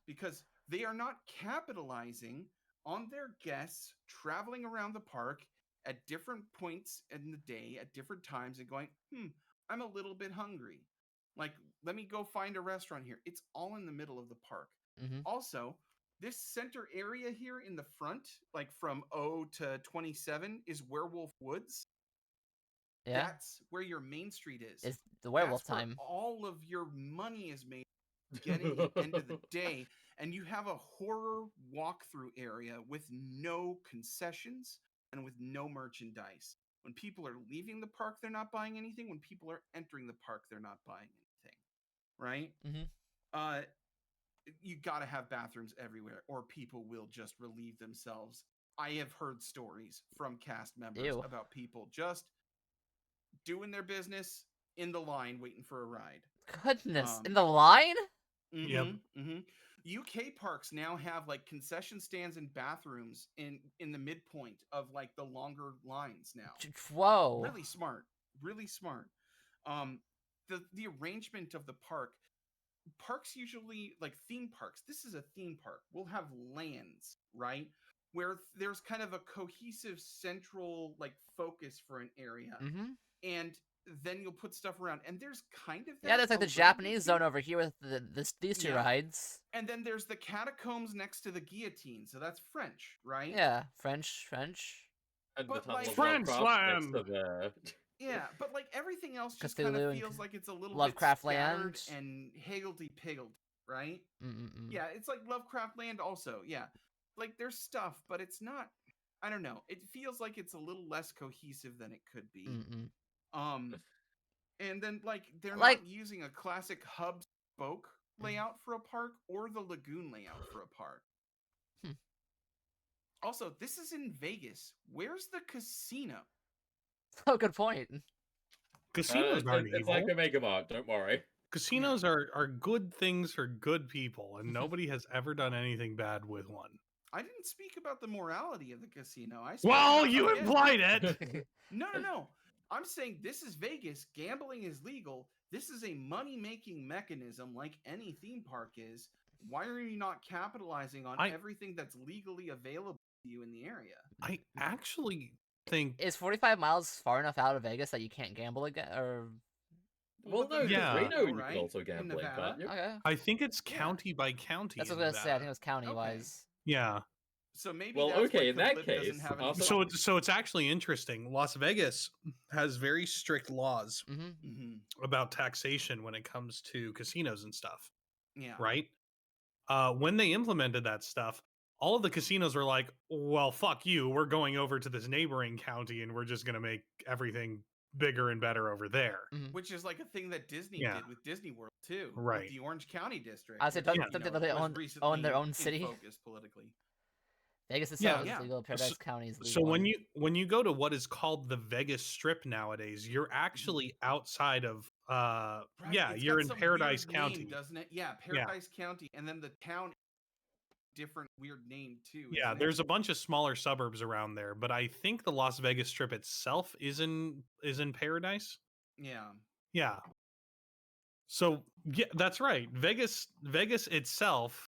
Because they are not capitalizing on their guests traveling around the park at different points in the day, at different times, and going, I'm a little bit hungry. Let me go find a restaurant here. It's all in the middle of the park. Also, this center area here in the front, from O to 27, is Werewolf Woods. Yeah. That's where your Main Street is. It's the werewolf That's where time. all of your money is made getting at the end of the day. And you have a horror walkthrough area with no concessions and with no merchandise. When people are leaving the park, they're not buying anything. When people are entering the park, they're not buying anything. Right? You got to have bathrooms everywhere, or people will just relieve themselves. I have heard stories from cast members about people just doing their business in the line waiting for a ride. Goodness, in the line? Yep. UK parks now have concession stands and bathrooms in the midpoint of the longer lines now. Whoa. Really smart. Really smart. The arrangement of the parks usually, theme parks, this is a theme park, will have lands, right? Where there's kind of a cohesive central focus for an area. And then you'll put stuff around, and there's kind of that there's the Japanese zone over here with these 2 rides. And then there's the catacombs next to the guillotine, so that's French, right? Yeah, French. And but the tunnel of French Lovecraft next to the... Yeah, but everything else just Cthulhu kind of feels like it's a little Lovecraft bit scattered land and higgledy-piggled, right? Yeah, it's like Lovecraft land also, yeah. There's stuff, but it's not, I don't know. It feels like it's a little less cohesive than it could be. And then they're not using a classic hub spoke layout for a park or the lagoon layout for a park. Also, this is in Vegas. Where's the casino? Oh, good point. Casinos aren't It's evil. like a Mega Mart, don't worry. Casinos are good things for good people, and nobody has ever done anything bad with one. I didn't speak about the morality of the casino. Well, you implied it. No. I'm saying this is Vegas. Gambling is legal. This is a money-making mechanism like any theme park is. Why are you not capitalizing on everything that's legally available to you in the area? I actually think Is 45 miles far enough out of Vegas that you can't gamble again? Or Well, no, there's Yeah. Reno Reno, you right? can also In gamble in, Nevada? can't you? okay, I think it's Yeah. county by county. that's what in I was gonna say. I think it Nevada. was county wise. Yeah. So maybe Well, that's okay, why in that Kablib doesn't case, have any. also- So it's actually interesting. Las Vegas has very strict laws Mm-hmm. about taxation when it comes to casinos and stuff, Yeah. right? When they implemented that stuff, all of the casinos were like, "Well, fuck you. We're going over to this neighboring county and we're just going to make everything bigger and better over there." Mm-hmm. Which is like a thing that Disney Yeah. did with Disney World too, Right. with the Orange County district. I said, which, don't you know, they was own recently their own in city? focus politically. Vegas itself is Yeah. legal. Paradise County is So legal. when you go to what is called the Vegas Strip nowadays, you're actually outside of Right, yeah, it's you're got in some Paradise weird County. name, doesn't it? Yeah, Paradise County, and then the town different weird name too. Yeah, isn't there's it? a bunch of smaller suburbs around there, but I think the Las Vegas Strip itself is in Paradise. Yeah. Yeah. So yeah, that's right. Vegas itself,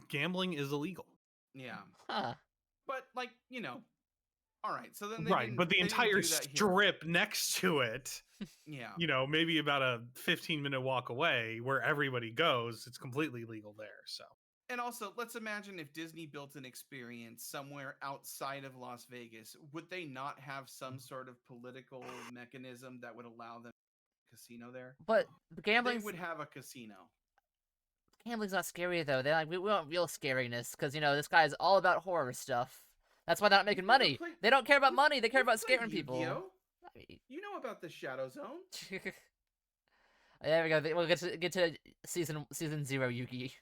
gambling is illegal. Yeah. Huh. But like, you know, all right. So then they Right, didn't, but the they didn't entire do that here. strip next to it, Yeah. you know, maybe about a 15-minute walk away where everybody goes, it's completely legal there. So And also, let's imagine if Disney built an experience somewhere outside of Las Vegas, would they not have some sort of political mechanism that would allow them casino there? But They gambling's would have a casino. not scary though. They we want real scariness because this guy's all about horror stuff. That's why they're not making You've never money. played- They don't care about money. They care You've about played scaring people. Yu-Gi-Oh! I mean- You know about the Shadow Zone. There we go. We'll get to season 0 Yugi.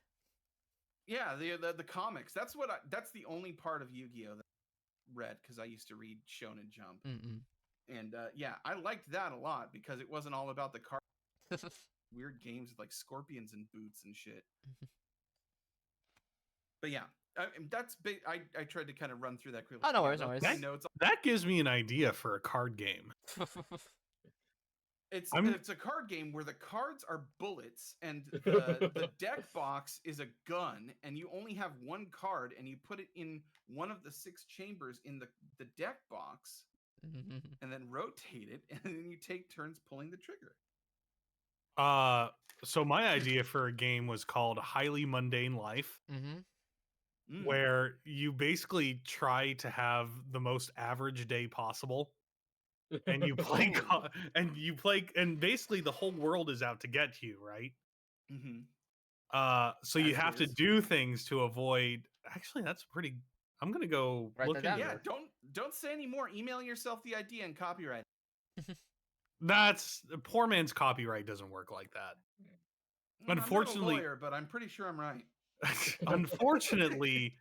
Yeah, the comics. That's the only part of Yu-Gi-Oh! That I read because I used to read Shonen Jump. Mm-mm. And yeah, I liked that a lot because it wasn't all about the card weird games with like scorpions and boots and shit. But yeah, that's big. I tried to kind of run through that quickly. Oh, no worries, no worries. I know that gives me an idea for a card game. it's I'm- a card game where the cards are bullets and the deck box is a gun, and you only have one card, and you put it in one of the 6 chambers in the deck box, and then rotate it, and then you take turns pulling the trigger. So my idea for a game was called Highly Mundane Life, Mm-hmm. where you basically try to have the most average day possible, and you play and basically the whole world is out to get you, right? Mm-hmm. So As you it have to is. do things to avoid. Actually, that's pretty. I'm gonna go Write look that down. into Yeah, it. don't say any more. Email yourself the idea and copyright. That's poor man's copyright doesn't work like that. Unfortunately- I'm not a lawyer, but I'm pretty sure I'm right. Unfortunately,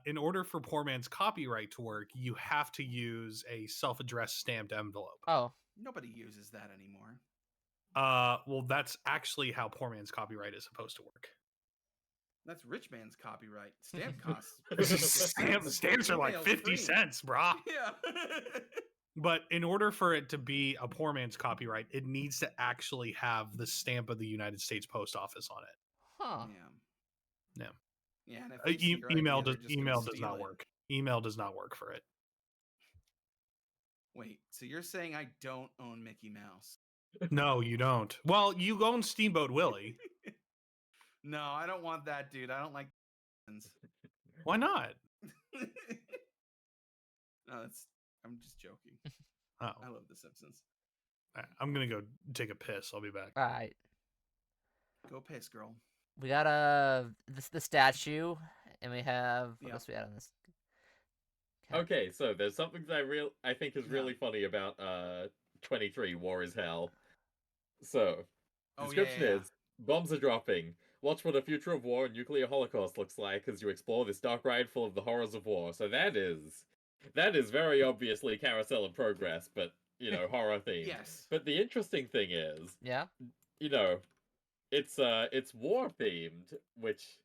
in order for poor man's copyright to work, you have to use a self-addressed stamped envelope. Oh. Nobody uses that anymore. Well, that's actually how poor man's copyright is supposed to work. That's rich man's copyright. Stamp costs. Stamps are like Email's 50 free. cents, brah. Yeah. But in order for it to be a poor man's copyright, it needs to actually have the stamp of the United States Post Office on it. Huh. Yeah. Yeah. Yeah. And if they see your Email idea, does they're just gonna email does steal not it. work. Email does not work for it. Wait, so you're saying I don't own Mickey Mouse? No, you don't. Well, you own Steamboat Willie. No, I don't want that, dude. I don't like. Why not? No, I'm just joking. Oh, I love The Simpsons. I'm gonna go take a piss. I'll be back. All right. Go piss, girl. We got the statue, and we have what Yeah. else we had on this? Okay, so there's something that I think is Yeah. really funny about 23 War is Hell. So, Oh, description yeah. is bombs are dropping. Watch what a future of war and nuclear holocaust looks like as you explore this dark ride full of the horrors of war. So that is very obviously Carousel of Progress, but horror themed. Yes. But the interesting thing is, Yeah. it's war themed, which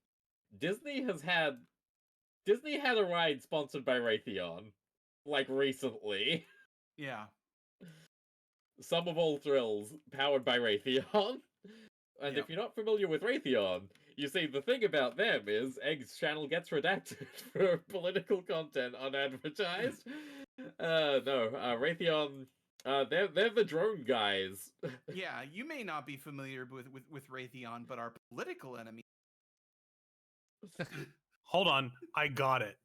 Disney had a ride sponsored by Raytheon, like recently. Yeah. Sum of all thrills, powered by Raytheon. And Yep. if you're not familiar with Raytheon, you see, the thing about them is Egg's channel gets redacted for political content unadvertised. No, Raytheon, they're the drone guys. Yeah, you may not be familiar with Raytheon, but our political enemy. Hold on, I got it.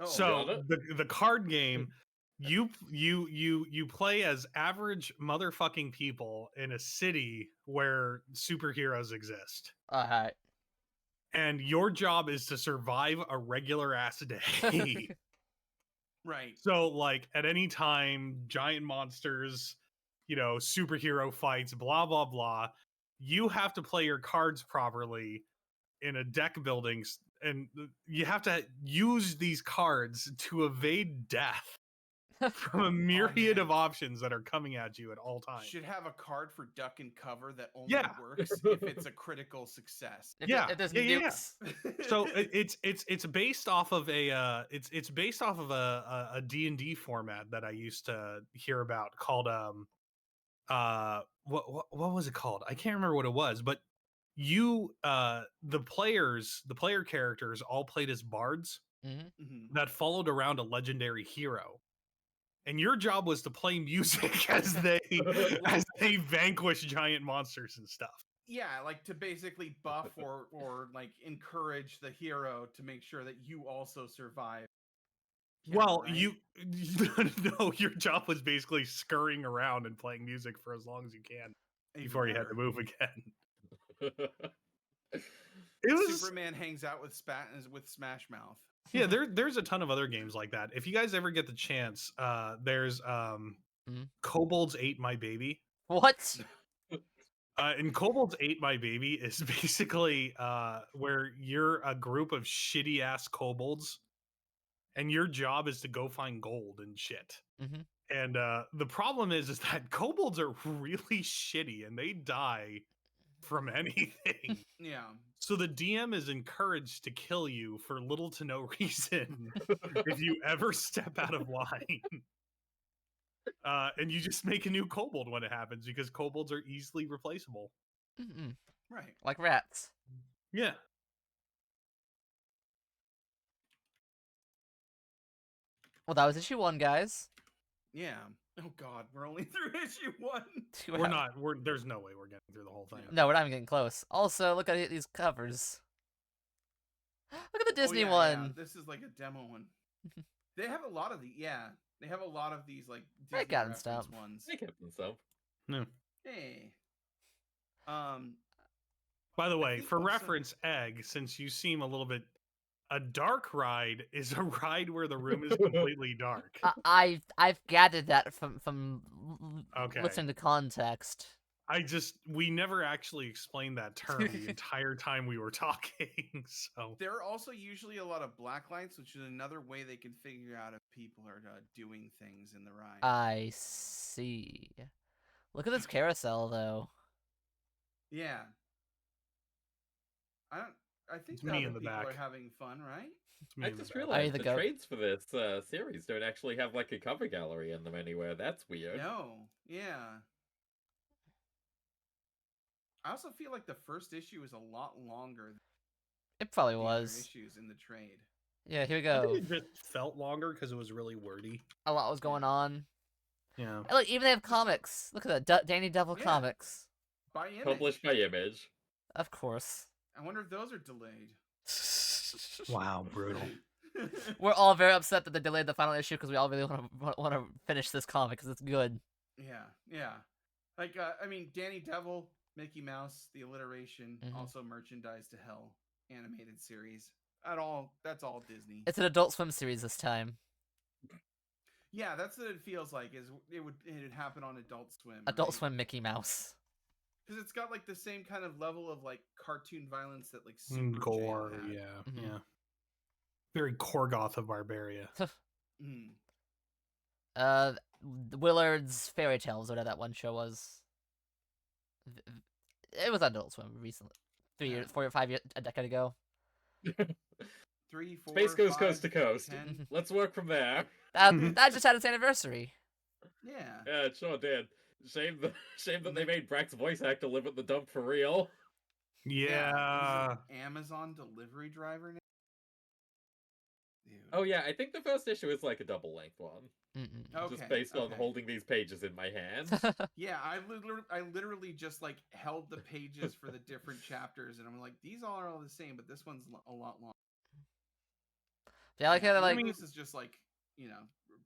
Oh, So got it? the card game, you play as average motherfucking people in a city where superheroes exist, Alright. and your job is to survive a regular ass day. right. So like at any time, giant monsters, superhero fights, blah blah blah. You have to play your cards properly in a deck building, and you have to use these cards to evade death from a myriad man. of options that are coming at you at all times. Should have a card for duck and cover that only Yeah. works if it's a critical success. Yeah, If there's yeah. nukes. So it's based off of it's based off of a D&D format that I used to hear about called what was it called? I can't remember what it was, but the player characters all played as bards Mhm. that followed around a legendary hero, and your job was to play music as they vanquish giant monsters and stuff. Yeah, like to basically buff or like encourage the hero to make sure that you also survive. Yeah, Well, right? no, your job was basically scurrying around and playing music for as long as you can Even before you had to better. move again. It was Superman hangs out with Smash Mouth. yeah. There's a ton of other games like that. If you guys ever get the chance, there's Kobolds Ate My Baby. What? And Kobolds Ate My Baby is basically where you're a group of shitty ass kobolds, and your job is to go find gold and shit. Mm-hmm. And the problem is that kobolds are really shitty and they die from anything. Yeah. So the DM is encouraged to kill you for little to no reason if you ever step out of line. And you just make a new kobold when it happens because kobolds are easily replaceable. Mm-mm. Right. Like rats. Yeah. Well, that was issue 1, guys. Yeah. Oh God, we're only through issue 1. We're not. There's no way we're getting through the whole thing. No, we're not even getting close. Also, look at these covers. Look at the Disney one. Yeah. This is like a demo one. They have a lot of they have a lot of these like They Disney gotten reference stuff. ones. They kept themselves. No. Hey. By the way, think for also- reference, Egg, since you seem a little bit, a dark ride is a ride where the room is completely dark. I've gathered that from Okay. listening to context. We never actually explained that term the entire time we were talking. So There are also usually a lot of black lights, which is another way they can figure out if people are doing things in the ride. I see. Look at this carousel, though. Yeah. I think It's the me other in the people back. are having fun, right? it's me I in the just back. realized the the goat. trades for this series don't actually have like a cover gallery in them anywhere. That's weird. No. Yeah. I also feel like the first issue is a lot longer than It probably the other was. issues in the trade. Yeah, here we I go. think it just felt longer because it was really wordy. A lot was going on. Yeah. And look, even they have comics. Look at that, Danny Devil Yeah. comics. By Image. Published by Image. Of course. I wonder if those are delayed. Wow, brutal. We're all very upset that they delayed the final issue because we all really want to finish this comic because it's good. Yeah. Like, I mean, Danny Devil, Mickey Mouse, The Alliteration, also Merchandise to Hell animated series. That's all Disney. It's an Adult Swim series this time. Yeah, that's what it feels like. It'd happen on Adult Swim. Adult Swim Mickey Mouse. Because it's got like the same kind of level of like cartoon violence that like Super Gore, Jail had. yeah, Mhm. yeah. Very Korgoth of Barbaria. Willard's Fairy Tales, whatever that one show was. It was on Adult Swim recently. 4 or 5 years, a decade ago. 3, 4, Space goes 5, coast to coast. 10. Let's work from there. That just had its anniversary. Yeah. Yeah, it sure did. Shame that they made Brack's voice actor live at the dump for real. Yeah. He's an Amazon delivery driver now. Dude. Oh yeah, I think the first issue is like a double length one. Okay. Just based on okay. holding these pages in my hands. Yeah, I literally just like held the pages for the different chapters, and I'm like, these all are all the same, but this one's a lot longer. Yeah, I like how they're like, this is just like, you know,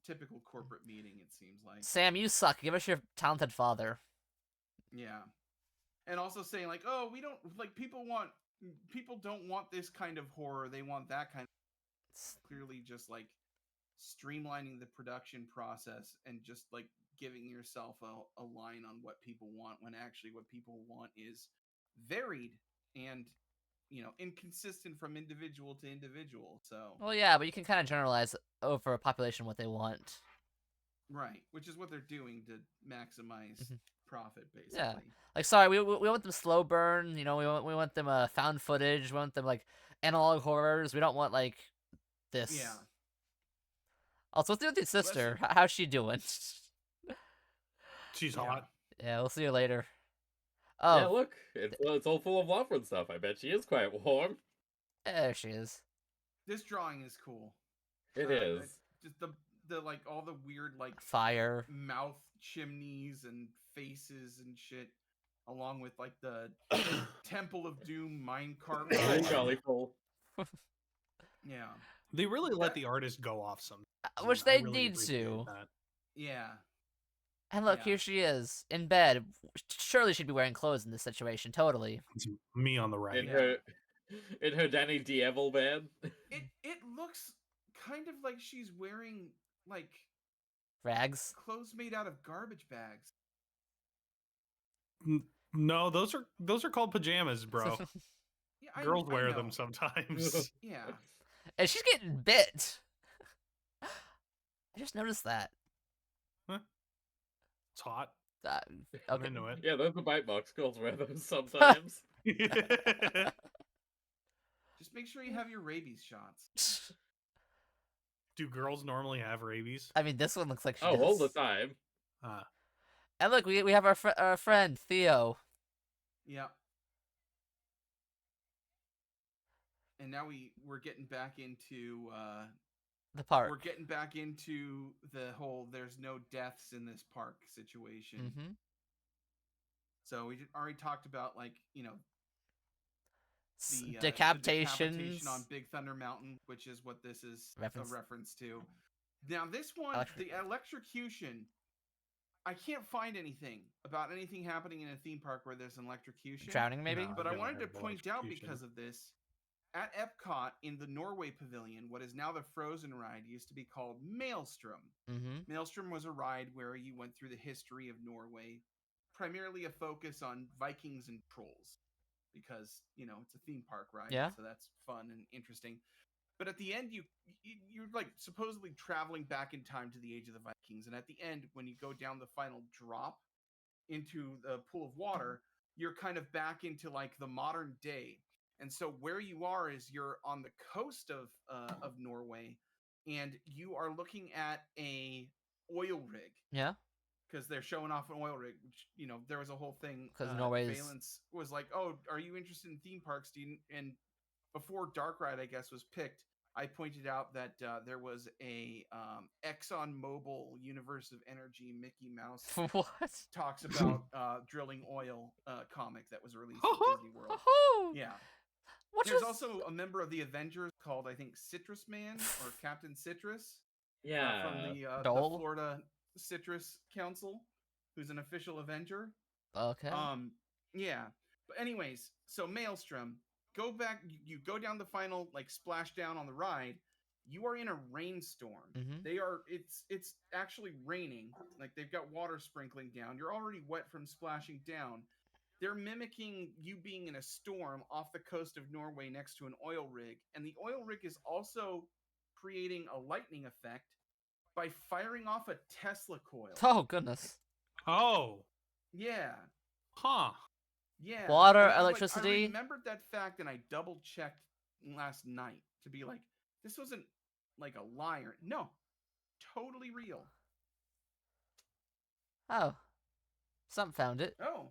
typical corporate meeting. It seems like. Sam, you suck. Give us your talented father. Yeah, and also saying like, oh, we don't like people don't want this kind of horror. They want that kind. Clearly, just like streamlining the production process and just like giving yourself a line on what people want when actually what people want is varied and, you know, inconsistent from individual to individual. So Well, yeah, but you can kind of generalize over a population what they want. right, which is what they're doing to maximize profit, basically. Yeah, like sorry, we want them slow burn. You know, we want them found footage. We want them like analog horrors. We don't want like this. Yeah. Also, what's with your Bless sister? you. How's she doing? She's Yeah. hot. Yeah, we'll see you later. Yeah, Oh, look, it's all full of lava and stuff. I bet she is quite warm. there she is. This drawing is cool. It is. Just the like all the weird like Fire. mouth chimneys and faces and shit, along with like the Temple of Doom minecart Very ride. jolly full. Yeah. They really let the artist go off some. Which I they really need appreciate to. that. Yeah. And look, Yeah. here she is in bed. Surely she'd be wearing clothes in this situation. Totally. It's me on the right. In her Danny Devil bed. It looks kind of like she's wearing like Rags. clothes made out of garbage bags. No, those are called pajamas, bro. Yeah, Girls I wear know. them sometimes. Yeah. And she's getting bit. I just noticed that. It's hot. I'm I'm into it. Yeah, those are bite marks. Girls wear them sometimes. Just make sure you have your rabies shots. Do girls normally have rabies? I mean, this one looks like she Oh, does. all the time. And look, we have our friend Theo. Yeah. And now we're getting back into The park. we're getting back into the whole there's no deaths in this park situation. Mm-hmm. So we already talked about like, you know, the Decapitations. decapitation on Big Thunder Mountain, which is what this is a reference to. Now this one, the electrocution, I can't find anything about anything happening in a theme park where there's an electrocution. Drowning, maybe? But I wanted to point out because of this, at Epcot in the Norway Pavilion, what is now the Frozen ride used to be called Maelstrom. Mm-hmm. Maelstrom was a ride where you went through the history of Norway, primarily a focus on Vikings and trolls, because, you know, it's a theme park ride, so that's fun and interesting. But at the end, you're like supposedly traveling back in time to the age of the Vikings, and at the end, when you go down the final drop into the pool of water, you're kind of back into like the modern day. And so where you are is you're on the coast of Norway, and you are looking at a oil rig. Yeah. Because they're showing off an oil rig, which, you know, there was a whole thing. Because Norway's... Valence was like, oh, are you interested in theme parks? And before Dark Ride, I guess, was picked, I pointed out that there was a ExxonMobil Universe of Energy Mickey Mouse what talks about drilling oil comic that was released at Disney World. Yeah. There's also a member of the Avengers called, I think, Citrus Man or Captain Citrus. Yeah. From the Florida Citrus Council, who's an official Avenger. Okay. Yeah. But anyways, so Maelstrom, go back. You go down the final like splashdown on the ride. You are in a rainstorm. Mm-hmm. It's actually raining. Like they've got water sprinkling down. You're already wet from splashing down. They're mimicking you being in a storm off the coast of Norway next to an oil rig, and the oil rig is also creating a lightning effect by firing off a Tesla coil. Oh, goodness. Oh. Yeah. Huh. Yeah. Water, I electricity. I remembered that fact, and I double checked last night to be like, this wasn't like a liar. No, totally real. Oh. Some found it. Oh.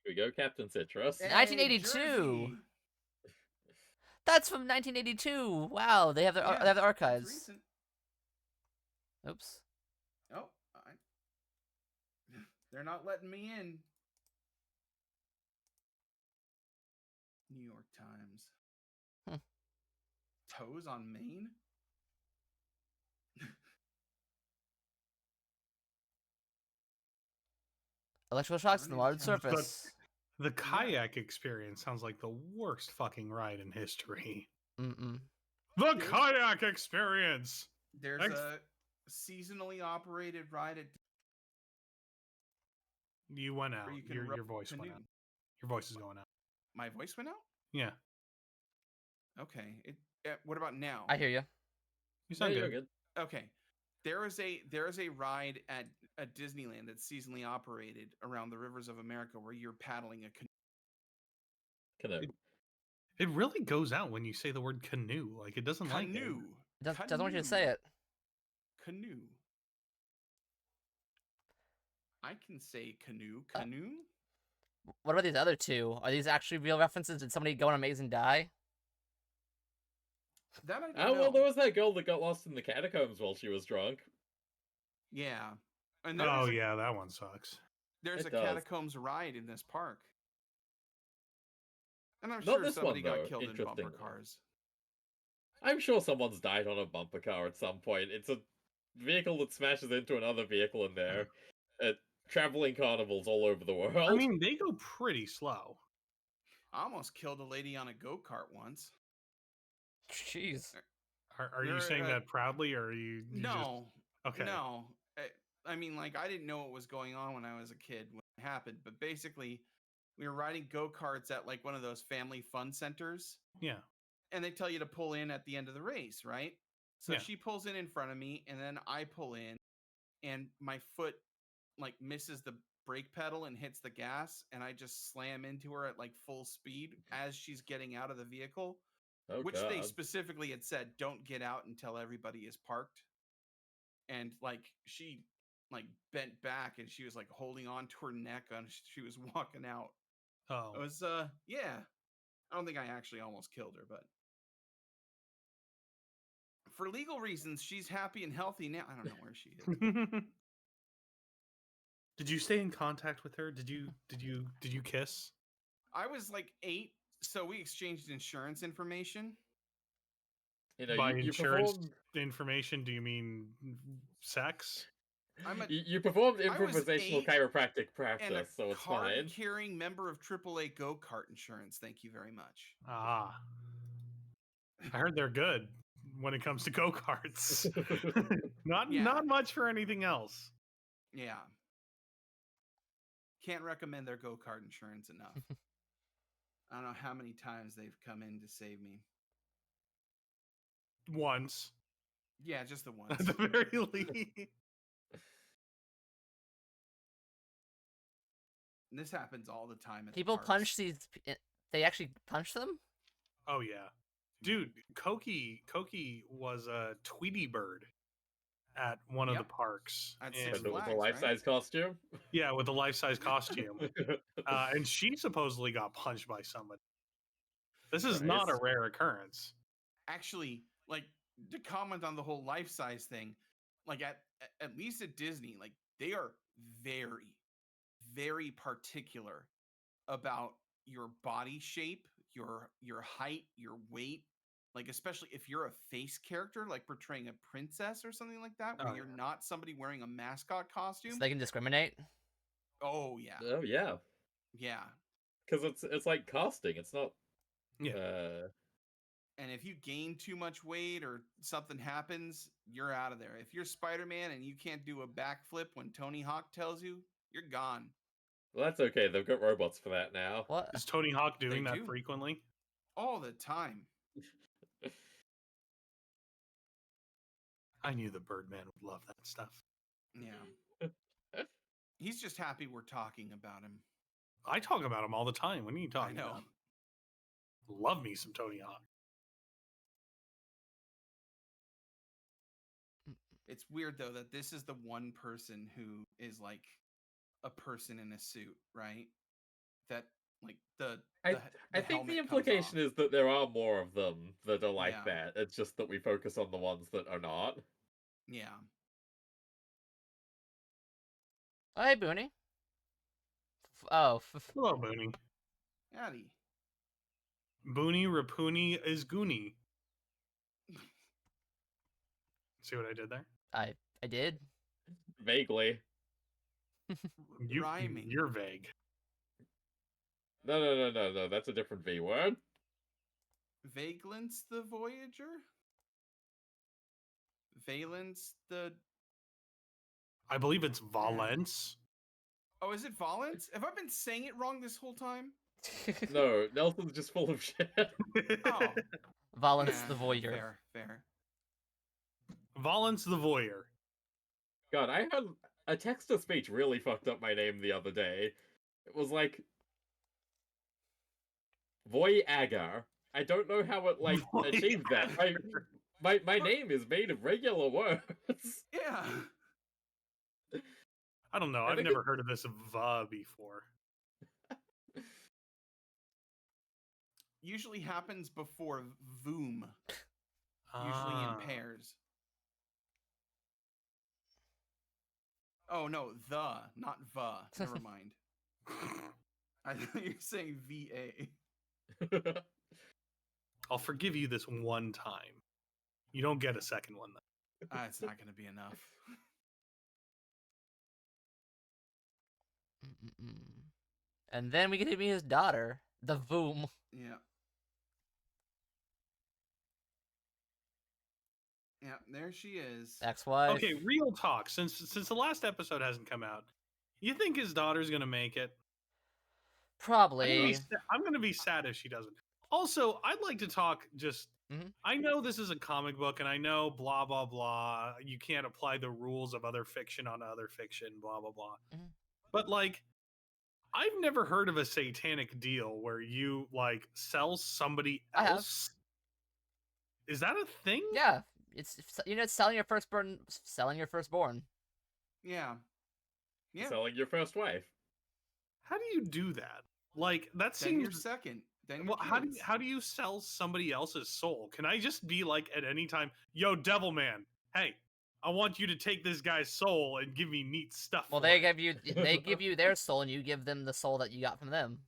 Here we go, Captain Citrus. Hey, 1982. Jersey. That's from 1982. Wow, they have the Yeah, they have the that's archives. recent. Oops. Oh, they're not letting me in. New York Times. Hmm. Toes on Maine? Electrical shocks in the watered Burning Town. surface. The kayak experience sounds like the worst fucking ride in history. Mm-mm. The kayak experience! There's a seasonally operated ride at You went out. where you can Your row voice canoe. went out. Your voice is going out. My voice went out? Yeah. Okay. What about now? I hear you. You sound you're good. Okay. There is a ride at Disneyland that's seasonally operated around the rivers of America where you're paddling a canoe. It really goes out when you say the word canoe. Like, it doesn't like it. Canoe. Doesn't want you to say it. Canoe. I can say canoe. Canoe? What about these other two? Are these actually real references? Did somebody go on Amazing die? That I don't Oh, know. well, there was that girl that got lost in the catacombs while she was drunk. Yeah. And Oh, yeah, that one sucks. there's It a does. catacombs ride in this park. And I'm Not sure this somebody one, though, got killed in bumper interestingly. cars. I'm sure someone's died on a bumper car at some point. It's a vehicle that smashes into another vehicle in there. At traveling carnivals all over the world. I mean, they go pretty slow. I almost killed a lady on a go-kart once. Jeez. Are you saying that proudly, or are you No. just... Okay. No. I mean, like, I didn't know what was going on when I was a kid when it happened, but basically, we were riding go-karts at, like, one of those family fun centers. Yeah. And they tell you to pull in at the end of the race, right? So Yeah. she pulls in front of me, and then I pull in, and my foot, like, misses the brake pedal and hits the gas, and I just slam into her at, like, full speed as she's getting out of the vehicle. Oh, Which God. they specifically had said, don't get out until everybody is parked. And like she like bent back and she was like holding on to her neck on she was walking out. Oh. It was yeah. I don't think I actually almost killed her, but for legal reasons, she's happy and healthy now. I don't know where she is. Did you stay in contact with her? Did you kiss? I was like 8, so we exchanged insurance information. You know, By you insurance performed... information, do you mean sex? You performed I was improvisational 8 chiropractic and practice, so it's fine. card-carrying member of AAA go-kart insurance. Thank you very much. Ah. I heard they're good when it comes to go-karts. Not much for anything else. Yeah. Can't recommend their go-kart insurance enough. I don't know how many times they've come in to save me. Once. Yeah, just the At once. the very least. And this happens all the time at People the parks. punch these. They actually punch them? Oh yeah. Dude, Koki was a Tweety Bird at one of the parks. At And- Six With a Flags, life-size costume? yeah, with a life-size costume. And she supposedly got punched by somebody. This is not a rare occurrence. Actually, like, to comment on the whole life-size thing, like at least at Disney, like they are very, very particular about your body shape, your height, your weight. Like, especially if you're a face character, like portraying a princess or something like that, where you're not somebody wearing a mascot costume. So they can discriminate? Oh yeah. Oh yeah. Yeah. Because it's like casting. It's not. Yeah. And if you gain too much weight or something happens, you're out of there. If you're Spider-Man and you can't do a backflip when Tony Hawk tells you, you're gone. Well, that's okay. They've got robots for that now. What? Is Tony Hawk doing They that do. frequently? All the time. I knew the Birdman would love that stuff. Yeah. He's just happy we're talking about him. I talk about him all the time. What are you talking I know. about? Love me some Tony Hawk. It's weird though that this is the one person who is like a person in a suit, right? That like I the think the helmet comes implication off. is that there are more of them that are like Yeah. that. It's just that we focus on the ones that are not. Yeah. Oh, hey, Booney. Oh, Hello, Booney. Addy. Booney Rapuni is Goonie. See what I did there? I did. Vaguely. Rhyming. You're vague. No. That's a different V word. Vagrants the Voyager? Valence the I believe it's Valence. Oh, is it Valence? Have I been saying it wrong this whole time? No, Nelson's just full of shit. Oh. Valence Yeah, the Voyeur. Fair. Valence the Voyeur. God, I had a text-to-speech really fucked up my name the other day. It was like Voyager. I don't know how it like achieved that. My name is made of regular words. Yeah. I don't know. I I've think never heard of this va before. Usually happens before voom. Usually in pairs. Oh no, not va. Never mind. I thought you were saying VA. I'll forgive you this one time. You don't get a second one though. It's not going to be enough. And then we get to meet his daughter, the Voom. Yeah. Yeah, there she is. Ex-wife. Okay, real talk. Since the last episode hasn't come out, you think his daughter's gonna make it? Probably. I'm gonna be sad if she doesn't. Also, I'd like to talk just. I know this is a comic book, and I know blah blah blah. You can't apply the rules of other fiction on other fiction, blah blah blah. But like, I've never heard of a satanic deal where you like sell somebody else. Is that a thing? Yeah, it's selling your firstborn. Selling your firstborn. Yeah. Yeah. Selling your first wife. How do you do that? Like that then seems. Your second. Then Well, your how do you sell somebody else's soul? Can I just be like at any time, yo, Devil Man, hey, I want you to take this guy's soul and give me neat stuff. Well, they give you their soul, and you give them the soul that you got from them.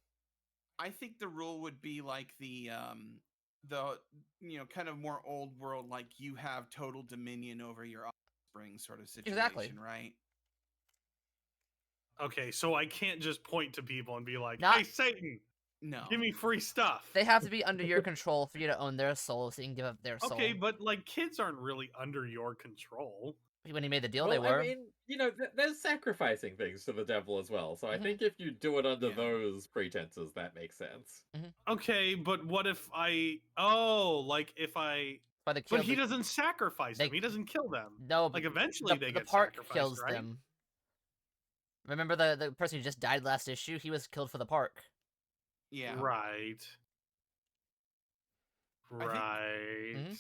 I think the rule would be like the kind of more old world, like you have total dominion over your offspring sort of situation, Exactly. right? Okay, so I can't just point to people and be like, Not- hey, Satan, No. give me free stuff. They have to be under your control for you to own their soul, so you can give up their soul. Okay, but like kids aren't really under your control. When he made the deal, Well, they were. I mean, there's sacrificing things to the devil as well. So I think if you do it under those pretenses, that makes sense. Okay, but what if But he doesn't sacrifice them. He doesn't kill them. No, like eventually they the get park sacrificed, kills right? them. Remember the person who just died last issue? He was killed for the park. Yeah. Right. Right.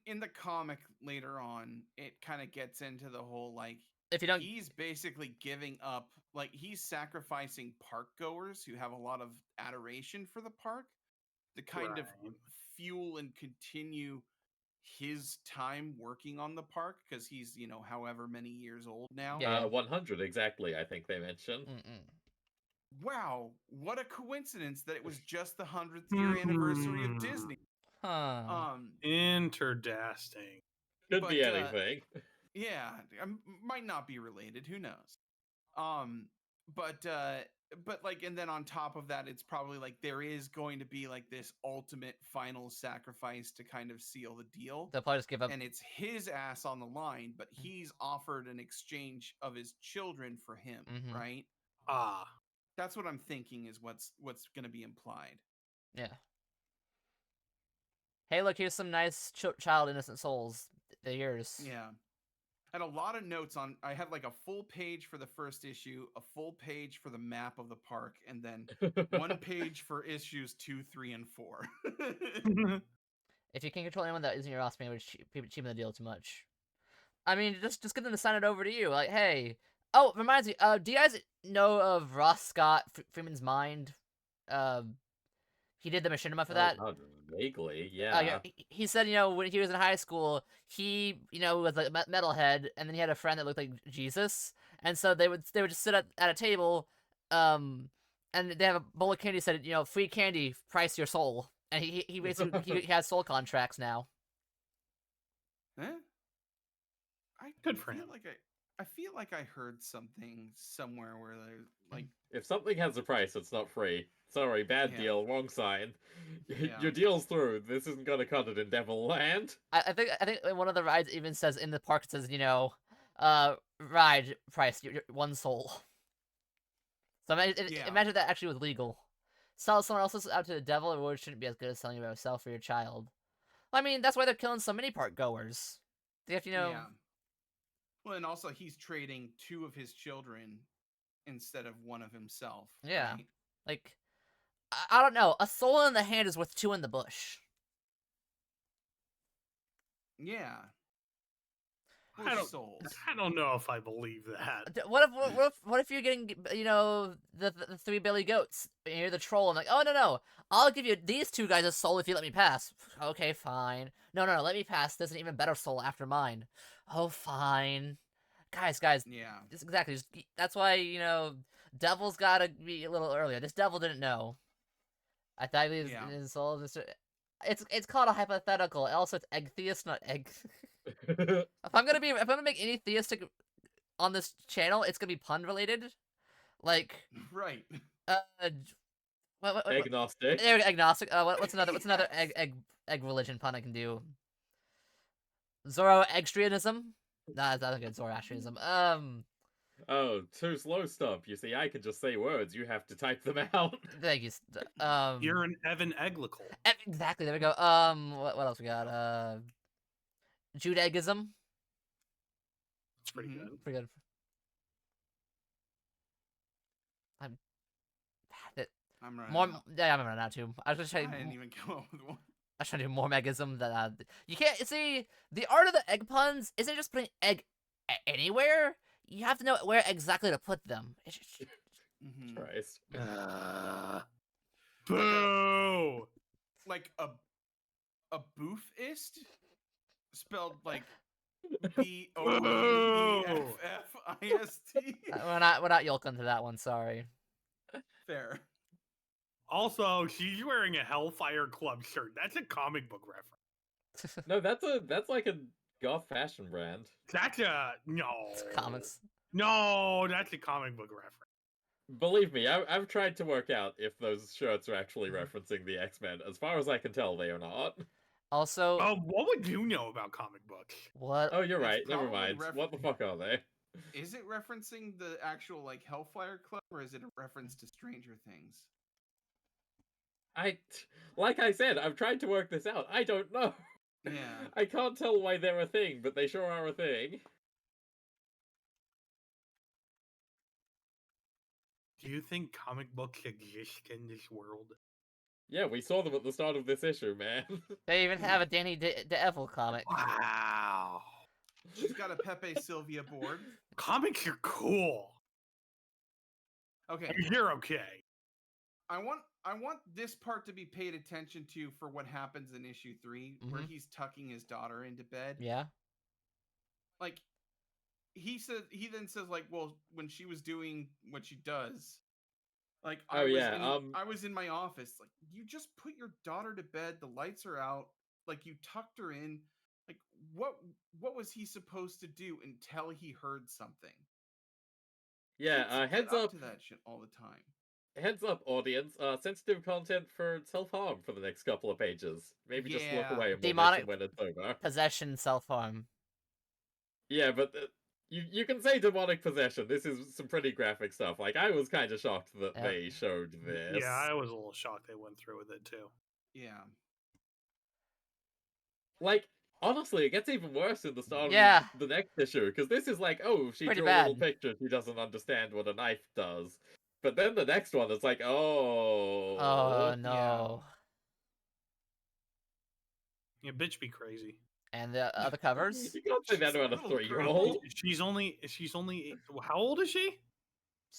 In the comic later on, it kind of gets into the whole like if you don't, he's basically giving up, like he's sacrificing park goers who have a lot of adoration for the park to kind of fuel and continue his time working on the park, because he's however many years old now. 100 exactly. I think they mentioned. Wow, what a coincidence that it was just the 100th year anniversary of Disney. Interdasting. Could be anything. Yeah, might not be related. Who knows? But like, and then on top of that, it's probably like there is going to be like this ultimate final sacrifice to kind of seal the deal. They'll probably just give up, and it's his ass on the line, but he's offered an exchange of his children for him, right? That's what I'm thinking is what's going to be implied. Yeah. Hey, look, here's some nice child innocent souls. They're yours. Yeah. And a lot of notes on. I have like a full page for the first issue, a full page for the map of the park, and then one page for issues 2, 3, and 4. If you can control anyone that isn't your offspring, it would cheapen the deal too much. I mean, just get them to sign it over to you. Like, hey. Oh, reminds me. Do you guys know of Ross Scott, Freeman's Mind? He did the machinima for Oh that. god, vaguely, Yeah, yeah. he said, when he was in high school, he, was like a metalhead, and then he had a friend that looked like Jesus, and so they would just sit at a table, and they have a bowl of candy. Said, free candy, price your soul, and he basically he has soul contracts now. Eh? I Good for feel him. like I feel like I heard something somewhere where they like If something has a price, it's not free. Sorry, bad Yeah. deal, wrong sign. Yeah. Your deal's through. This isn't gonna cut it in Devil Land. I think one of the rides even says in the park, it says, ride price one soul. So imagine that actually was legal. Sell someone else's out to the devil, or it shouldn't be as good as selling it yourself for your child. I mean, that's why they're killing so many park goers. They have to, Yeah. Well, and also he's trading 2 of his children instead of 1 of himself. Yeah. Right? Like, I don't know. A soul in the hand is worth 2 in the bush. Yeah. I don't- souls. I don't know if I believe that. What if you're getting, the 3 billy goats, and you're the troll, and like, oh, no, I'll give you these 2 guys a soul if you let me pass. Okay, fine. No, let me pass. There's an even better soul after mine. Oh, fine. Guys, Yeah. exactly. That's why, devil's gotta be a little earlier. This devil didn't know. I thought he was Yeah. his soul. It's called a hypothetical. Also, it's egg theist, not egg. If I'm gonna make any theistic on this channel, it's gonna be pun related. Like, Right. what Agnostic. there we go, agnostic. What's another Yes. egg religion pun I can do? Zoroastrianism. Nah, that's not a good Zoroastrianism. Oh, too slow, Stump. You see, I can just say words. You have to type them out. Thank you. You're an Evan Eglical. Exactly. There we go. What else we got? Judaism. It's pretty Mhm. good. Pretty good. I'm running More. out. Yeah, I'm running out too. I was just I trying. didn't even come up with one. I was trying to do more megism that you can't see. The art of the egg puns isn't just putting egg anywhere. You have to know where exactly to put them. Mhm. Christ. Boo! Like a boofist spelled like BOOEFFIST. We're not yolking to that one. Sorry. Fair. Also, she's wearing a Hellfire Club shirt. That's a comic book reference. No, that's like a goth fashion brand. That's a no. It's comics. No, that's a comic book reference. Believe me, I've tried to work out if those shirts are actually referencing the X-Men. As far as I can tell, they are not. Also, What would you know about comic books? what? Oh, you're It's right. Never probably mind. What the fuck are they? Is it referencing the actual like Hellfire Club, or is it a reference to Stranger Things? Like I said, I've tried to work this out. I don't know. Yeah. I can't tell why they're a thing, but they sure are a thing. Do you think comic books exist in this world? Yeah, we saw them at the start of this issue, man. They even have a Danny DeEvil comic. Wow. She's got a Pepe Sylvia board. Comics are cool. Okay. You're okay. I want this part to be paid attention to for what happens in issue 3, where he's tucking his daughter into bed. Yeah. Like, he then says like, well, when she was doing what she does, like I was in my office. Like, you just put your daughter to bed. The lights are out. Like, you tucked her in. Like, what was he supposed to do until he heard something? Yeah, Kids heads get up to that shit all the time. Heads up, audience. Sensitive content for self-harm for the next couple of pages. Maybe just look Yeah. away and we'll Demonic mention when it's over. possession, self-harm. Yeah, but you can say demonic possession. This is some pretty graphic stuff. Like, I was kind of shocked that Yep. they showed this. Yeah, I was a little shocked they went through with it too. Yeah. Like, honestly, it gets even worse in the start Yeah. of the next issue, because this is like, oh, she Pretty drew a little bad. picture, she doesn't understand what a knife does. But then the next one is like, oh... Oh, no. Yeah, bitch be crazy. And the other covers. You can't say that She's a about a little girl. 3-year-old. She's only. How old is she?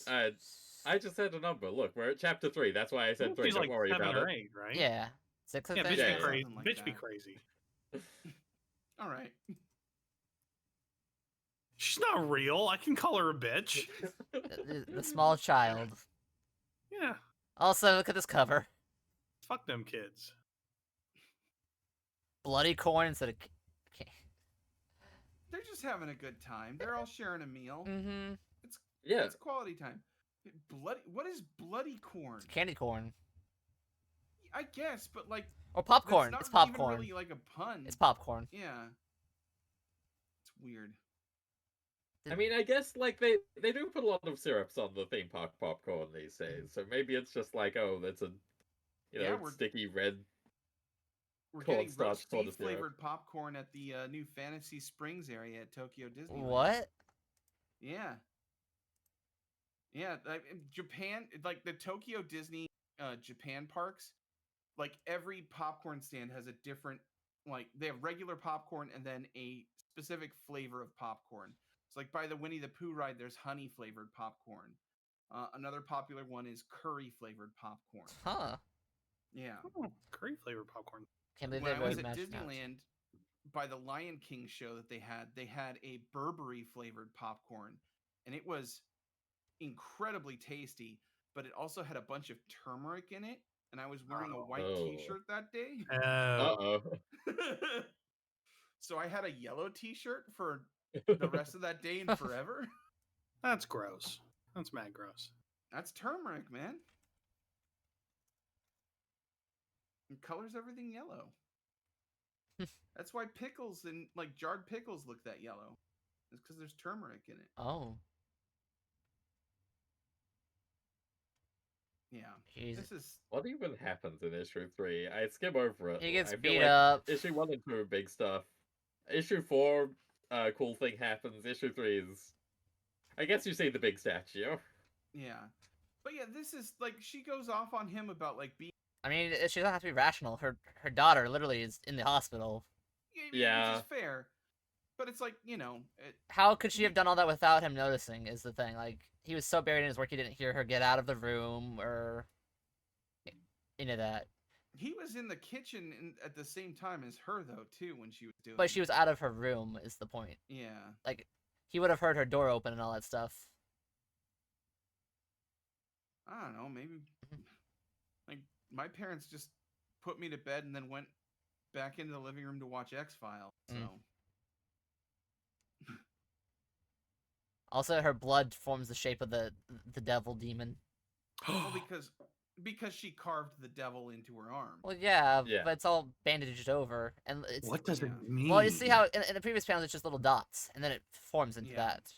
I just said a number. Look, we're at chapter 3. That's why I said 3. She's Don't like worry 7 about or it. 8, right? Yeah. 6, I Yeah, think. bitch Yeah, be yeah. crazy. Something like Bitch be that. crazy. All right. She's not real. I can call her a bitch. The small child. Yeah. Also, look at this cover. Fuck them kids. Bloody corn instead of... They're just having a good time. They're all sharing a meal. Mm-hmm. Yeah. It's quality time. Bloody. What is bloody corn? Candy corn. I guess, but like Or that's popcorn. not It's popcorn. even really like a pun. It's popcorn. Yeah. It's weird. I mean, I guess like they do put a lot of syrups on the theme park popcorn these days, so maybe it's just like, oh, that's a Yeah, we're- sticky red. We're Corn getting starch roast sort beef of syrup. flavored popcorn at the new Fantasy Springs area at Tokyo Disneyland. What? Yeah. Yeah, like in Japan, like the Tokyo Disney Japan parks, like every popcorn stand has a different, like they have regular popcorn and then a specific flavor of popcorn. It's like by the Winnie the Pooh ride, there's honey flavored popcorn. Another popular one is curry flavored popcorn. Huh. Yeah. Oh, curry flavored popcorn. Can't believe When they I was really at matched out. Disneyland, by the Lion King show that they had a Burberry flavored popcorn, and it was incredibly tasty. But it also had a bunch of turmeric in it, and I was wearing a white Oh. T-shirt that day, Uh-oh. so I had a yellow T-shirt for the rest of that day and forever. That's gross. That's mad gross. That's turmeric, man. It colors everything yellow. That's why pickles and like jarred pickles look that yellow. It's because there's turmeric in it. Oh. Yeah. Jeez. This is What even happens in issue 3? I skim over it. He gets I feel beat like up. Issue 1 and 2 are big stuff. Issue 4, cool thing happens. Issue 3 is, I guess you see the big statue. yeah. But yeah, this is like she goes off on him about like being I mean, she doesn't have to be rational. Her daughter literally is in the hospital. Yeah. which is fair. But it's like, How could she have done all that without him noticing is the thing. Like, he was so buried in his work he didn't hear her get out of the room or any of that. he was in the kitchen at the same time as her though too when she was doing But she was out of her room is the point. Yeah. Like, he would have heard her door open and all that stuff. I don't know, maybe like my parents just put me to bed and then went back into the living room to watch X-Files. So Also, her blood forms the shape of the devil demon. well, because she carved the devil into her arm. Well, yeah, Yeah. but it's all bandaged over, and it's What does it Yeah. mean? well. You see how in the previous panels it's just little dots, and then it forms into Yeah. that.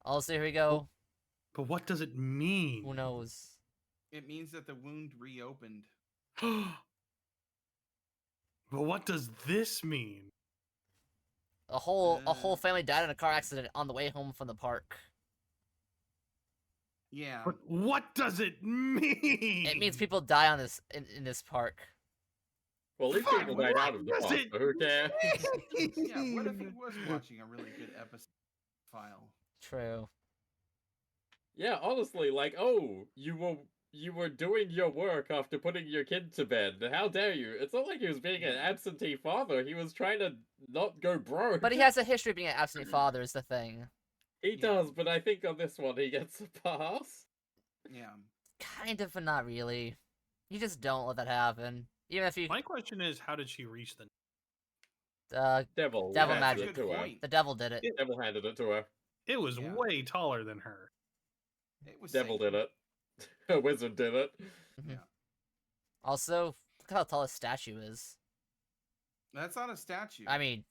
Also, here we go. But what does it mean? Who knows? It means that the wound reopened. But what does this mean? A whole family died in a car accident on the way home from the park. Yeah. But what does it mean? It means people die on this in this park. Well, at least Fuck, people died what out of the does park, it so who cares? Yeah, what if he was watching a really good episode file? True. Yeah, honestly, like, oh, you were doing your work after putting your kid to bed. How dare you? It's not like he was being an absentee father. He was trying to not go broke. But he has a history of being an absentee father. Is the thing. He does, but I think on this one he gets a pass. Yeah. Kind of, but not really. You just don't let that happen. Even if you My question is, how did she reach the? Devil Devil handed magic. it to her. Point. the devil did it. Devil handed it to her. It was Yeah. way taller than her. It was Devil Satan. did it. A wizard did it. Also, look how tall his statue is. That's not a statue. I mean,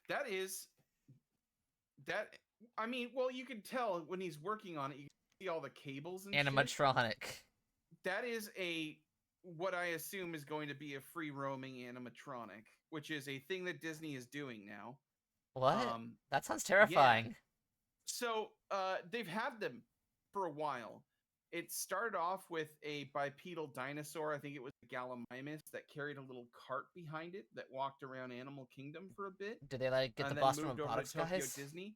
That is that. I mean, well, you can tell when he's working on it. You can see all the cables and shit. animatronic. That is what I assume is going to be a free roaming animatronic, which is a thing that Disney is doing now. What? That sounds terrifying. So they've had them for a while, it started off with a bipedal dinosaur. I think it was a Gallimimus that carried a little cart behind it that walked around Animal Kingdom for a bit. Did they like get the And then Boston moved over Robotics to Tokyo guys? Disney.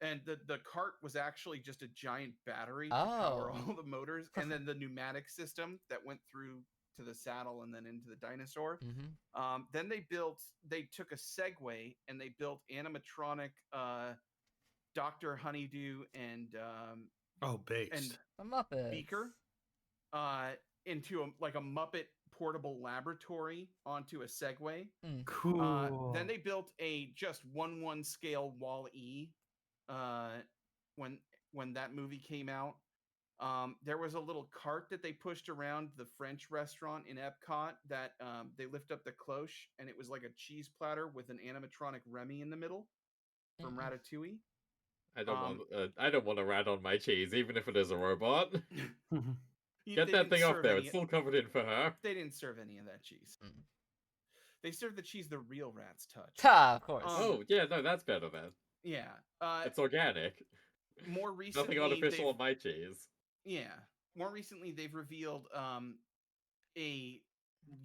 And the cart was actually just a giant battery to power all the motors, and then the pneumatic system that went through to the saddle and then into the dinosaur. Mm-hmm. Then they took a Segway and they built animatronic Dr. Honeydew and based. The Muppets. Beaker into a Muppet portable laboratory onto a Segway. Cool. Then they built a just 1/1 scale Wall-E when that movie came out. There was a little cart that they pushed around the French restaurant in Epcot that they lift up the cloche, and it was like a cheese platter with an animatronic Remy in the middle from Ratatouille. I don't want a rat on my cheese, even if it is a robot. Get that thing off there. It's still covered in fur. They didn't serve any of that cheese. They served the cheese the real rats touch. Of course. Oh, yeah, no, that's better then. Yeah. It's organic. More recently, nothing artificial on my cheese. Yeah. More recently, they've revealed a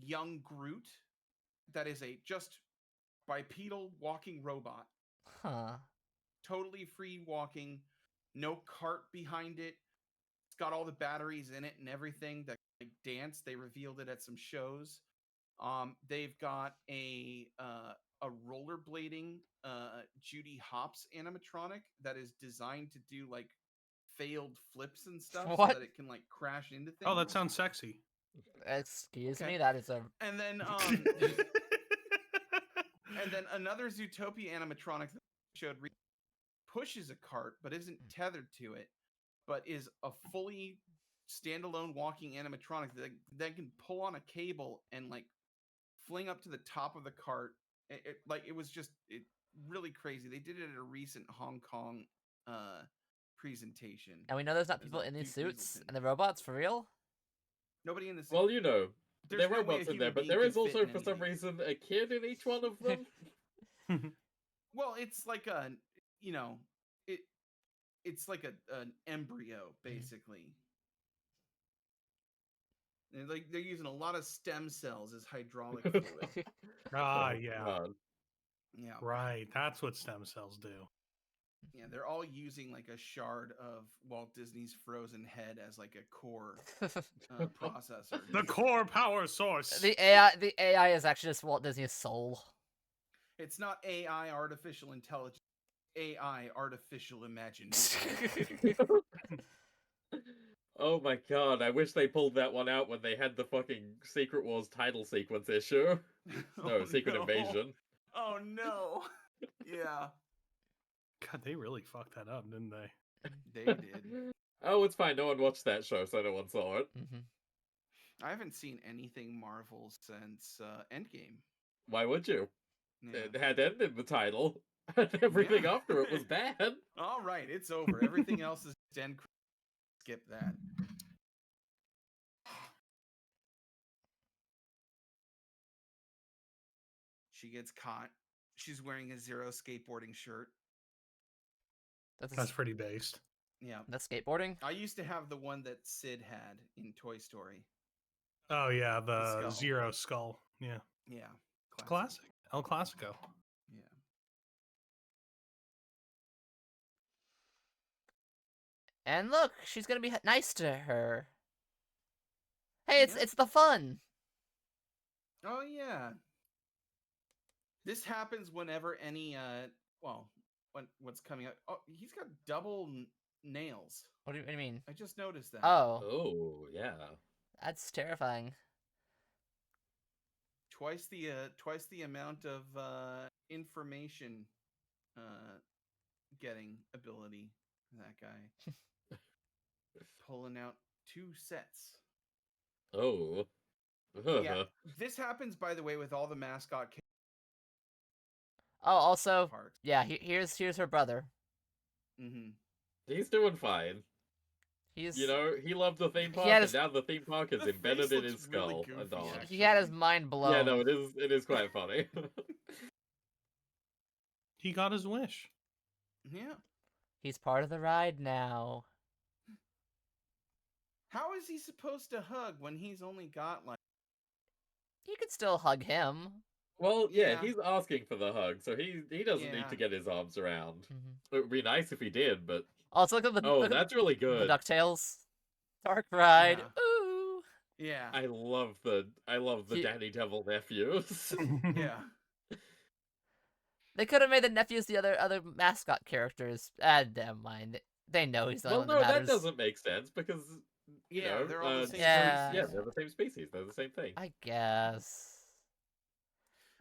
young Groot that is a just bipedal walking robot. Huh. Totally free walking, no cart behind it. It's got all the batteries in it and everything that like, dance. They revealed it at some shows. They've got a rollerblading Judy Hopps animatronic that is designed to do like failed flips and stuff so that it can like crash into things. Oh, that sounds sexy. Excuse me, that is a. And then and then another Zootopia animatronic that showed pushes a cart but isn't tethered to it, but is a fully standalone walking animatronic that can pull on a cable and like fling up to the top of the cart. It was just really crazy. They did it at a recent Hong Kong presentation. And we know there's not people in these suits and the robots for real. Nobody in the suit. Well, you know, there are robots in there, but there is also for some reason a kid in each one of them. Well, it's like a, you know, it's like an embryo basically. And like they're using a lot of stem cells as hydraulic fluid. Yeah. God. Yeah. Right. That's what stem cells do. Yeah, they're all using like a shard of Walt Disney's frozen head as like a core processor. The core power source. The AI is actually just Walt Disney's soul. It's not AI, artificial intelligence. AI, artificial imagination. Oh my god, I wish they pulled that one out when they had the fucking Secret Wars title sequence issue. Secret Invasion. Oh no. Yeah. God, they really fucked that up, didn't they? They did. Oh, it's fine. No one watched that show, so no one saw it. I haven't seen anything Marvel since Endgame. Why would you? Yeah. It had End in the title. Everything after it was bad. All right, it's over. Everything else is end. Skip that. She gets caught. She's wearing a Zero skateboarding shirt. That's pretty based. Yeah. That's skateboarding? I used to have the one that Sid had in Toy Story. Oh, yeah, the skull. Zero skull. Yeah. Yeah. Classic. El Clasico. Yeah. And look, she's gonna be nice to her. Hey, it's the fun. Oh yeah. This happens whenever any what's coming up? Oh, he's got double nails. What do you mean? I just noticed that. Oh, yeah. That's terrifying. Twice the amount of information getting ability. That guy pulling out 2 sets. Oh. Yeah. This happens, by the way, with all the mascot. Oh, also, parks. yeah. Here's her brother. He's doing fine. You know, he loved the theme park, and now the theme park is embedded in his skull. Really goofy, he had his mind blown. Yeah, no, it is quite funny. He got his wish. Yeah. He's part of the ride now. How is he supposed to hug when he's only got like? You could still hug him. Well, yeah, Yeah. he's asking for the hug, so he doesn't need Yeah. to get his arms around. Mm-hmm. It would be nice if he did, but Also, look at the oh, look at that's really the good. DuckTales. Dark Ride. Yeah. Ooh. Yeah. I love the He- Danny Devil nephews. Yeah. They could have made the nephews the other mascot characters. Never mind. They know he's the only Well, one no, that that matters. doesn't make sense because you Yeah, know, they're all the same Yeah. yeah, species. they're the same species. They're the same thing. I guess.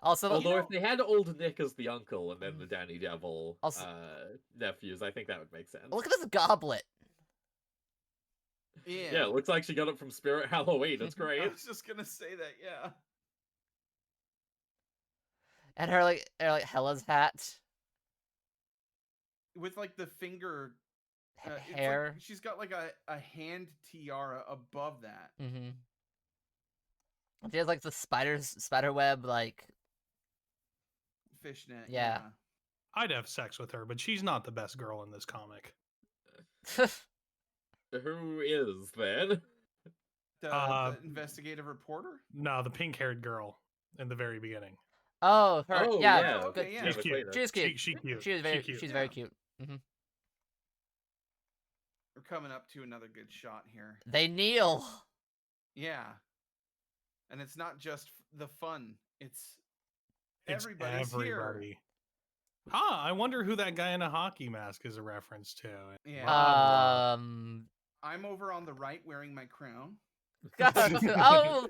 Also, Although if they had old Nick as the uncle and then Mm. the Danny Devil Also- nephews, I think that would make sense. look at this goblet. Yeah. Yeah, it looks like she got it from Spirit Halloween. It's I great. was just gonna say that. Yeah. And her like Hella's hat. With like the finger. It's like Hair. she's got like a hand tiara above that. Mm-hmm. She has like the spider web like. Fishnet. Yeah. I'd have sex with her, but she's not the best girl in this comic. Who is then? The investigative reporter. No, the pink-haired girl in the very beginning. Oh, her. Oh, yeah. yeah. Good. Okay, yeah. She's cute. She's cute. She's cute. She was very. cute. She's very Yeah. cute. Mm-hmm. We're coming up to another good shot here. They kneel. Yeah. And it's not just the fun. It's It's everybody's everybody. Huh, I wonder who that guy in a hockey mask is a reference to. Yeah. Blah, I'm over on the right wearing my crown. God, oh,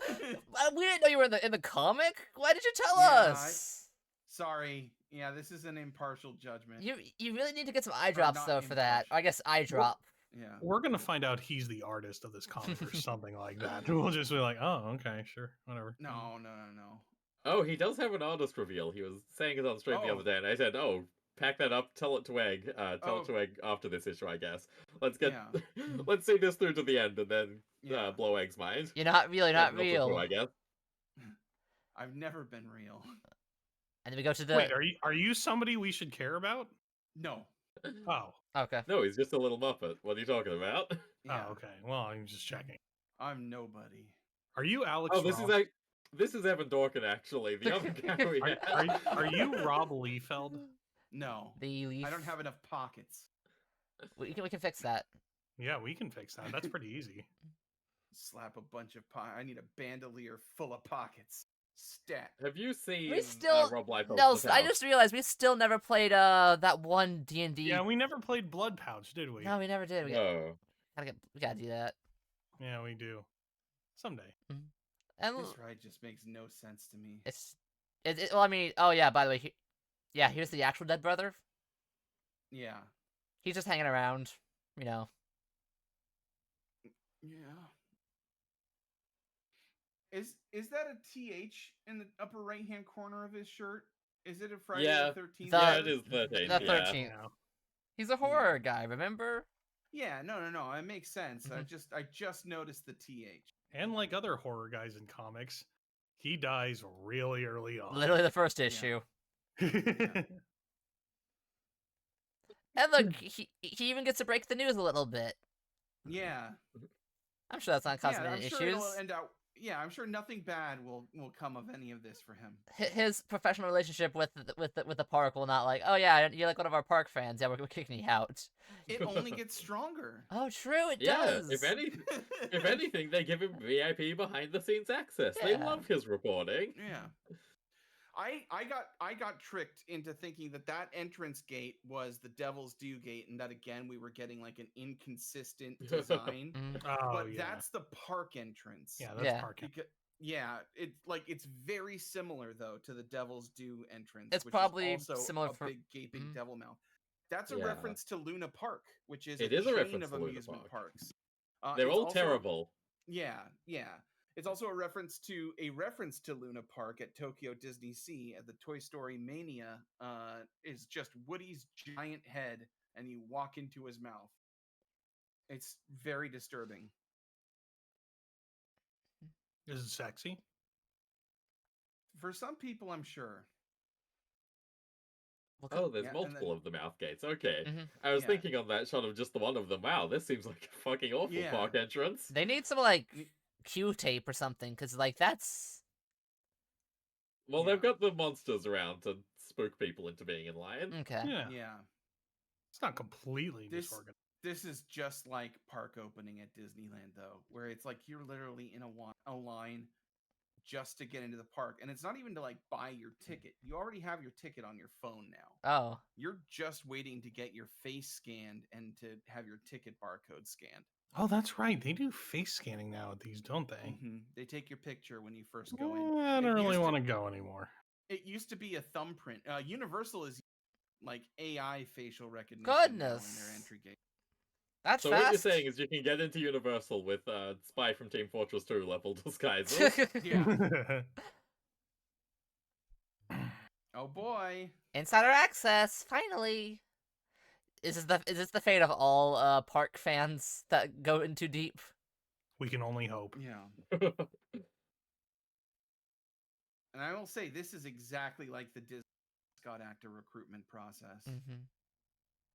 we didn't know you were in the comic. Why did you tell Yeah, us? Sorry. Yeah, this is an impartial judgment. You really need to get some eye drops not though for that. impartial. I guess eye drop. Yeah. We're gonna find out he's the artist of this comic or something like that. We'll just be like, oh, okay, sure, whatever. No. Oh, he does have an artist reveal. He was saying it on stream the Oh. other day, and I said, "Oh, pack that up. Tell it to Egg. Tell it to Egg after this issue, I guess. Let's get, Yeah. let's see this through to the end, and then Yeah. blow Egg's mind. You're not real. You're not Egg knows what to do, real. I guess. I've never been real. And then we go to the. Wait, are you somebody we should care about? No. Oh, Okay. No, he's just a little muppet. What are you talking about? Yeah. oh, okay. Well, I'm just checking. I'm nobody. Are you Alex? Oh, this Ross? is this is Evan Dorkin actually. The other guy we had. Are you Rob Liefeld? No. The leaf. I don't have enough pockets. We can fix that. Yeah, we can fix that. That's pretty easy. Slap a bunch of I need a bandolier full of pockets. Stat. Have you seen We still Rob Liefeld's no. The I Town? just realized we still never played that one D&D. Yeah, we never played Blood Pouch, did we? No, we never did. No. We gotta do that. Yeah, we do. Someday. And This ride just makes no sense to me. well, I mean, oh yeah. By the way, here's the actual dead brother. Yeah. He's just hanging around, you know. Yeah. Is that a TH in the upper right hand corner of his shirt? Is it a Friday Yeah. the 13th? Yeah, Yeah, it is 13. The yeah. 13th. Yeah. He's a horror guy, remember? Yeah, no. It makes sense. Mm-hmm. I just noticed the TH. And like other horror guys in comics, he dies really early on. Literally the first issue. And look, he even gets to break the news a little bit. Yeah. I'm sure that's not causing Yeah, I'm any sure issues. it'll end out. Yeah, I'm sure nothing bad will come of any of this for him. His professional relationship with the park will not like, oh yeah, you're like one of our park fans. Yeah, we're kicking you out. It only gets stronger. Oh, true, it Yeah, does. if anything, they give him VIP behind the scenes access. They Yeah. love his reporting. Yeah. I got tricked into thinking that entrance gate was the Devil's Due gate, and that again we were getting like an inconsistent design. Mm. Oh, But yeah. that's the park entrance. Yeah, that's Yeah. Park. Yeah, it's very similar though to the Devil's Due entrance. It's which probably is also similar a for- big gaping Mhm. devil mouth. That's a Yeah. reference to Luna Park, which is It a is a chain reference of to Luna amusement Park. parks. They're it's all also- terrible. Yeah. It's also a reference to Luna Park at Tokyo Disney Sea. At the Toy Story Mania is just Woody's giant head, and you walk into his mouth. It's very disturbing. Is it sexy? For some people, I'm sure. Oh, there's Yeah, and multiple then- of the mouth gates. Okay. Mhm. I was Yeah. thinking on that shot of just the one of them. Wow, this seems like a fucking awful Yeah. park entrance. They need some like Ne- Q tape or something, because like that's Well, Yeah. they've got the monsters around to spook people into being in line. okay. Yeah, Yeah. it's not completely This disorganized. this is just like park opening at Disneyland, though, where it's like you're literally in a line just to get into the park, and it's not even to like buy your ticket. You already have your ticket on your phone now. Oh, You're just waiting to get your face scanned and to have your ticket barcode scanned. Oh, that's right. They do face scanning now at these, don't they? They take your picture when you first go in. I It don't really used to- want to go anymore. It used to be a thumbprint. Universal is like AI facial recognition now in their Goodness. entry gate. that's So fast. what you're saying is you can get into Universal with Spy from Team Fortress 2 level disguises. Yeah. Oh boy. Insider access, finally. Is this the fate of all park fans that go in too deep? We can only hope. Yeah. And I will say this is exactly like the Disney mascot actor recruitment process. Mm-hmm.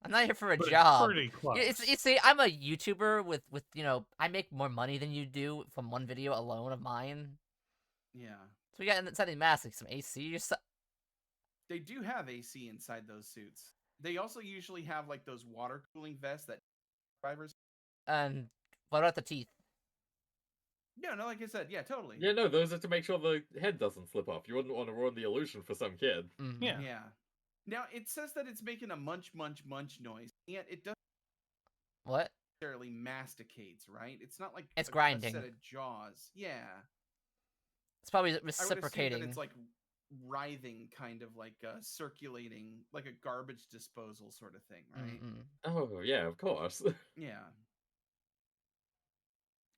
I'm not here for a But it's job. pretty close. You see, I'm a YouTuber with I make more money than you do from one video alone of mine. Yeah. So we got inside the mask, like some AC or something. They do have AC inside those suits. They also usually have like those water cooling vests that drivers. And what about the teeth? Yeah, no, like I said, yeah, totally. Yeah, no, those are to make sure the head doesn't slip off. You wouldn't want to ruin the illusion for some kid. Mhm. Yeah. Yeah. Now it says that it's making a munch noise, yet it doesn't What? necessarily masticates, right? It's not like It's a grinding. set of jaws. Yeah. It's probably I would assume reciprocating. that it's like writhing, kind of like circulating, like a garbage disposal sort of thing, right? Mm-mm. Oh, yeah, of course. Yeah.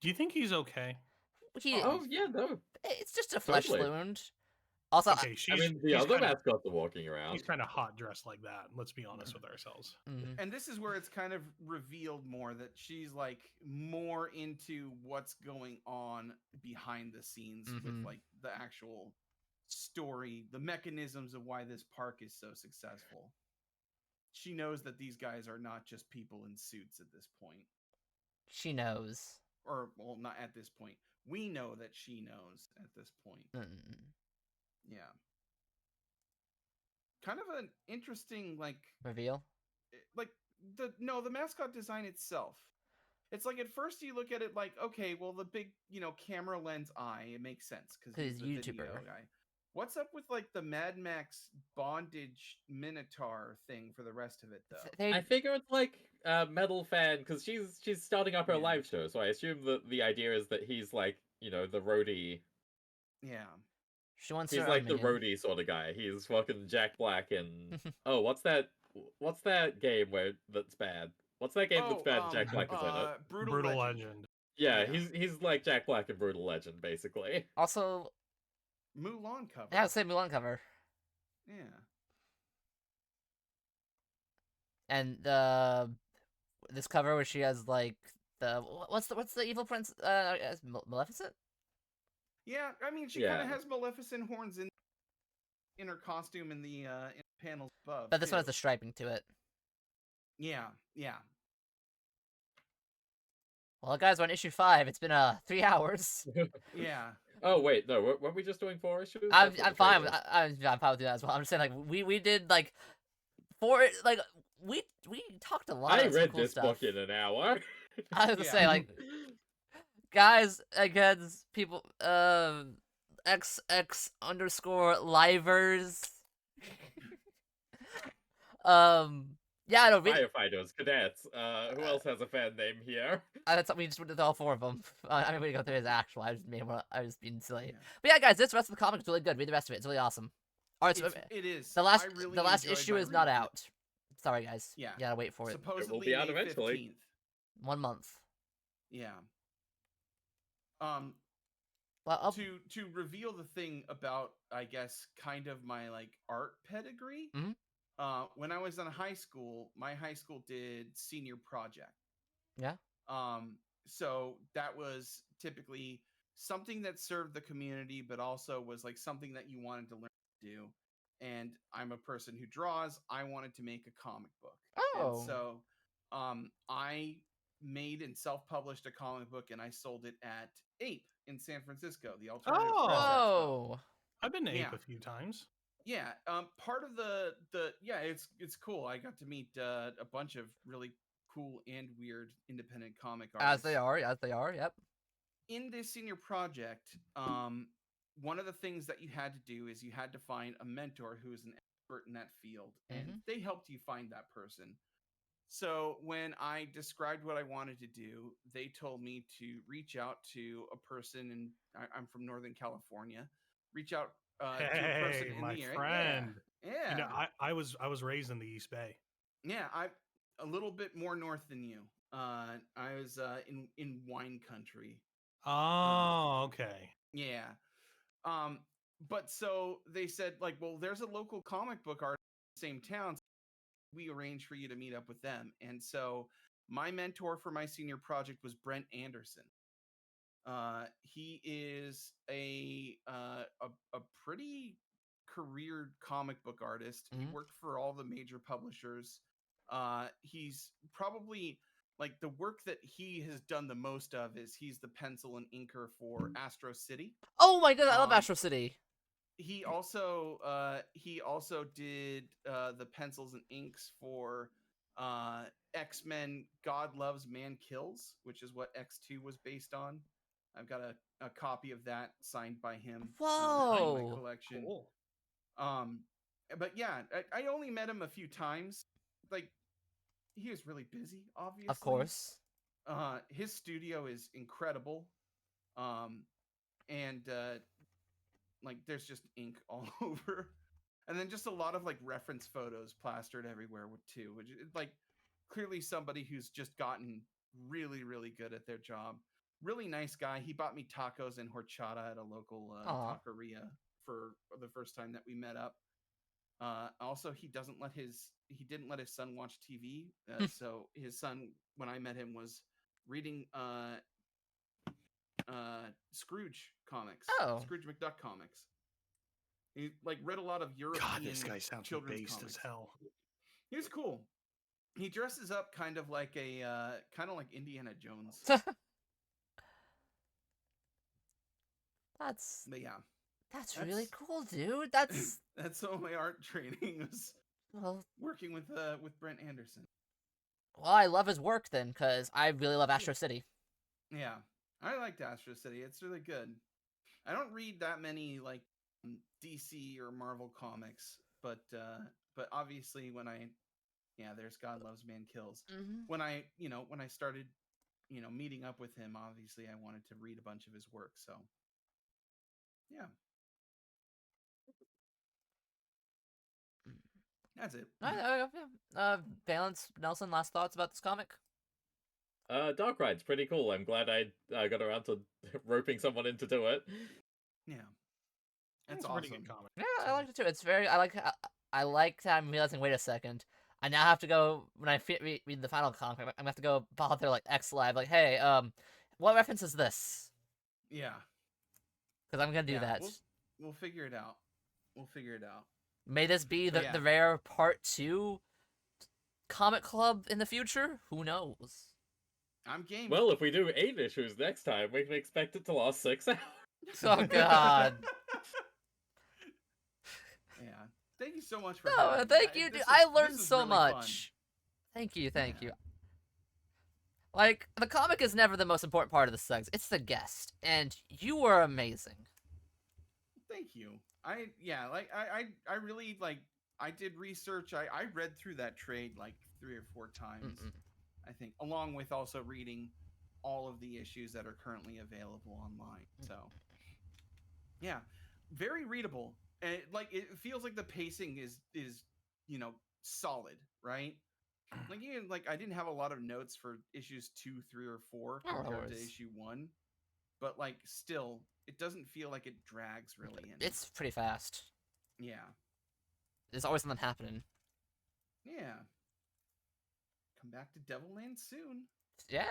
Do you think he's okay? Oh, yeah, no. It's just a flesh Totally. wound. Also, Okay, I mean, the he's other kinda, mascots are walking around. he's kind of hot dressed like that. Let's be honest with ourselves. mhm. And this is where it's kind of revealed more that she's like more into what's going on behind the scenes with Mhm. like the actual story, the mechanisms of why this park is so successful. She knows that these guys are not just people in suits at this point. She knows. Or, well, not at this point. We know that she knows at this point. Mm-mm. Yeah. Kind of an interesting, like Reveal. the mascot design itself. It's like at first you look at it like, okay, well the big, camera lens eye, it makes sense because 'Cause he's he's the YouTuber. video guy. What's up with like the Mad Max bondage minotaur thing for the rest of it though? They I figure it's like a metal fan because she's starting up her Yeah. live show, so I assume that the idea is that he's like the roadie. Yeah. she wants He's her like own the minion. roadie sort of guy. He's fucking Jack Black and oh, what's that game where that's bad? What's that game that's bad? Jack Black is in it. Brutal Legend. Legend. Yeah, yeah. he's like Jack Black in Brutal Legend, basically. Also, Mulan cover. yeah, it's the Mulan cover. Yeah. And this cover where she has like what's the evil prince? Maleficent. Yeah, I mean she kind Yeah. of has Maleficent horns in her costume in the panels above. But this one has too. the striping to it. Yeah, yeah. Well, guys, we're on issue 5. It's been 3 hours. Yeah. Oh wait, no, weren't we just doing 4 issues? I'm That's what the fine. trade was. I'm fine with that as well. I'm just saying, like we did like 4 like we talked a lot. I of some read cool this stuff. book in an hour. I was gonna Yeah. say, like, guys, against people, XX_ livers. Yeah, no, Firefighters, cadets. Who else has a fan name here? that's we just went with all 4 of them. I mean, we go through his actual. I was being silly. Yeah. But yeah, guys, this rest of the comic is really good. Read the rest of it. It's really awesome. All right, so It is. the last I really the last enjoyed issue my is not read. out. Sorry, guys. Yeah. You gotta wait for it. Supposedly be out May eventually. 15th. 1 month. Yeah. Well, To reveal the thing about, I guess, kind of my like art pedigree. Mhm. When I was in high school, my high school did senior project. Yeah. So that was typically something that served the community, but also was like something that you wanted to learn to do. and I'm a person who draws. I wanted to make a comic book. Oh. And so I made and self-published a comic book, and I sold it at Ape in San Francisco, the Alternative Press Expo. Whoa. I've been to Ape Yeah. a few times. Yeah, part of the yeah, it's cool. I got to meet a bunch of really cool and weird independent comic artists. As they are, yep. In this senior project, one of the things that you had to do is you had to find a mentor who is an expert in that field, and they helped you find that person. So when I described what I wanted to do, they told me to reach out to a person, and I'm from Northern California. Reach out to a person in my the area. friend. Yeah. You know, I was raised in the East Bay. Yeah, I a little bit more north than you. I was in wine country. Oh, okay. Yeah. But so they said, like, well, there's a local comic book artist in the same town. So we arranged for you to meet up with them. And so my mentor for my senior project was Brent Anderson. He is a pretty career comic book artist. He worked for all the major publishers. He's probably like the work that he has done the most of is he's the pencil and inker for Astro City. Oh my god, I love Astro City. He also did the pencils and inks for X-Men God Loves Man Kills, which is what X2 was based on. I've got a copy of that signed by him in my collection. Cool. But yeah, I only met him a few times. Like, he was really busy, obviously. Of course. His studio is incredible. And like there's just ink all over. And then just a lot of like reference photos plastered everywhere too, which is like clearly somebody who's just gotten really, really good at their job. Really nice guy. He bought me tacos and horchata at a local taqueria for the first time that we met up. Also, he didn't let his son watch TV. So his son, when I met him, was reading Scrooge comics. Scrooge McDuck comics. He like read a lot of European God, this guy sounds children's based comics. as hell. He was cool. He dresses up kind of like Indiana Jones. But yeah. That's really cool, dude. That's some of my art training was working with Brent Anderson. Well, I love his work then, because I really love Astro City. Yeah, I liked Astro City. It's really good. I don't read that many like DC or Marvel comics, but obviously there's God Loves Man Kills. When I started meeting up with him, obviously I wanted to read a bunch of his work. So yeah. That's it. Valence, Nelson, last thoughts about this comic? Dark Ride's pretty cool. I'm glad I got around to roping someone in to do it. Yeah. That's awesome. A pretty good comic. Yeah, I liked it too. It's very, I like that I'm realizing, wait a second, I now have to go, when I read the final comic, I'm gonna have to go follow their like X Live, like, hey, what reference is this? Yeah. Because I'm gonna do that. We'll figure it out. May this be the rare part 2 comic club in the future? Who knows? I'm game. Well, if we do 8 issues next time, we can expect it to last 6 hours. Oh god. Yeah. Thank you so much for thank you, dude. I learned so really much. Fun. Thank you. Like, the comic is never the most important part of the segs. It's the guest. And you were amazing. Thank you. I really like, I did research. I read through that trade like 3 or 4 times, I think, along with also reading all of the issues that are currently available online. So yeah, very readable. And it feels like the pacing is solid, right? Like even like I didn't have a lot of notes for issues 2, 3, or 4 compared to issue 1, but like still, it doesn't feel like it drags really in. It's pretty fast. Yeah. There's always something happening. Yeah. Come back to Devilland soon. Yeah.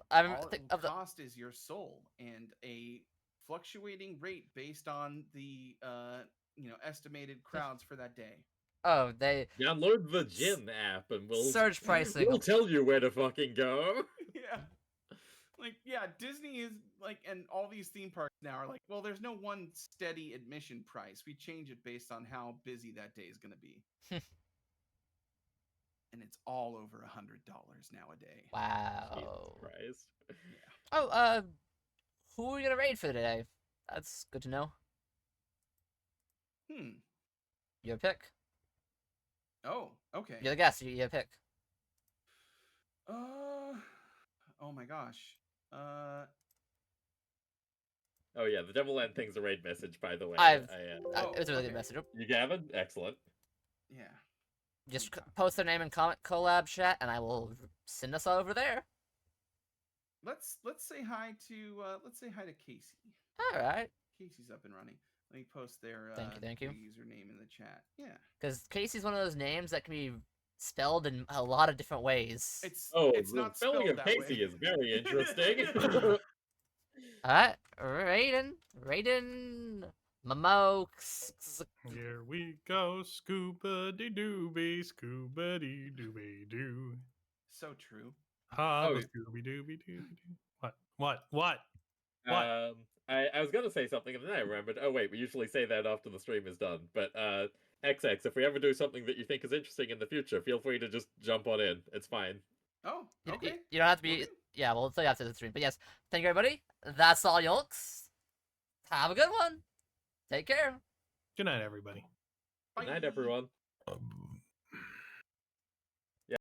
The cost is your soul, and a fluctuating rate based on the estimated crowds for that day. Oh, they Download the Gin app and surge pricing. we'll tell you where to fucking go. Yeah. Like, yeah, Disney is like, and all these theme parks now are like, well, there's no one steady admission price. We change it based on how busy that day is going to be. And it's all over $100 now a day. Wow. Jesus Christ. Oh, who are we gonna raid for today? That's good to know. Your pick. Oh, okay. You're the guest. You pick. Oh my gosh. Oh yeah, the Devil Land thing's a raid message, by the way. It's a really good message. You Gavin? Excellent. Yeah. Just post their name in comment collab chat, and I will send us over there. Let's say hi to Casey. All right. Casey's up and running. Let me post their thank you. their username in the chat. Yeah. Because Casey's one of those names that can be spelled in a lot of different ways. It's not spelling of that Casey way. is very interesting. Alright, Raiden, Momo. Here we go, scuba dee dooby, scuba dee dooby doo. So true. Scooby dooby doo. What? I was gonna say something and then I remembered. Oh wait, we usually say that after the stream is done. But XX, if we ever do something that you think is interesting in the future, feel free to just jump on in. It's fine. Oh, okay. You don't have to be. Okay. Yeah, we'll tell you after the stream. But yes, thank you everybody. That's all, yolks. Have a good one. Take care. Good night, everybody. Good night, everyone.